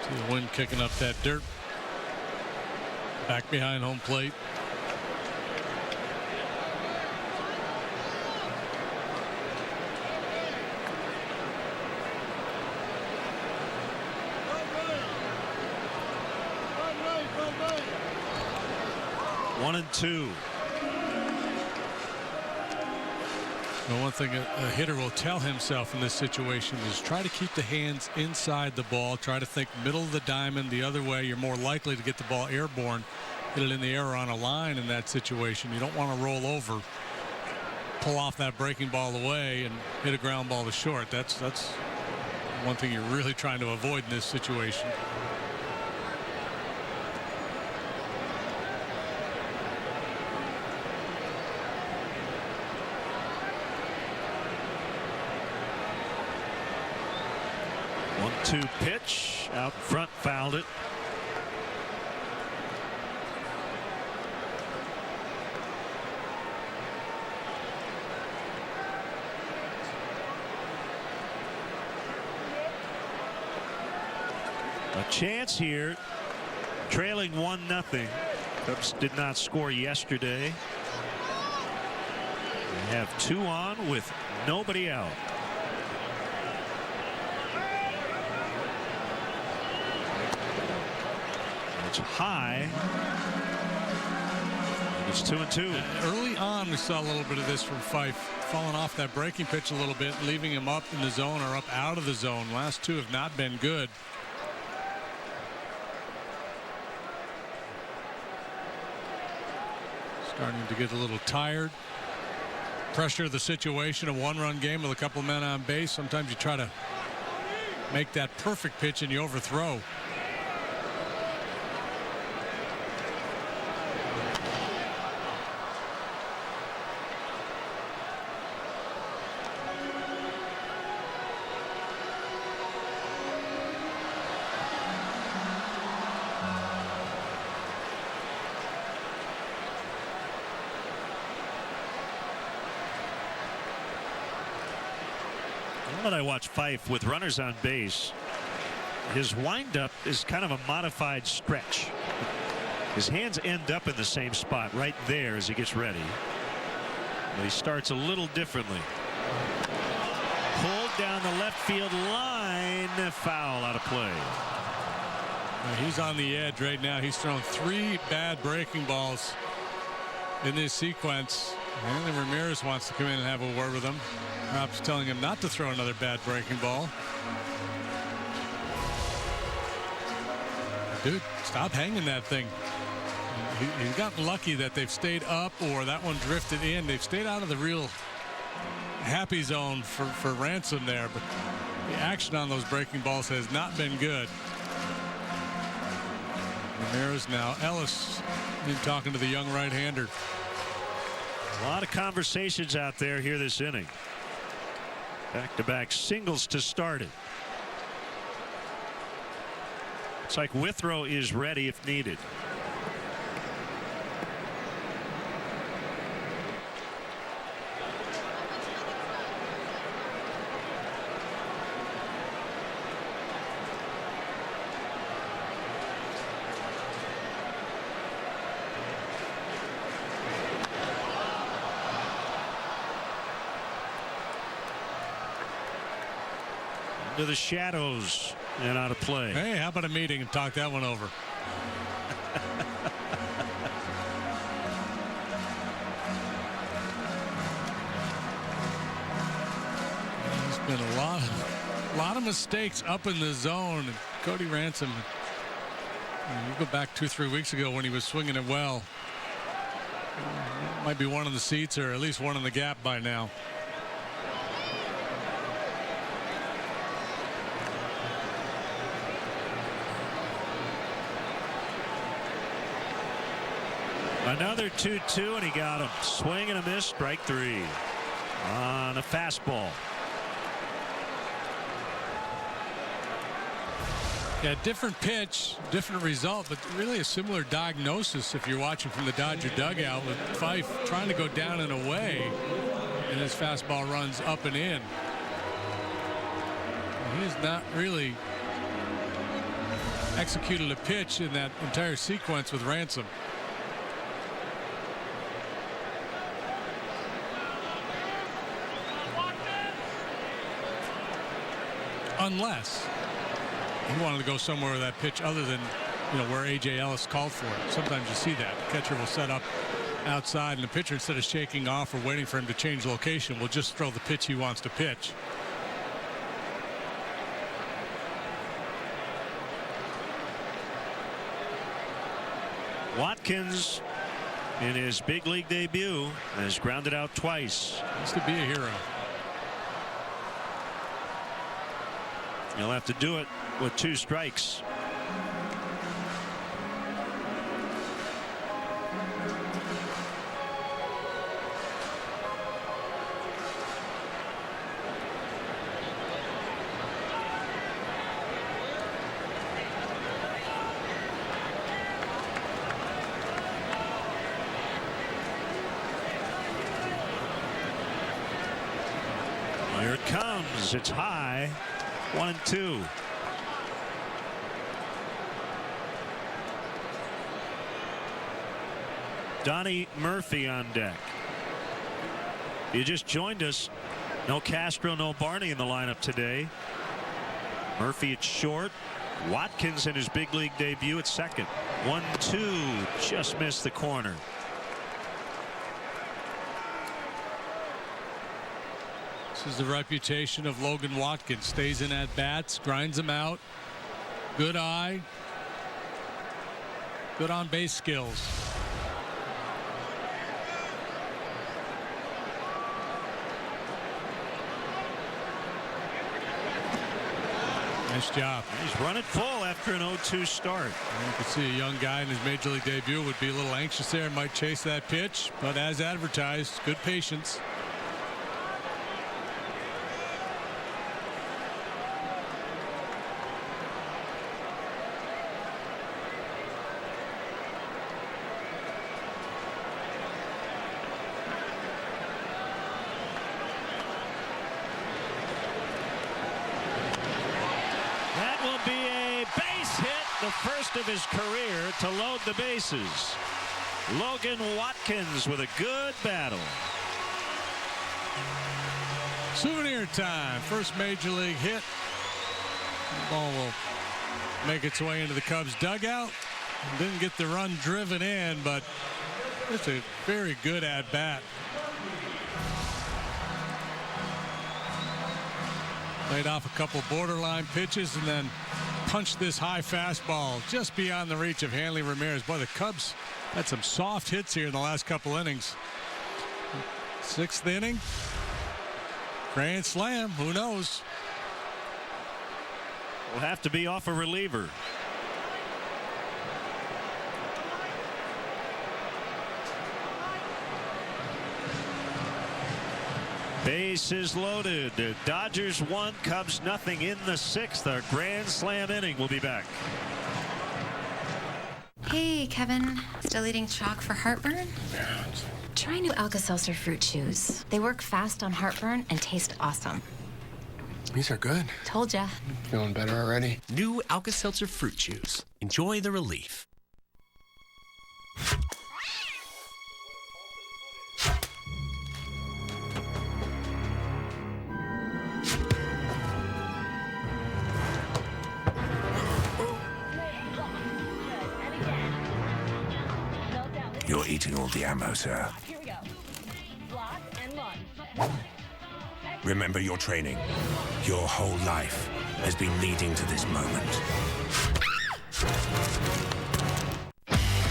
The wind kicking up that dirt back behind home plate. One and 2. Well, one thing a hitter will tell himself in this situation is try to keep the hands inside the ball. Try to think middle of the diamond the other way. You're more likely to get the ball airborne, hit it in the air or on a line in that situation. You don't want to roll over, pull off that breaking ball away, and hit a ground ball to short. That's one thing you're really trying to avoid in this situation. One-two pitch out front, fouled it. A chance here, trailing 1-0. Cubs did not score yesterday. They have 2 on with nobody out. It's high. It's 2-2. Early on, we saw a little bit of this from Fife, falling off that breaking pitch a little bit, leaving him up in the zone or up out of the zone. Last 2 have not been good. Starting to get a little tired. Pressure of the situation, a 1-run game with a couple men on base. Sometimes you try to make that perfect pitch and you overthrow. When I watch Fife with runners on base, his windup is kind of a modified stretch. His hands end up in the same spot right there as he gets ready. But he starts a little differently. Pulled down the left field line, foul, out of play. He's on the edge right now. He's thrown 3 bad breaking balls in this sequence. And Ramirez wants to come in and have a word with him. Perhaps telling him not to throw another bad breaking ball. Dude, stop hanging that thing. He's gotten lucky that they've stayed up or that one drifted in. They've stayed out of the real happy zone for Ransom there, but the action on those breaking balls has not been good. Ramirez now. Ellis been talking to the young right-hander. A lot of conversations out there here this inning. Back-to-back singles to start it. It's like Withrow is ready if needed. To the shadows and out of play. Hey, how about a meeting and talk that one over? There's been a lot of mistakes up in the zone. And Cody Ransom, you go back 2-3 weeks ago when he was swinging it well. Might be one in the seats or at least one in the gap by now. Another 2-2, and he got him. Swing and a miss, strike 3 on a fastball. Yeah, different pitch, different result, but really a similar diagnosis if you're watching from the Dodger dugout with Fife trying to go down and away, and his fastball runs up and in. He has not really executed a pitch in that entire sequence with Ransom. Unless he wanted to go somewhere with that pitch other than, where A.J. Ellis called for it. Sometimes you see that. The catcher will set up outside, and the pitcher, instead of shaking off or waiting for him to change location, will just throw the pitch he wants to pitch. Watkins, in his big league debut, has grounded out twice. Used to be a hero. He'll have to do it with 2 strikes. Here it comes. It's high. 1-2. Donnie Murphy on deck. You just joined us. No Castro, no Barney in the lineup today. Murphy at short. Watkins in his big league debut at second. 1-2. Just missed the corner. This is the reputation of Logan Watkins. Stays in at bats, grinds them out. Good eye. Good on base skills. Nice job. He's running full after an 0-2 start. You can see a young guy in his major league debut would be a little anxious there, might chase that pitch, but as advertised, good patience. First of his career to load the bases. Logan Watkins with a good battle. Souvenir time. First major league hit. The ball will make its way into the Cubs dugout. Didn't get the run driven in, but it's a very good at bat. Laid off a couple borderline pitches and then punched this high fastball just beyond the reach of Hanley Ramirez. Boy, the Cubs had some soft hits here in the last couple innings. 6th inning. Grand slam. Who knows? Will have to be off a reliever. Bases loaded. The Dodgers 1, Cubs nothing in the 6th. Our grand slam inning. We'll be back. Hey, Kevin. Still eating chalk for heartburn? Try new Alka-Seltzer fruit chews. They work fast on heartburn and taste awesome. These are good. Told ya. Feeling better already? New Alka-Seltzer fruit chews. Enjoy the relief. You're eating all the ammo, sir. Here we go. Block and run. Remember your training. Your whole life has been leading to this moment.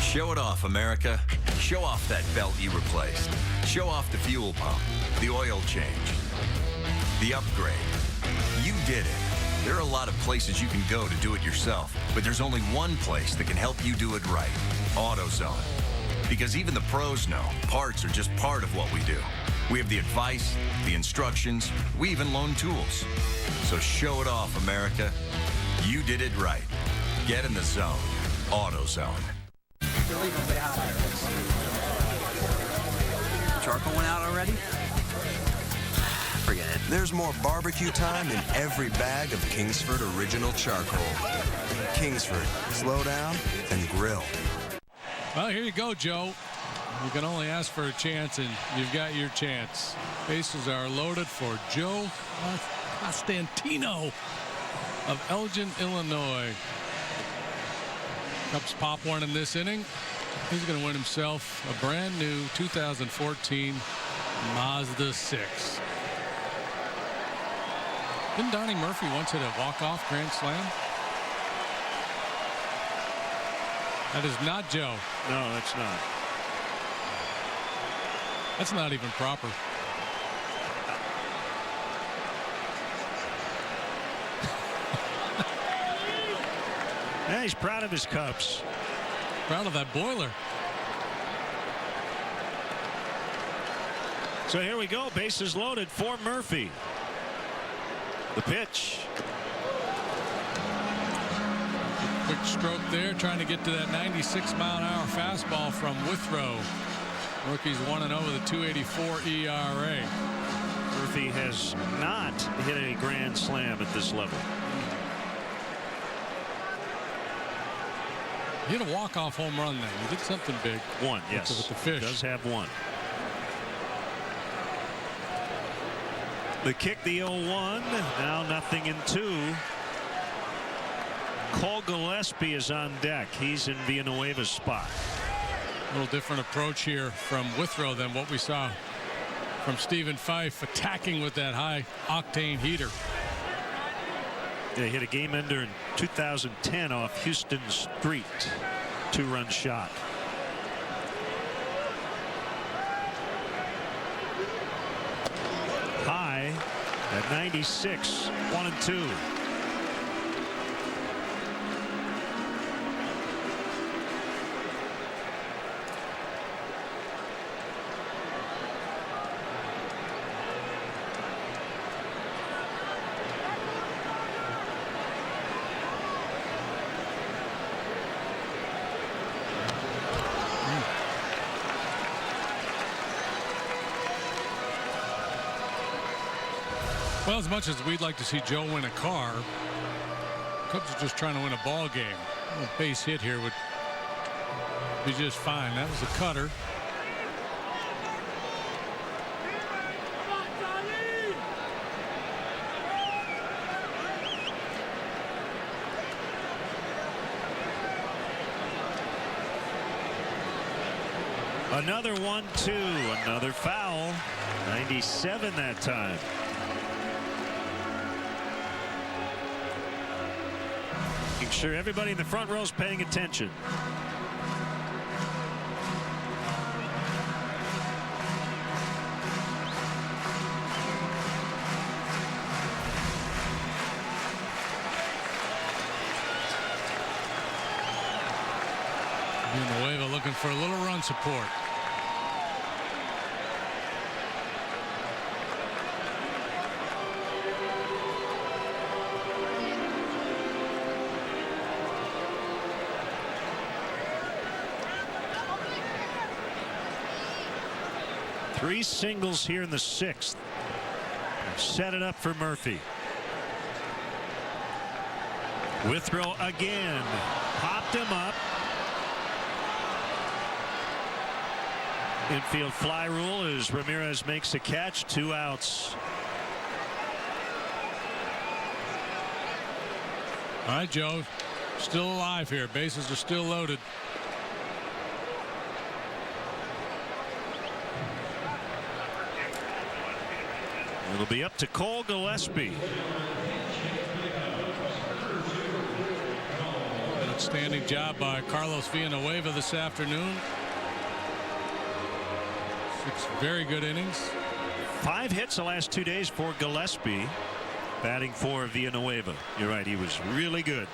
Show it off, America. Show off that belt you replaced. Show off the fuel pump, the oil change, the upgrade. You did it. There are a lot of places you can go to do it yourself, but there's only one place that can help you do it right. AutoZone. Because even the pros know parts are just part of what we do. We have the advice, the instructions, we even loan tools. So show it off, America. You did it right. Get in the zone. AutoZone. Charcoal went out already? Forget it. There's more barbecue time in every bag of Kingsford Original Charcoal. Kingsford, slow down and grill. Well, here you go, Joe. You can only ask for a chance, and you've got your chance. Bases are loaded for Joe Costantino of Elgin, Illinois. Cubs pop one in this inning. He's going to win himself a brand new 2014 Mazda 6. Didn't Donnie Murphy once hit a walk-off grand slam? That is not Joe. No, that's not. That's not even proper. Yeah, he's proud of his Cubs. Proud of that boiler. So here we go. Bases loaded for Murphy. The pitch. Quick stroke there, trying to get to that 96-mile-an-hour fastball from Withrow. Rookie's 1-0 with a 2.84 ERA. Murphy has not hit a grand slam at this level. He hit a walk-off home run then. He did something big. One, yes. With the fish. Does have one. The kick, the 0-1. Now 0-2. Cole Gillespie is on deck. He's in Villanueva's spot. A little different approach here from Withrow than what we saw from Stephen Fife, attacking with that high octane heater. They hit a game ender in 2010 off Houston Street. 2-run shot. High at 96. 1-2. Well, as much as we'd like to see Joe win a car, Cubs are just trying to win a ball game. A base hit here would be just fine. That was a cutter. Another 1-2. Another foul. 97 that time. Making sure everybody in the front row is paying attention. Villanueva looking for a little run support. Three singles here in the sixth. Set it up for Murphy. Withrow again. Popped him up. Infield fly rule as Ramirez makes a catch. 2 outs. All right, Joe. Still alive here. Bases are still loaded. It'll be up to Cole Gillespie. Outstanding job by Carlos Villanueva this afternoon. 6 very good innings. 5 hits the last 2 days for Gillespie. Batting for Villanueva. You're right, he was really good.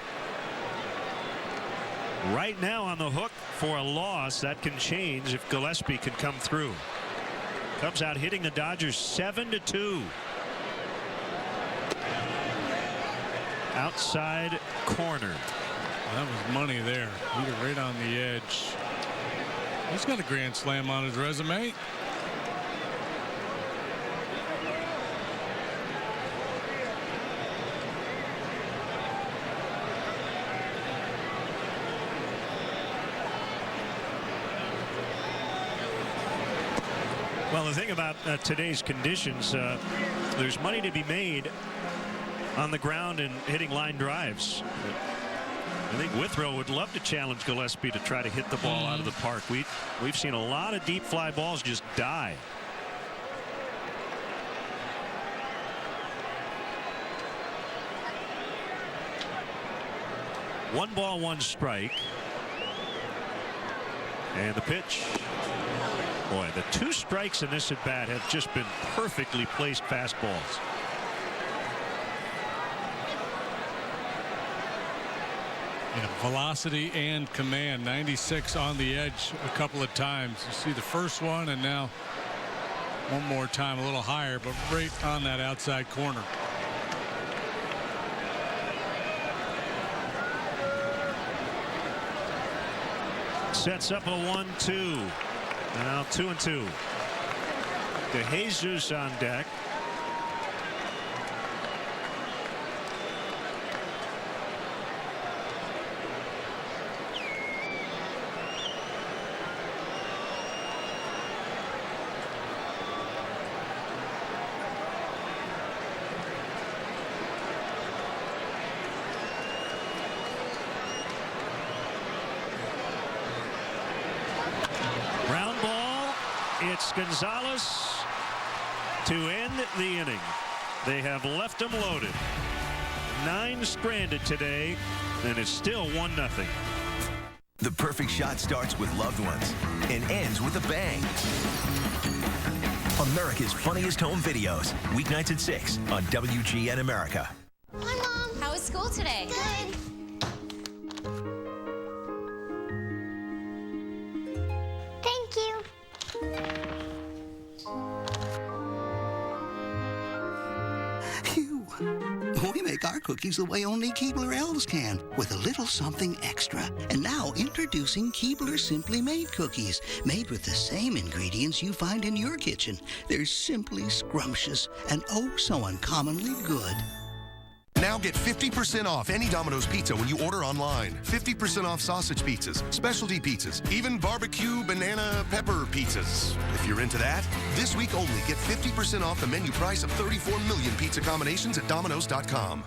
Right now on the hook for a loss. That can change if Gillespie can come through. Cubs out hitting the Dodgers 7-2. Outside corner. That was money there. Hit it right on the edge. He's got a grand slam on his resume. Well, the thing about today's conditions, there's money to be made on the ground and hitting line drives. I think Withrow would love to challenge Gillespie to try to hit the ball out of the park. We've seen a lot of deep fly balls just die. One ball, one strike. And the pitch. Boy, the 2 strikes in this at bat have just been perfectly placed fastballs. Yeah, velocity and command. 96 on the edge a couple of times. You see the first one, and now one more time a little higher, but right on that outside corner. Sets up a 1-2. Now 2-2. De Jesus on deck. It's Gonzalez to end the inning. They have left them loaded. 9 stranded today, and it's still 1-0. The perfect shot starts with loved ones and ends with a bang. America's Funniest Home Videos, weeknights at 6 on WGN America. Hi, Mom. How was school today? Good. Thank you. We make our cookies the way only Keebler elves can, with a little something extra. And now introducing Keebler Simply Made cookies, made with the same ingredients you find in your kitchen. They're simply scrumptious and oh so uncommonly good. Now get 50% off any Domino's pizza when you order online. 50% off sausage pizzas, specialty pizzas, even barbecue banana pepper pizzas. If you're into that, this week only get 50% off the menu price of 34 million pizza combinations at Domino's.com.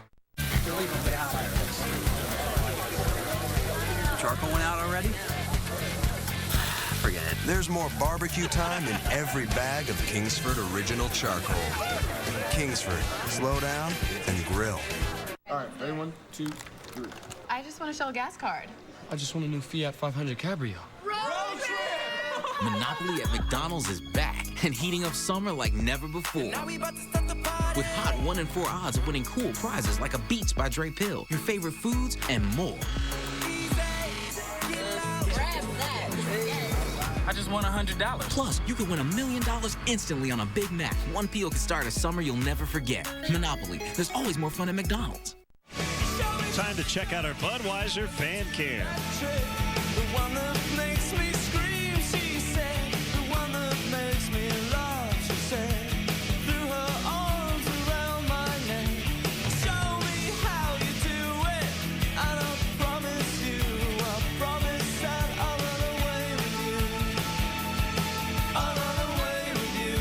Charcoal went out already? Forget it. There's more barbecue time in every bag of Kingsford Original Charcoal. Kingsford, slow down and grill. All right, ready? 1, 2, 3. I just want a Shell gas card. I just want a new Fiat 500 Cabrio. Road trip! Monopoly at McDonald's is back and heating up summer like never before. With hot 1 in 4 odds of winning cool prizes like a Beats by Dre Pill, your favorite foods, and more. Grab that. just won $100. Plus, you could win $1 million instantly on a Big Mac. One peel could start a summer you'll never forget. Monopoly. There's always more fun at McDonald's. Time to check out our Budweiser fan cam. The one that makes me scream, she said. The one that makes me laugh, she said. Threw her arms around my neck. Show me how you do it. And I promise that I'll run away with you. I'll run away with you.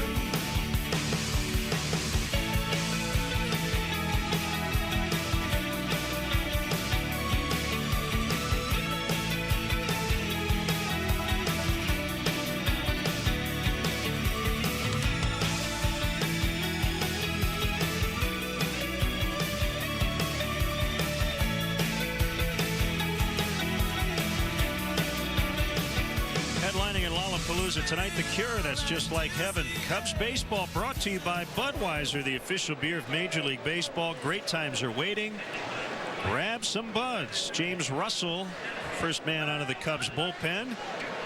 Headlining in Lollapalooza tonight, The Cure, That's Just Like Heaven. Cubs baseball brought to you by Budweiser, the official beer of Major League Baseball. Great times are waiting. Grab some buds. James Russell, first man out of the Cubs bullpen,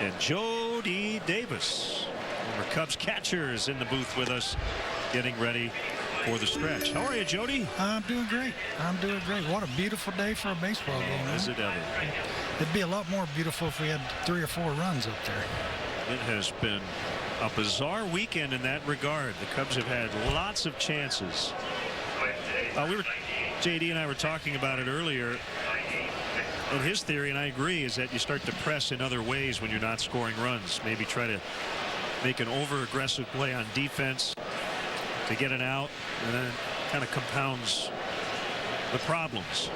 and Jody Davis, former Cubs catcher, is in the booth with us, getting ready for the stretch. How are you, Jody? I'm doing great. I'm doing great. What a beautiful day for a baseball game. Is it ever? It'd be a lot more beautiful if we had 3 or 4 runs up there. It has been a bizarre weekend in that regard. The Cubs have had lots of chances. JD and I were talking about it earlier. And his theory, and I agree, is that you start to press in other ways when you're not scoring runs. Maybe try to make an over-aggressive play on defense to get an out, and then it kind of compounds the problems.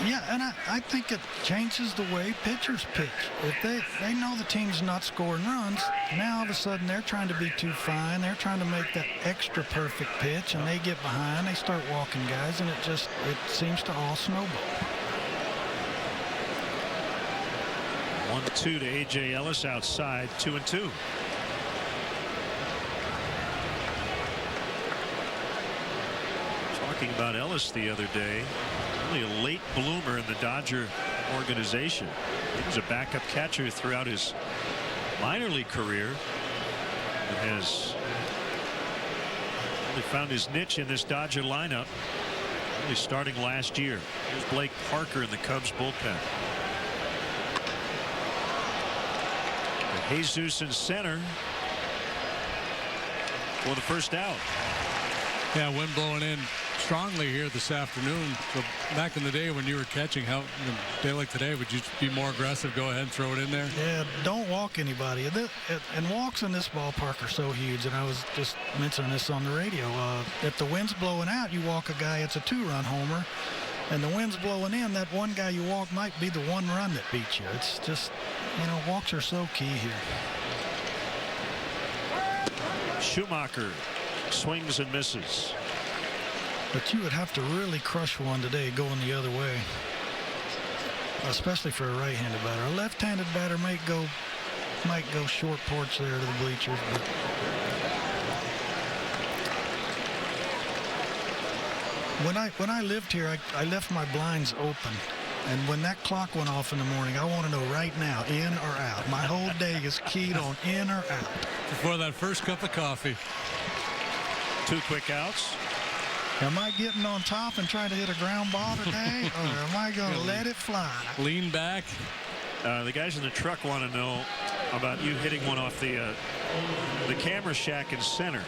Yeah, and I think it changes the way pitchers pitch. If they know the team's not scoring runs, now all of a sudden they're trying to be too fine. They're trying to make that extra perfect pitch, and they get behind. They start walking guys, and it seems to all snowball. 1-2 to A.J. Ellis outside, 2-2. Talking about Ellis the other day. Really a late bloomer in the Dodger organization. He was a backup catcher throughout his minor league career and has really found his niche in this Dodger lineup, really starting last year. Here's Blake Parker in the Cubs bullpen. Jesus in center for the first out. Yeah, wind blowing in strongly here this afternoon. So back in the day when you were catching, how a day like today, would you be more aggressive, go ahead and throw it in there? Yeah, don't walk anybody. And walks in this ballpark are so huge, and I was just mentioning this on the radio. If the wind's blowing out, you walk a guy, it's a 2-run homer. And the wind's blowing in, that one guy you walk might be the one run that beats you. It's just, walks are so key here. Schumacher swings and misses. But you would have to really crush one today going the other way, especially for a right-handed batter. A left-handed batter might go short porch there to the bleachers. But when I lived here, I left my blinds open. And when that clock went off in the morning, I want to know right now, in or out. My whole day is keyed on in or out. Before that first cup of coffee. 2 quick outs. Am I getting on top and trying to hit a ground ball today, or am I going to let it fly? Lean back. The guys in the truck want to know about you hitting one off the camera shack in center.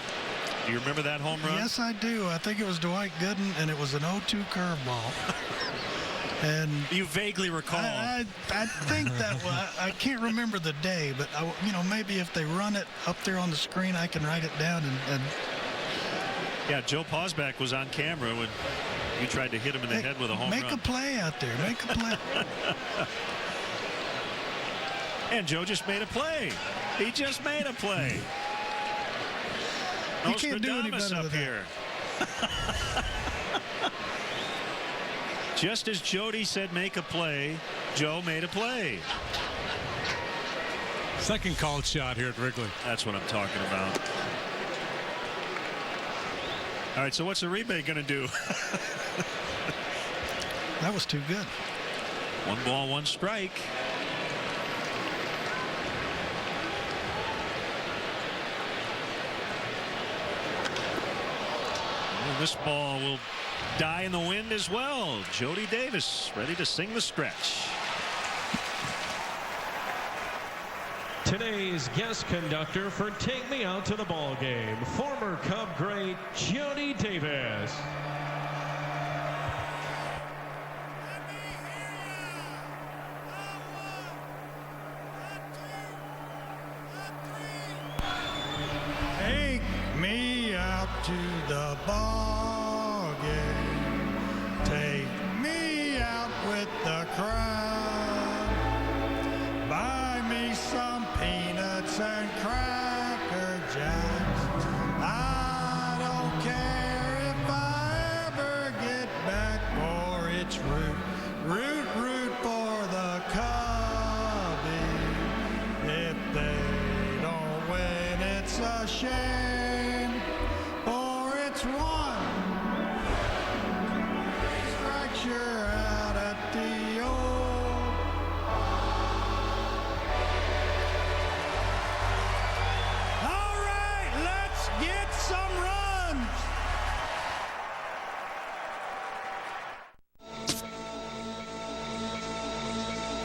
Do you remember that home run? Yes, I do. I think it was Dwight Gooden, and it was an 0-2 curveball. And you vaguely recall. I think that I can't remember the day, but maybe if they run it up there on the screen, I can write it down and. Yeah, Joe Posback was on camera when you tried to hit him in the head with a home run. Make a play out there. Make a play. And Joe just made a play. He just made a play. You can't do any better up than here. Just as Jody said make a play, Joe made a play. Second called shot here at Wrigley. That's what I'm talking about. All right, so what's Uribe going to do? That was too good. 1 ball, 1 strike. This ball will die in the wind as well. Jody Davis ready to sing the stretch. Today's guest conductor for Take Me Out to the Ball Game, former Cub great Jody Davis. Take me out to the ball game. Take me out with the crowd. Buy me some peanuts and Cracker Jacks. I don't care if I ever get back, for it's root for the Cubbies. If they don't win, it's a shame, for it's one strike you're out at the old. All right, let's get some runs.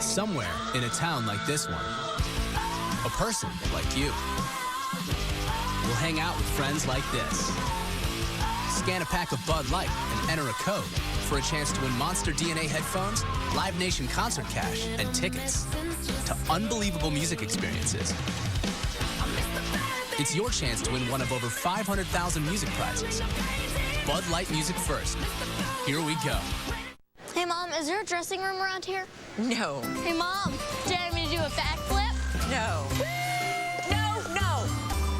Somewhere in a town like this one, a person like you will hang out with friends like this. Scan a pack of Bud Light and enter a code for a chance to win Monster DNA headphones, Live Nation concert cash, and tickets to unbelievable music experiences. It's your chance to win one of over 500,000 music prizes. Bud Light Music First. Here we go. Hey, Mom, is there a dressing room around here? No. Hey, Mom, do you want me to do a backflip? No.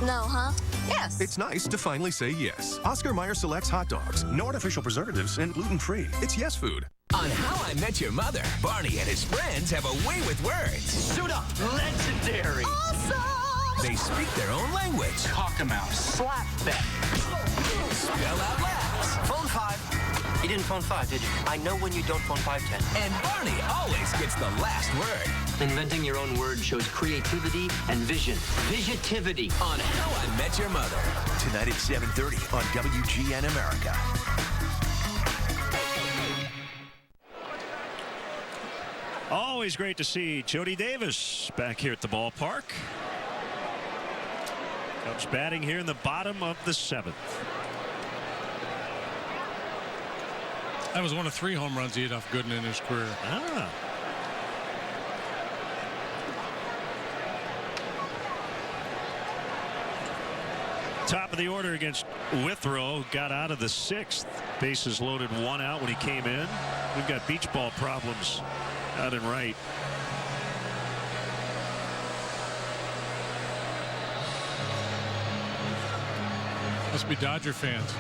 No, huh? Yes. It's nice to finally say yes. Oscar Mayer selects hot dogs. No artificial preservatives and gluten-free. It's yes food. On How I Met Your Mother, Barney and his friends have a way with words. Suit up. Legendary. Awesome! They speak their own language. Cockamouse. Slap bet. Spell out laughs. Phone 5. You didn't phone 5, did you? I know when you don't phone 510. And Barney always gets the last word. Inventing your own word shows creativity and vision. Visitivity. On How I Met Your Mother. Tonight at 7:30 on WGN America. Always great to see Jody Davis back here at the ballpark. Cubs batting here in the bottom of the 7th. That was one of 3 home runs he hit off Gooden in his career. Ah. Top of the order against Withrow. Got out of the 6th. Bases loaded, 1 out when he came in. We've got beach ball problems out and right. Must be Dodger fans.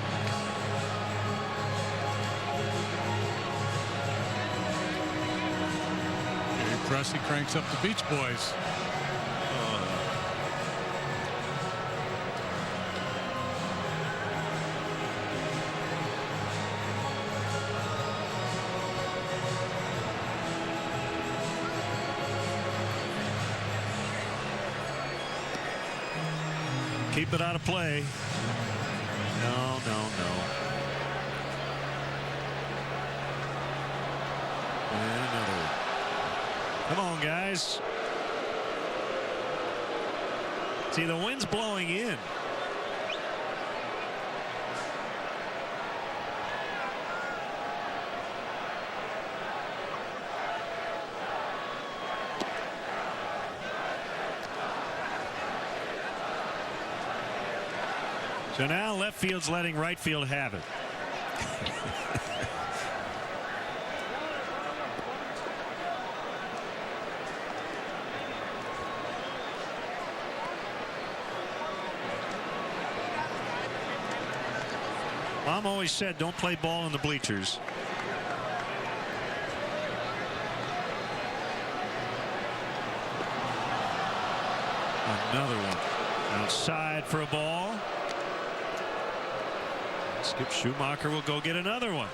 Presley cranks up the Beach Boys. Keep it out of play. No. And another. Come on, guys. See, the wind's blowing in. So now left field's letting right field have it. Mom always said don't play ball in the bleachers. Another one outside for a ball. Skip Schumacher will go get another one.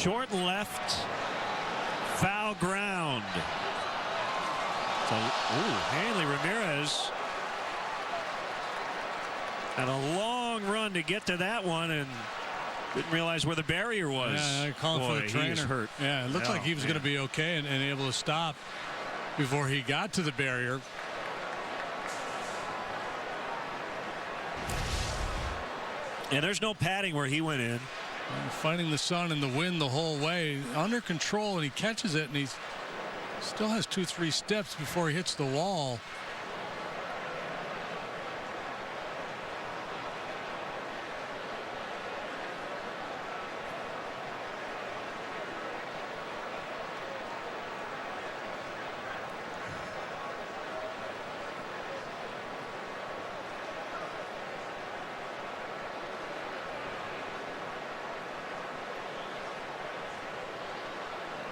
short left, foul ground. So, Hanley Ramirez had a long run to get to that one and didn't realize where the barrier was. Yeah, calling for the trainer. He is hurt. Yeah, it looked like he was going to be okay and able to stop before he got to the barrier. And there's no padding where he went in. Fighting the sun and the wind the whole way, under control, and he catches it, and he still has 2-3 steps before he hits the wall.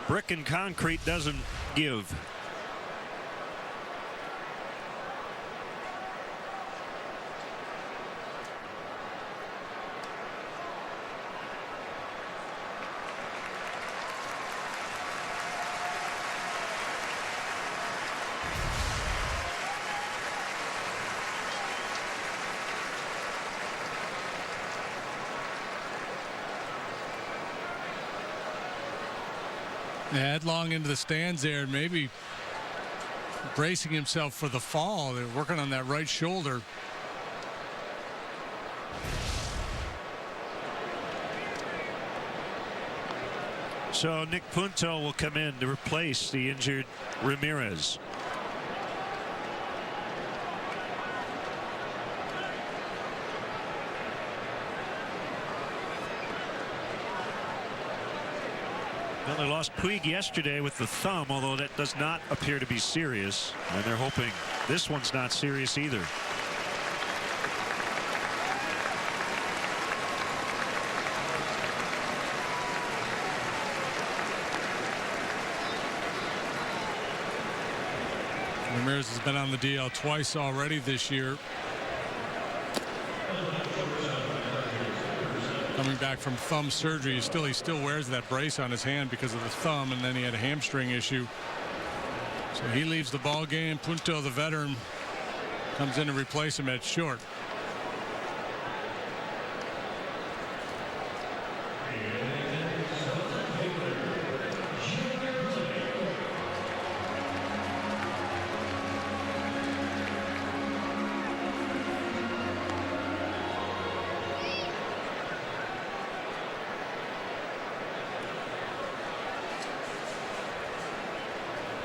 Brick and concrete doesn't give. Headlong into the stands there, and maybe bracing himself for the fall. They're working on that right shoulder. So Nick Punto will come in to replace the injured Ramirez. Well, they lost Puig yesterday with the thumb, although that does not appear to be serious. And they're hoping this one's not serious either. Ramirez has been on the DL twice already this year. Coming back from thumb surgery, he still wears that brace on his hand because of the thumb, and then he had a hamstring issue. So he leaves the ball game. Punto, the veteran, comes in to replace him at short.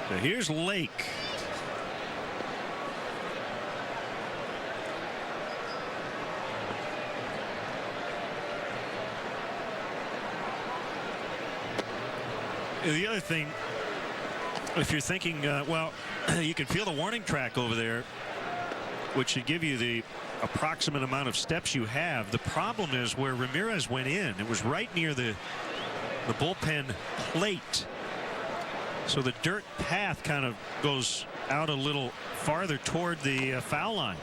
So here's Lake. The other thing, if you're thinking, well, you can feel the warning track over there, which should give you the approximate amount of steps you have. The problem is where Ramirez went in, it was right near the bullpen plate. So the dirt path kind of goes out a little farther toward the foul line.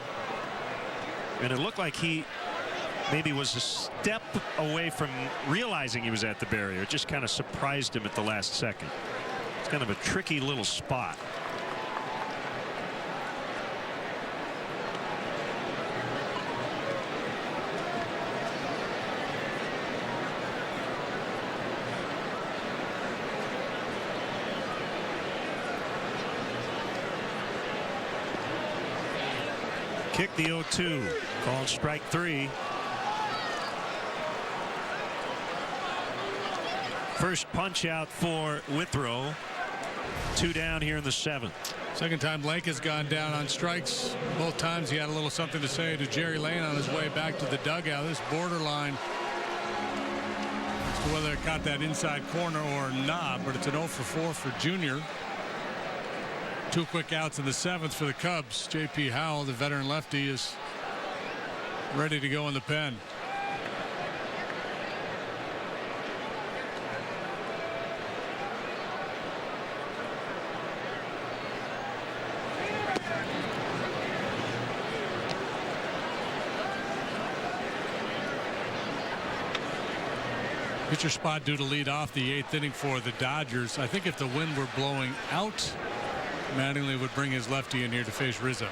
And it looked like he maybe was a step away from realizing he was at the barrier. It just kind of surprised him at the last second. It's kind of a tricky little spot. Kick the 0-2, called strike 3. First punch out for Withrow. 2 down here in the 7th. Second time Lake has gone down on strikes. Both times he had a little something to say to Jerry Lane on his way back to the dugout. This borderline as to whether it caught that inside corner or not, but it's an 0 for 4 for Junior. 2 quick outs in the 7th for the Cubs. J.P. Howell, the veteran lefty, is ready to go in the pen. Pitcher spot due to lead off the 8th inning for the Dodgers. I think if the wind were blowing out, Mattingly would bring his lefty in here to face Rizzo.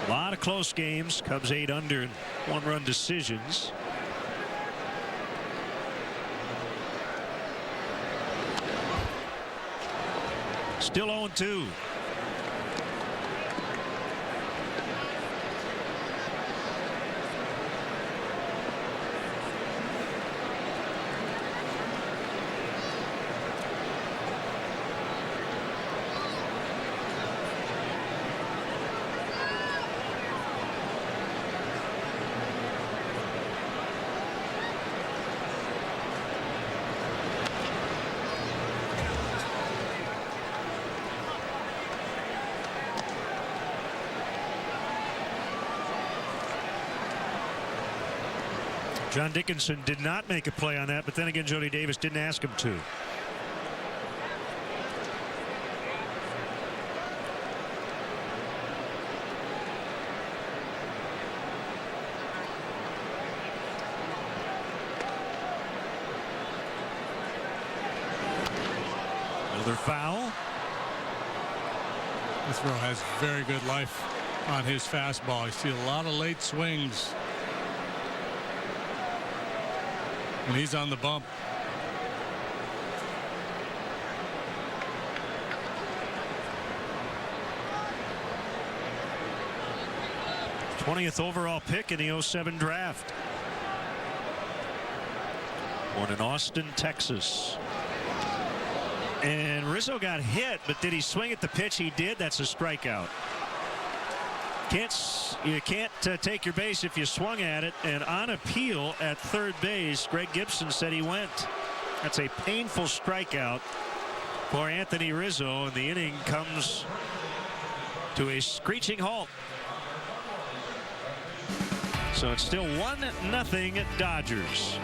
A lot of close games. Cubs 8 under and 1-run decisions. Still 0-2. John Dickinson did not make a play on that, but then again, Jody Davis didn't ask him to. Another foul. This throw has very good life on his fastball. You see a lot of late swings. And he's on the bump. '20th overall pick in the '07 draft. Born in Austin, Texas. And Rizzo got hit, but did he swing at the pitch? He did. That's a strikeout. You can't take your base if you swung at it. And on appeal at third base, Greg Gibson said he went. That's a painful strikeout for Anthony Rizzo, and the inning comes to a screeching halt. So it's still 1-0 Dodgers.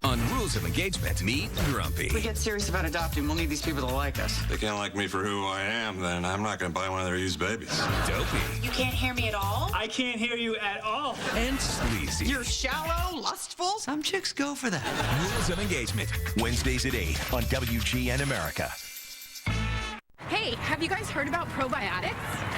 On Rules of Engagement, meet Grumpy. If we get serious about adopting, we'll need these people to like us. They can't like me for who I am, then I'm not going to buy one of their used babies. Dopey. You can't hear me at all? I can't hear you at all. And sleazy. You're shallow, lustful? Some chicks go for that. Rules of Engagement, Wednesdays at 8 on WGN America. Hey, have you guys heard about probiotics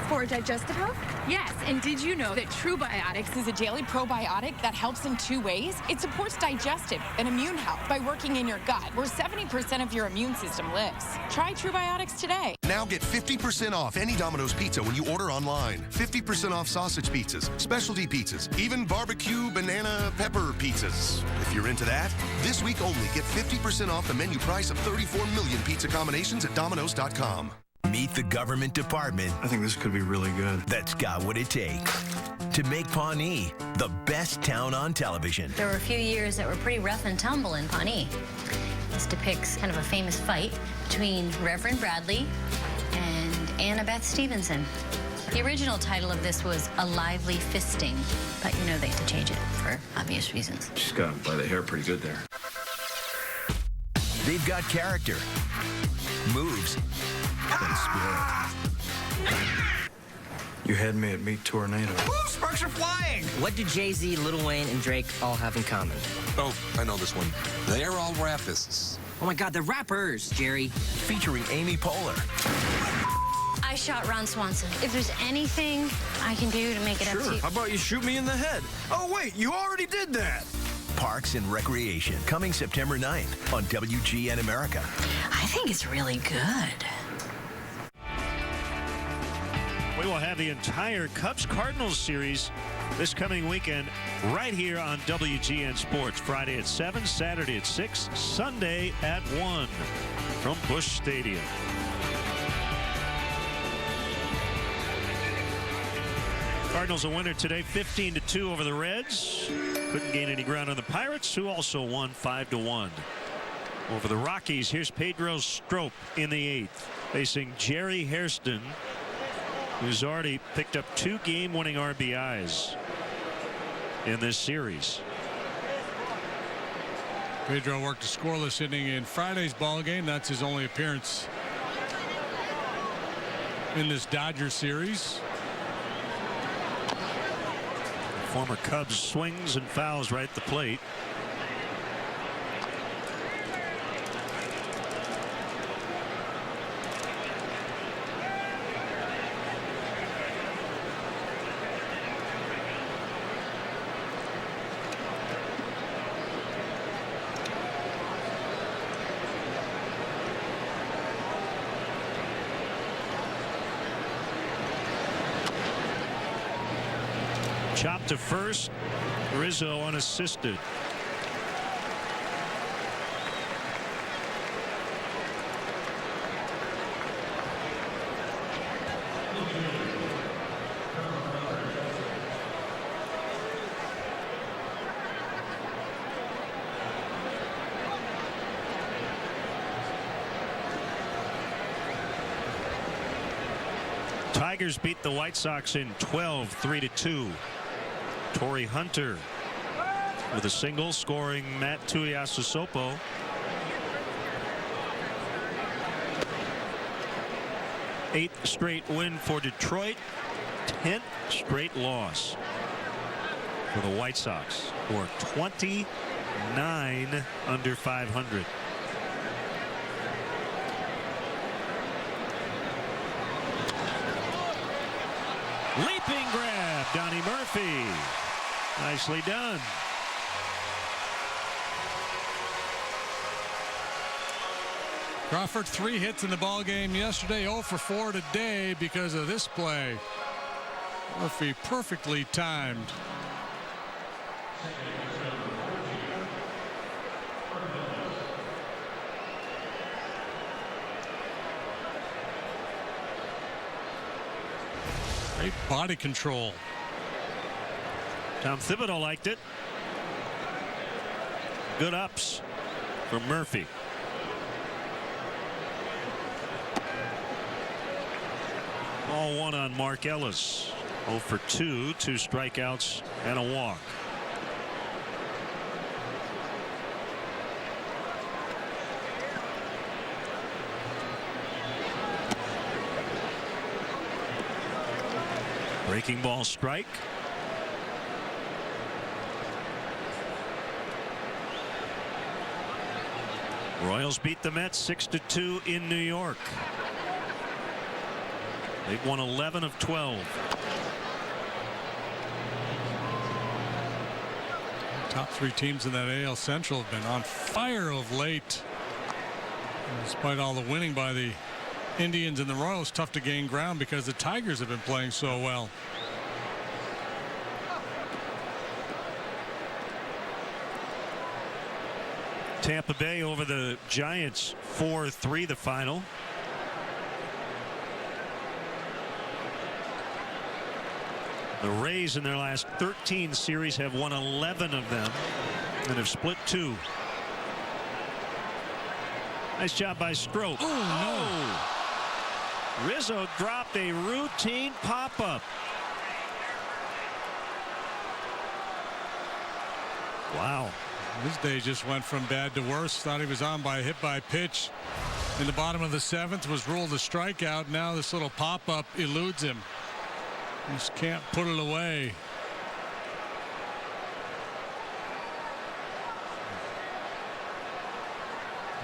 for digestive health? Yes, and did you know that True Biotics is a daily probiotic that helps in 2 ways? It supports digestive and immune health by working in your gut, where 70% of your immune system lives. Try True Biotics today. Now get 50% off any Domino's pizza when you order online. 50% off sausage pizzas, specialty pizzas, even barbecue banana pepper pizzas. If you're into that, this week only get 50% off the menu price of 34 million pizza combinations at Domino's.com. Meet the government department. I think this could be really good. That's got what it takes to make Pawnee the best town on television. There were a few years that were pretty rough and tumble in Pawnee. This depicts kind of a famous fight between Reverend Bradley and Annabeth Stevenson. The original title of this was A Lively Fisting, but you know they had to change it for obvious reasons. She's got him by the hair pretty good there. They've got character, moves, and spirit. You had me at Meat Tornado. Woo, sparks are flying! What do Jay-Z, Lil Wayne, and Drake all have in common? Oh, I know this one. They're all rapists. Oh my God, they're rappers, Jerry. Featuring Amy Poehler. I shot Ron Swanson. If there's anything I can do to make it up to you. How about you shoot me in the head? Oh, wait, you already did that. Parks and Recreation, coming September 9th on WGN America. I think it's really good. We will have the entire Cubs-Cardinals series this coming weekend right here on WGN Sports. Friday at 7, Saturday at 6, Sunday at 1 from Busch Stadium. Cardinals a winner today, 15-2 over the Reds. Couldn't gain any ground on the Pirates, who also won 5-1 over the Rockies. Here's Pedro Strop in the 8th, facing Jerry Hairston, who's already picked up 2 game-winning RBIs. in this series. Pedro worked a scoreless inning in Friday's ball game. That's his only appearance in this Dodger series. Former Cubs swings and fouls right at the plate. Chop to first. Rizzo unassisted. Tigers beat the White Sox in 12, 3-2. Torrey Hunter with a single, scoring Matt Tuiasosopo. Eighth straight win for Detroit. 10th straight loss for the White Sox, who are 29 under 500. Leaping grab, Donnie Murphy. Nicely done. Crawford 3 hits in the ball game yesterday, 0 for 4 today because of this play. Murphy perfectly timed. Great body control. Tom Thibodeau liked it. Good ups from Murphy. Ball one on Mark Ellis. 0 for 2, 2 strikeouts and a walk. Breaking ball strike. Royals beat the Mets 6-2 in New York. They've won 11 of 12. Top 3 teams in that AL Central have been on fire of late. And despite all the winning by the Indians and the Royals, tough to gain ground because the Tigers have been playing so well. Tampa Bay over the Giants 4-3 the final. The Rays in their last 13 series have won 11 of them and have split 2. Nice job by Stroke. Oh, no. Rizzo dropped a routine pop-up. Wow. His day just went from bad to worse. Thought he was on by a hit by pitch in the bottom of the 7th, was ruled a strikeout. Now this little pop-up eludes him. He just can't put it away.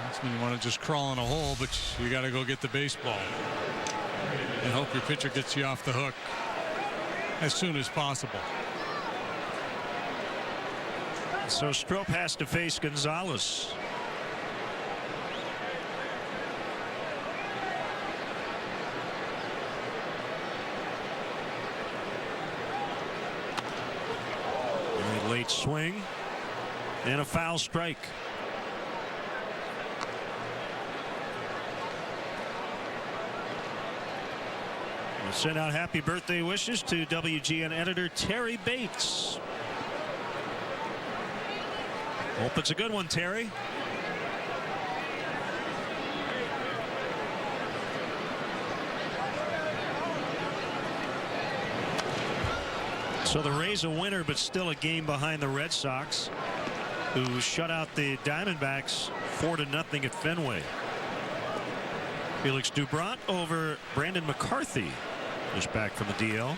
That's when you want to just crawl in a hole, but you got to go get the baseball and hope your pitcher gets you off the hook as soon as possible. So Strop has to face Gonzalez. Very late swing and a foul strike. We'll send out happy birthday wishes to WGN editor Terry Bates. Hope it's a good one, Terry. So the Rays a winner, but still a game behind the Red Sox, who shut out the Diamondbacks 4-0 at Fenway. Felix Doubront over Brandon McCarthy is back from the DL.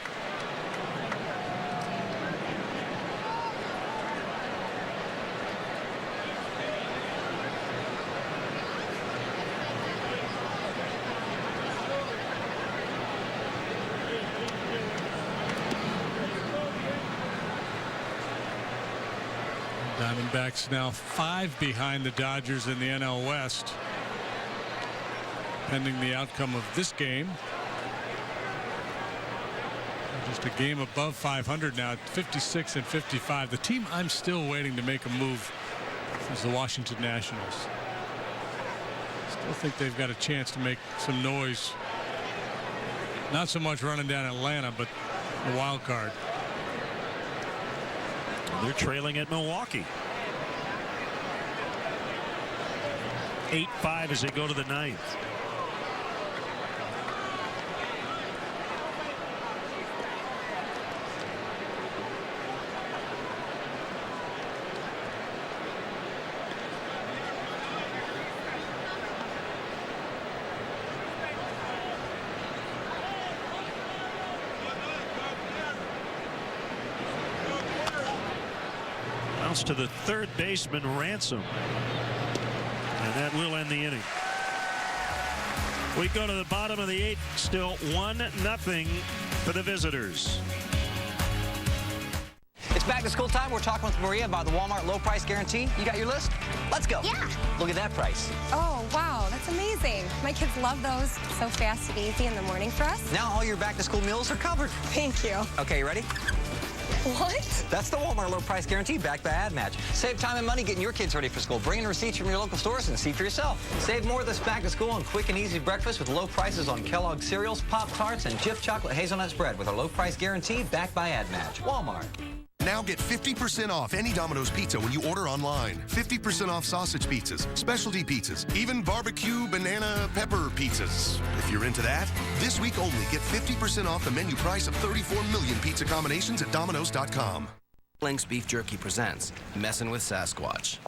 Diamondbacks now 5 behind the Dodgers in the NL West. Pending the outcome of this game. Just a game above 500 now at 56 and 55. The team I'm still waiting to make a move is the Washington Nationals. Still think they've got a chance to make some noise. Not so much running down Atlanta, but the wild card. They're trailing at Milwaukee. 8-5 as they go to the ninth. To the third baseman Ransom, and that will end the inning. We go to the bottom of the 8th, still 1-0 for the visitors. It's back to school time. We're talking with Maria about the Walmart low price guarantee. You got your list? Let's go. Yeah. Look at that price. Oh, wow. That's amazing. My kids love those. So fast and easy in the morning for us. Now all your back to school meals are covered. Thank you. Okay, you ready? What? That's the Walmart low price guarantee backed by Ad Match. Save time and money getting your kids ready for school. Bring in receipts from your local stores and see for yourself. Save more this back to school on quick and easy breakfast with low prices on Kellogg's cereals, Pop-Tarts, and Jif chocolate hazelnut spread with our low price guarantee backed by Ad Match. Walmart. Now get 50% off any Domino's pizza when you order online. 50% off sausage pizzas, specialty pizzas, even barbecue banana pepper pizzas. If you're into that, this week only get 50% off the menu price of 34 million pizza combinations at Domino's.com. Link's Beef Jerky presents Messin' with Sasquatch.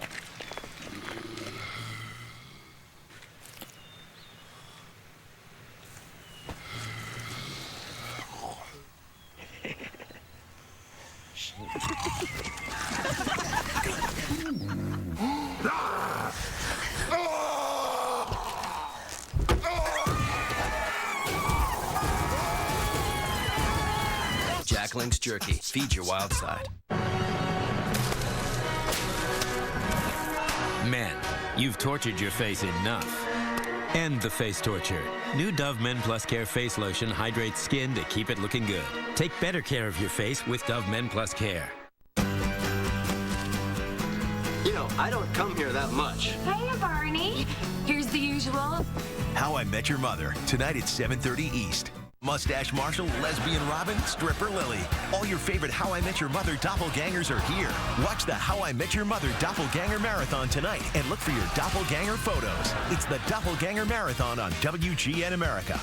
Jack Link's Jerky. Feed your wild side. Men, you've tortured your face enough. End the face torture. New Dove Men Plus Care Face Lotion hydrates skin to keep it looking good. Take better care of your face with Dove Men Plus Care. You know, I don't come here that much. Hey, Barney. Here's the usual. How I Met Your Mother, tonight at 7:30 East. Mustache Marshall, Lesbian Robin, Stripper Lily. All your favorite How I Met Your Mother doppelgangers are here. Watch the How I Met Your Mother Doppelganger Marathon tonight and look for your doppelganger photos. It's the Doppelganger Marathon on WGN America.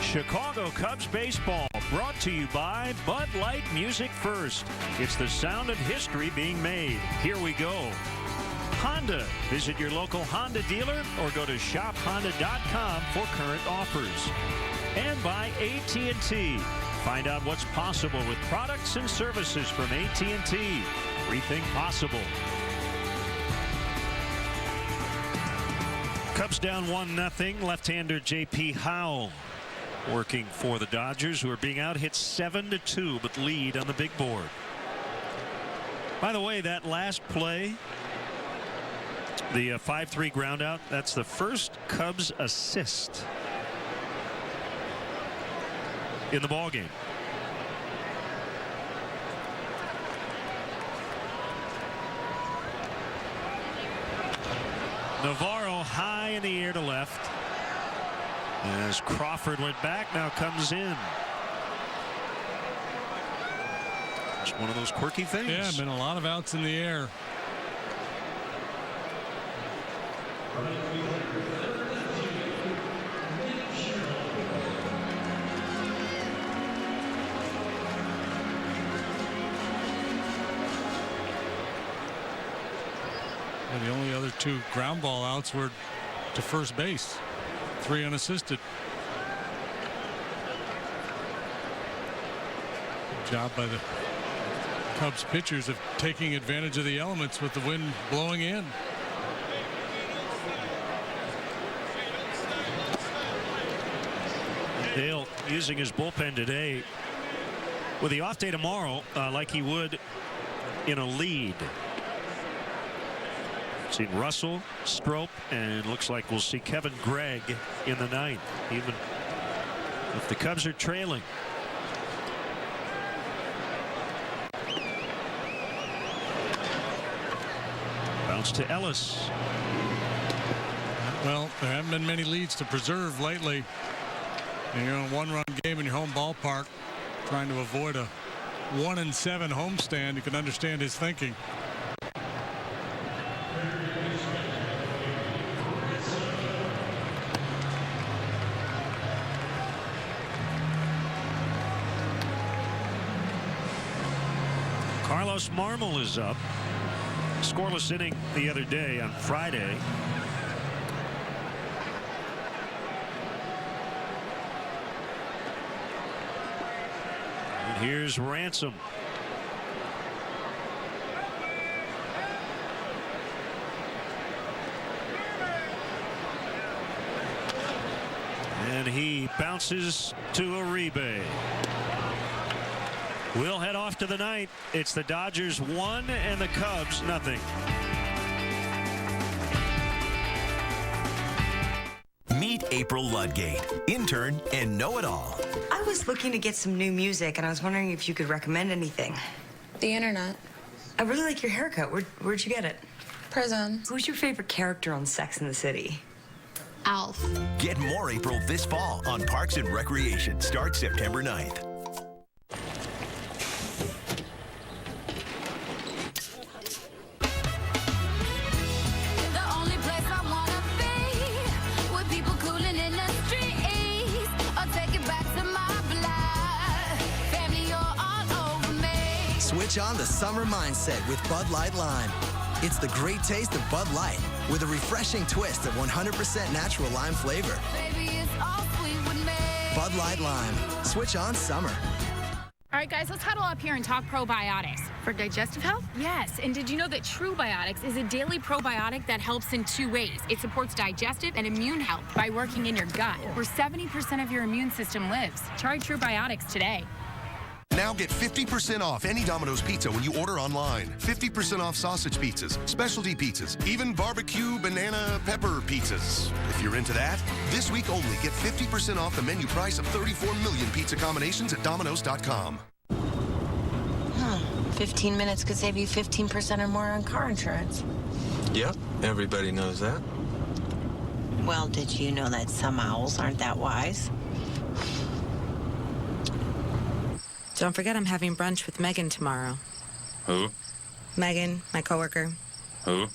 Chicago Cubs baseball brought to you by Bud Light Music First. It's the sound of history being made. Here we go. Honda. Visit your local Honda dealer or go to shophonda.com for current offers. And by AT&T. Find out what's possible with products and services from AT&T. Rethink possible. Cubs down 1-0. Left-hander J.P. Howell working for the Dodgers, who are being out hit 7-2 but lead on the big board. By the way, that last play, the 5-3 ground out, that's the first Cubs assist in the ball game. Navarro high in the air to left. As Crawford went back, now comes in. Just one of those quirky things. Yeah, been a lot of outs in the air. And the only other 2 ground ball outs were to first base. 3 unassisted. Good job by the Cubs pitchers of taking advantage of the elements with the wind blowing in. Dale using his bullpen today with the off day tomorrow, like he would in a lead. Seen Russell, Strop, and looks like we'll see Kevin Gregg in the 9th, even if the Cubs are trailing. Bounce to Ellis. Well, there haven't been many leads to preserve lately. And you're in a 1-run game in your home ballpark, trying to avoid a 1-7 homestand. You can understand his thinking. Carlos Marmol is up. Scoreless inning the other day on Friday. And here's Ransom. And he bounces to Uribe. We'll head off to the 9th. It's the Dodgers 1 and the Cubs 0. Meet April Ludgate, intern and know-it-all. I was looking to get some new music, and I was wondering if you could recommend anything. The internet. I really like your haircut. Where'd you get it? Prison. Who's your favorite character on Sex and the City? Alf. Get more April this fall on Parks and Recreation. Starts September 9th. Switch on the summer mindset with Bud Light Lime. It's the great taste of Bud Light with a refreshing twist of 100% natural lime flavor. Bud Light Lime. Switch on summer. All right, guys, let's huddle up here and talk probiotics. For digestive health? Yes, and did you know that True Biotics is a daily probiotic that helps in 2 ways? It supports digestive and immune health by working in your gut, where 70% of your immune system lives. Try True Biotics today. Now get 50% off any Domino's pizza when you order online. 50% off sausage pizzas, specialty pizzas, even barbecue banana pepper pizzas. If you're into that, this week only get 50% off the menu price of 34 million pizza combinations at Domino's.com. 15 minutes could save you 15% or more on car insurance. Yep, everybody knows that. Well, did you know that some owls aren't that wise? Don't forget I'm having brunch with Megan tomorrow. Who? Megan, my coworker. Who?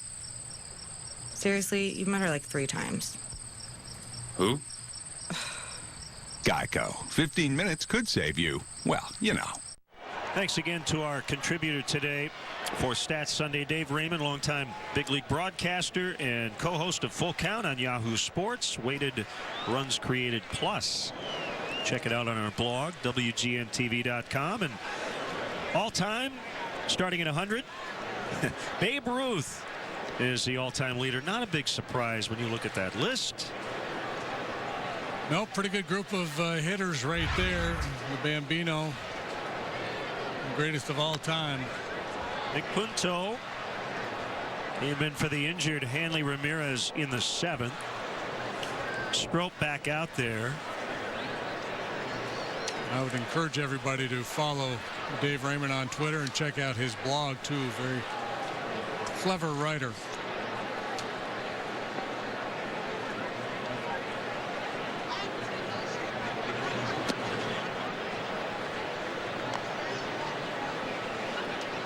Seriously, you've met her like 3 times. Who? Geico. 15 minutes could save you, well, you know. Thanks again to our contributor today for Stats Sunday, Dave Raymond, longtime big league broadcaster and co-host of Full Count on Yahoo Sports, weighted runs created plus. Check it out on our blog, WGNTV.com. And all-time, starting at 100, Babe Ruth is the all-time leader. Not a big surprise when you look at that list. No, pretty good group of hitters right there. The Bambino, the greatest of all time. Nick Punto came in for the injured Hanley Ramirez in the 7th. Strop back out there. I would encourage everybody to follow Dave Raymond on Twitter and check out his blog, too. Very clever writer.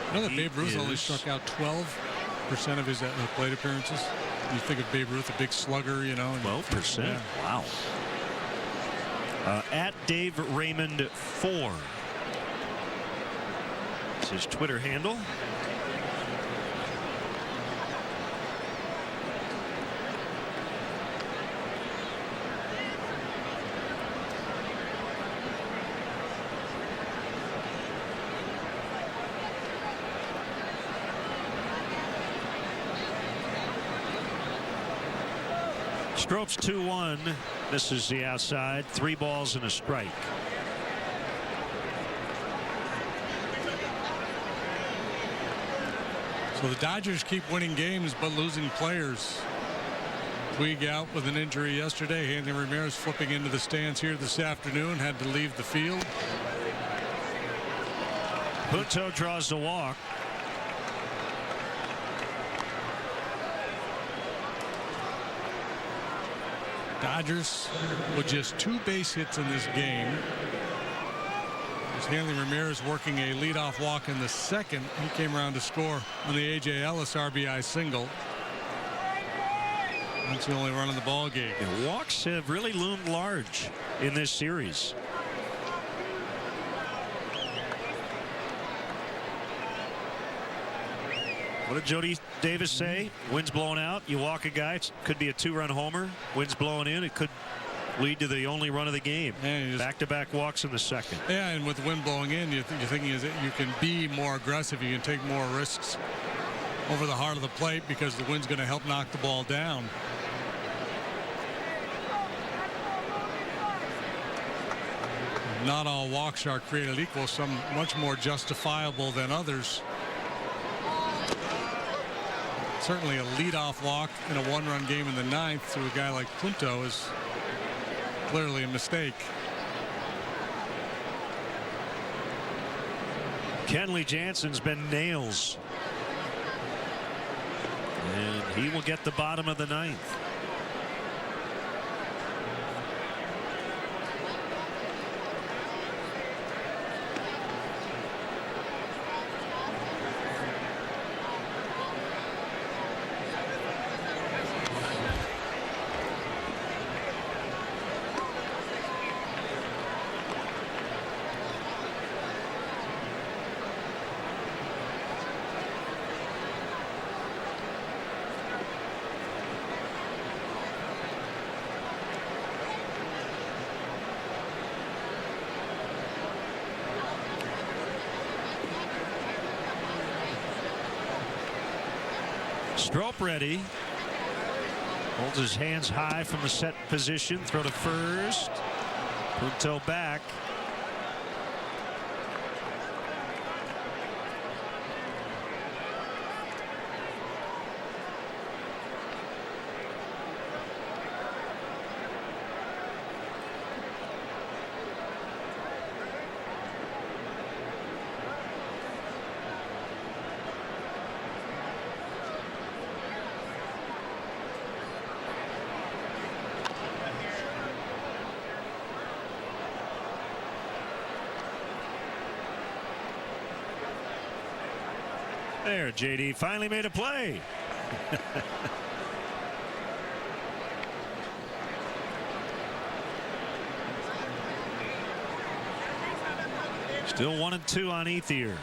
You know that Babe Ruth only struck out 12% of his plate appearances? You think of Babe Ruth, a big slugger, you know. 12%? Yeah. Wow. At Dave Raymond 4. That's his Twitter handle. Strope's 2-1. This is the outside. 3 balls and a strike. So the Dodgers keep winning games but losing players. Puig out with an injury yesterday. Hanley Ramirez flipping into the stands here this afternoon. Had to leave the field. Punto draws the walk. Dodgers with just 2 base hits in this game. As Hanley Ramirez working a leadoff walk in the second. He came around to score on the A.J. Ellis RBI single. That's the only run in the ball game. And walks have really loomed large in this series. What did Jody Davis say? Wind's blowing out, you walk a guy, it could be a 2-run homer. Wind's blowing in, it could lead to the only run of the game. Back-to-back walks in the second. Yeah, and with the wind blowing in, you're thinking is that you can be more aggressive. You can take more risks over the heart of the plate because the wind's going to help knock the ball down. Not all walks are created equal. Some much more justifiable than others. Certainly a leadoff walk in a 1-run game in the 9th to a guy like Punto is clearly a mistake. Kenley Jansen's been nails. And he will get the bottom of the 9th. Strope ready. Holds his hands high from the set position. Throw to first. Punto back. There, JD finally made a play. Still 1-2 on Ethier.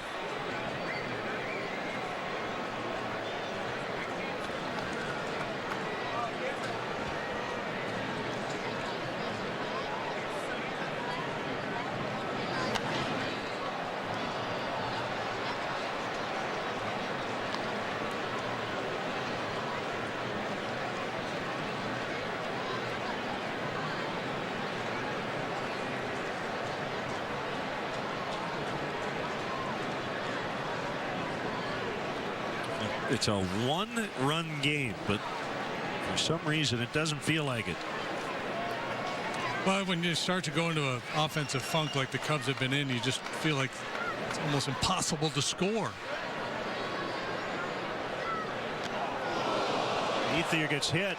It's a 1-run game, but for some reason it doesn't feel like it. Well, when you start to go into an offensive funk like the Cubs have been in, you just feel like it's almost impossible to score. Ethier gets hit.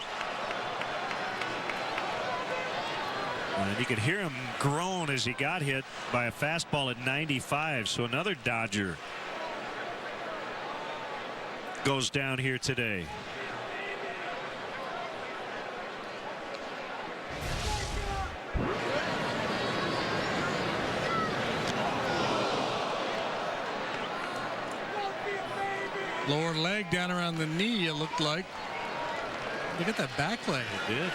And you could hear him groan as he got hit by a fastball at 95. So another Dodger goes down here today. Lower leg down around the knee, it looked like. Look at that back leg. It did.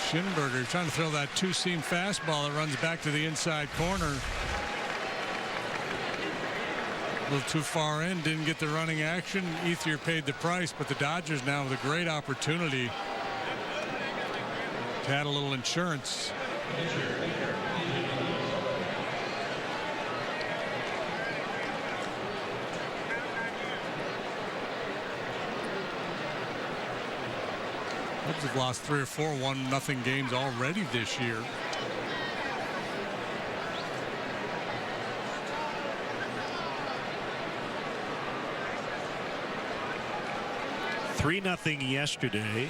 Schinberger trying to throw that 2-seam fastball that runs back to the inside corner. A little too far in, didn't get the running action. Ethier paid the price, but the Dodgers now with a great opportunity to add a little insurance. Cubs have lost 3 or 4 1-0 games already this year. $3-0 yesterday.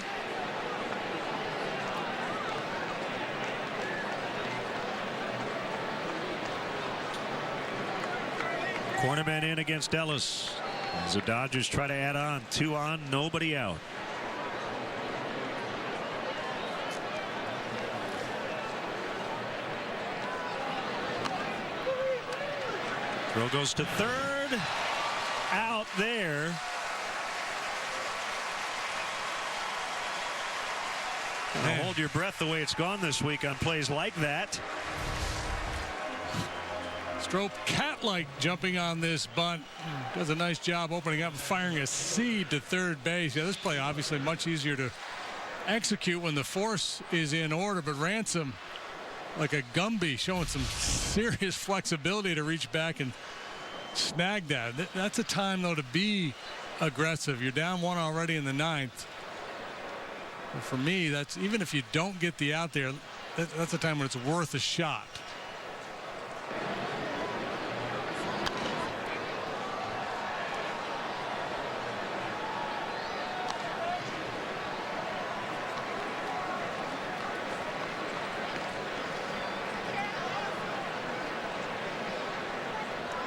Cornerman in against Ellis as the Dodgers try to add on. 2 on, nobody out. Throw goes to third. Out there. Hold your breath the way it's gone this week on plays like that. Strop cat-like jumping on this bunt. Does a nice job opening up and firing a seed to third base. Yeah, this play obviously much easier to execute when the force is in order, but Ransom, like a Gumby, showing some serious flexibility to reach back and snag that. That's a time, though, to be aggressive. You're down 1 already in the 9th. But for me, that's, even if you don't get the out there, that's a time when it's worth a shot.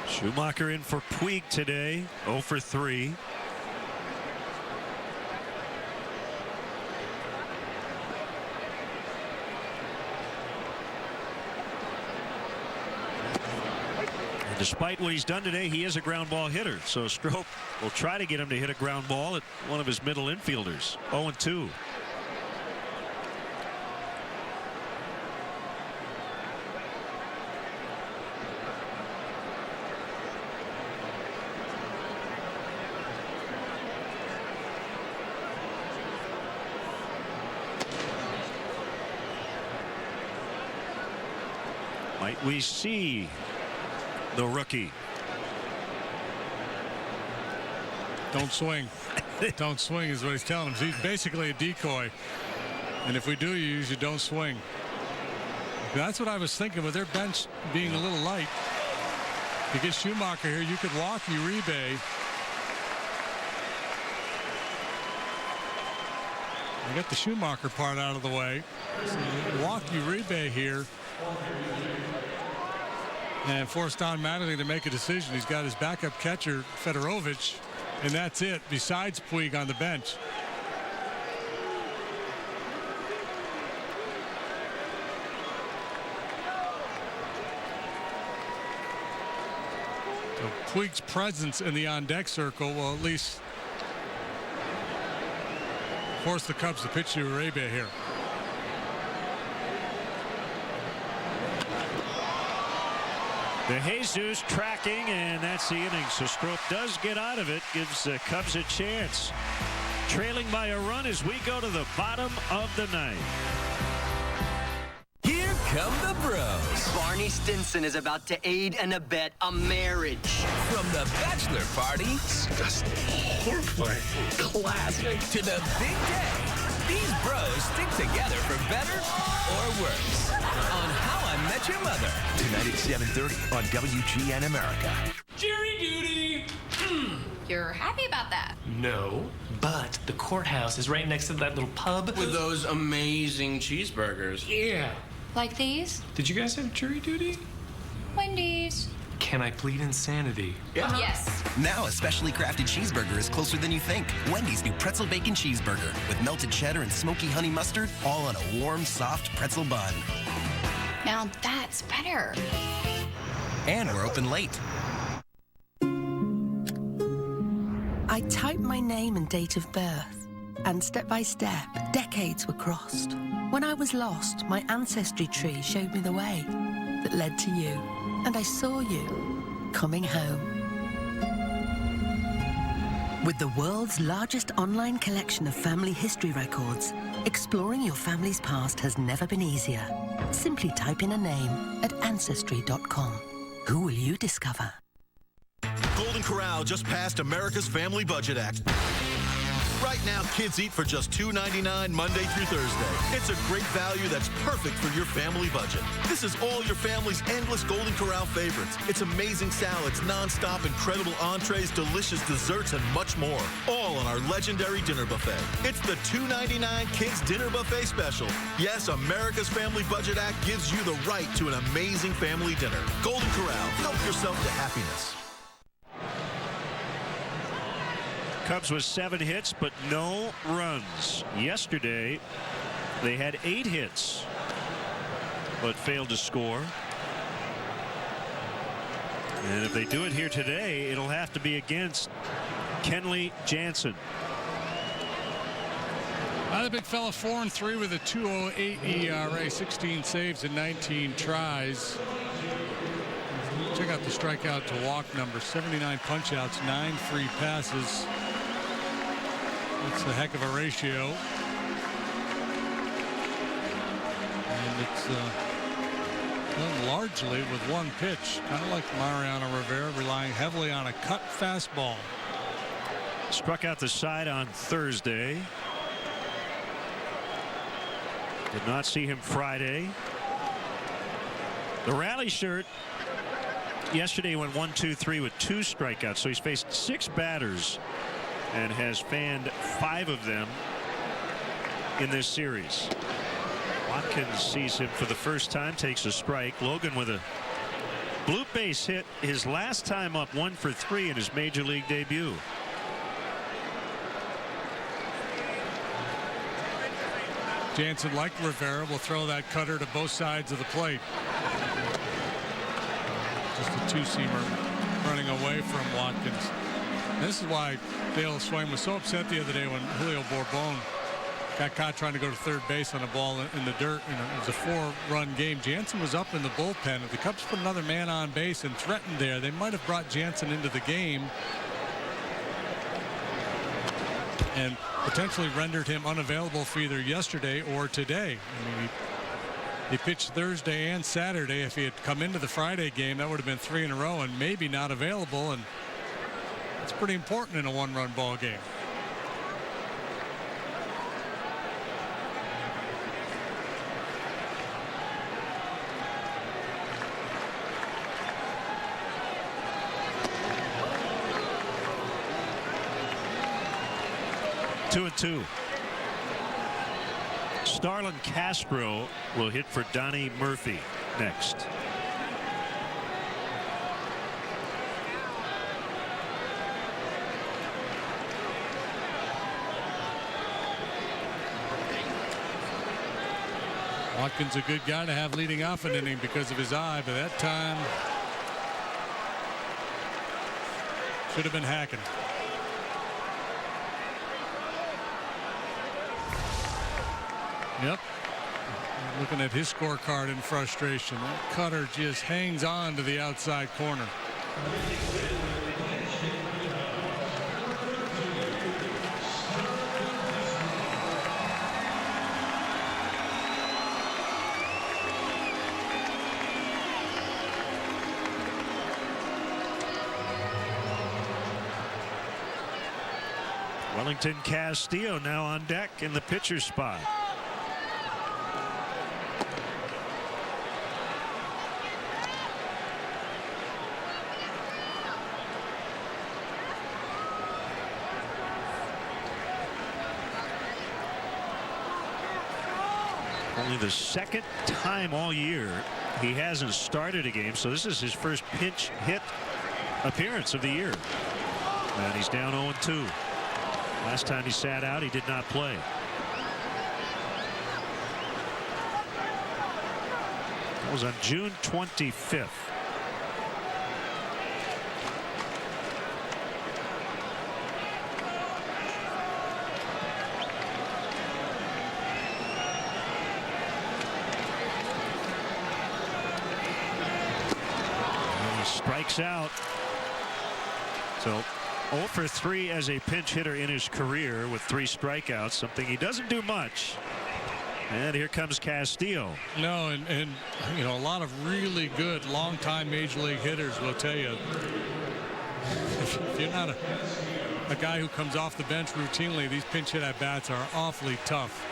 Schumacher in for Puig today, 0 for 3. And despite what he's done today, he is a ground ball hitter. So Strop will try to get him to hit a ground ball at one of his middle infielders. 0-2. Might we see the rookie? Don't swing. Don't swing is what he's telling him. He's basically a decoy. And if we do, you usually don't swing. That's what I was thinking with their bench being a little light. To get Schumacher here, you could walk Uribe. I got the Schumacher part out of the way. So walk Uribe here and force Don Mattingly to make a decision. He's got his backup catcher, Fedorovich, and that's it, besides Puig on the bench. So Puig's presence in the on-deck circle will at least force the Cubs to pitch to Uribe here. De Jesus tracking, and that's the inning. So Strop does get out of it, gives the Cubs a chance. Trailing by a run as we go to the bottom of the 9th. Here come the bros. Barney Stinson is about to aid and abet a marriage. From the bachelor party, disgusting, horrifying, classic, to the big day. These bros stick together for better or worse. On How I Met Your Mother. Tonight at 7:30 on WGN America. Jury duty! You're happy about that? No, but the courthouse is right next to that little pub. with those amazing cheeseburgers. Yeah. Like these? Did you guys have jury duty? Wendy's. Can I plead insanity? Yeah. Yes. Now a specially crafted cheeseburger is closer than you think. Wendy's new pretzel bacon cheeseburger with melted cheddar and smoky honey mustard, all on a warm, soft pretzel bun. Now that's better. And we're open late. I typed my name and date of birth, and step by step, decades were crossed. When I was lost, my ancestry tree showed me the way that led to you, and I saw you coming home. With the world's largest online collection of family history records, exploring your family's past has never been easier. Simply type in a name at Ancestry.com. Who will you discover? Golden Corral just passed America's Family Budget Act. Right now, kids eat for just $2.99 Monday through Thursday. It's a great value that's perfect for your family budget. This is all your family's endless Golden Corral favorites. It's amazing salads, non-stop incredible entrees, delicious desserts, and much more. All on our legendary dinner buffet. It's the $2.99 Kids Dinner Buffet Special. Yes, America's Family Budget Act gives you the right to an amazing family dinner. Golden Corral, help yourself to happiness. Cubs with 7 hits, but no runs. Yesterday, they had 8 hits, but failed to score. And if they do it here today, it'll have to be against Kenley Jansen. The big fella 4-3 with a 2.08 ERA, 16 saves and 19 tries. Check out the strikeout to walk number, 79 punchouts, 9 free passes. That's a heck of a ratio. And it's done largely with one pitch, kind of like Mariano Rivera, relying heavily on a cut fastball. Struck out the side on Thursday. Did not see him Friday. The rally shirt yesterday went 1-2-3 with 2 strikeouts, so he's faced 6 batters and has fanned 5 of them in this series. Watkins sees him for the first time, takes a strike. Logan with a blue base hit his last time up, 1 for 3 in his major league debut. Jansen, like Rivera, will throw that cutter to both sides of the plate. Just a 2-seamer running away from Watkins. This is why Dale Swain was so upset the other day when Julio Bourbon got caught trying to go to third base on a ball in the dirt. It was a 4-run game. Jansen was up in the bullpen. If the Cubs put another man on base and threatened there, they might have brought Jansen into the game and potentially rendered him unavailable for either yesterday or today. I mean, he pitched Thursday and Saturday. If he had come into the Friday game, that would have been 3 in a row and maybe not available. And it's pretty important in a 1-run ball game. Two and 2. Starlin Castro will hit for Donnie Murphy next. Watkins a good guy to have leading off an inning because of his eye, but that time should have been hacking. Yep. Looking at his scorecard in frustration. That cutter just hangs on to the outside corner. Wellington Castillo now on deck in the pitcher's spot. Only the second time all year he hasn't started a game, so this is his first pinch hit appearance of the year. And he's down 0-2. Last time he sat out, he did not play. That was on June 25th. And he strikes out. So 0 for 3 as a pinch hitter in his career with 3 strikeouts, something he doesn't do much. And here comes Castillo. No, and you know, a lot of really good long-time major league hitters will tell you, if you're not a guy who comes off the bench routinely, these pinch hit at-bats are awfully tough.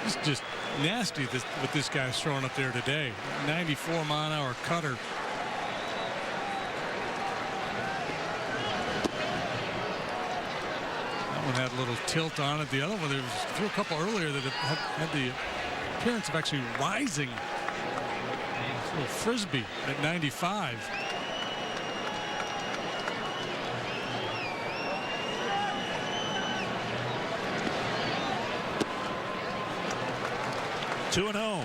It's just nasty what this guy's throwing up there today. 94 mile an hour cutter. That one had a little tilt on it. The other one, there was threw a couple earlier that had the appearance of actually rising. It's a little frisbee at 95. Two and 0.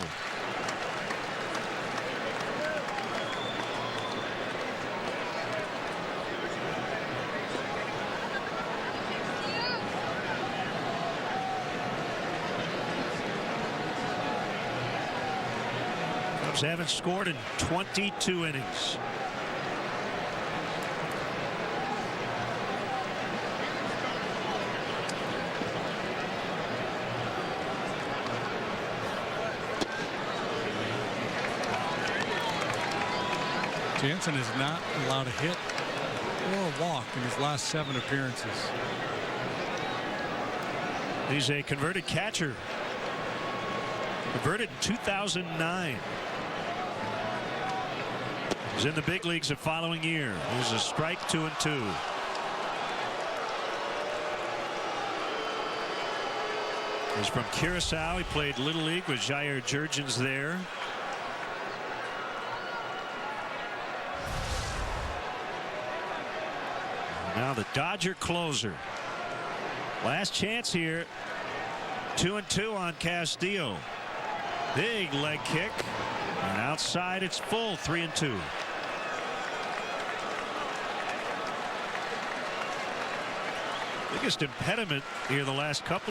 Cubs haven't scored in 22 innings. Jansen is not allowed a hit or a walk in his last 7 appearances. He's a converted catcher. Converted in 2009. He's in the big leagues the following year. There's a strike, 2-2. He's from Curacao. He played Little League with Jair Jurgens there. Now the Dodger closer. Last chance here. 2-2 on Castillo. Big leg kick. And outside it's full. 3-2. Biggest impediment here the last couple.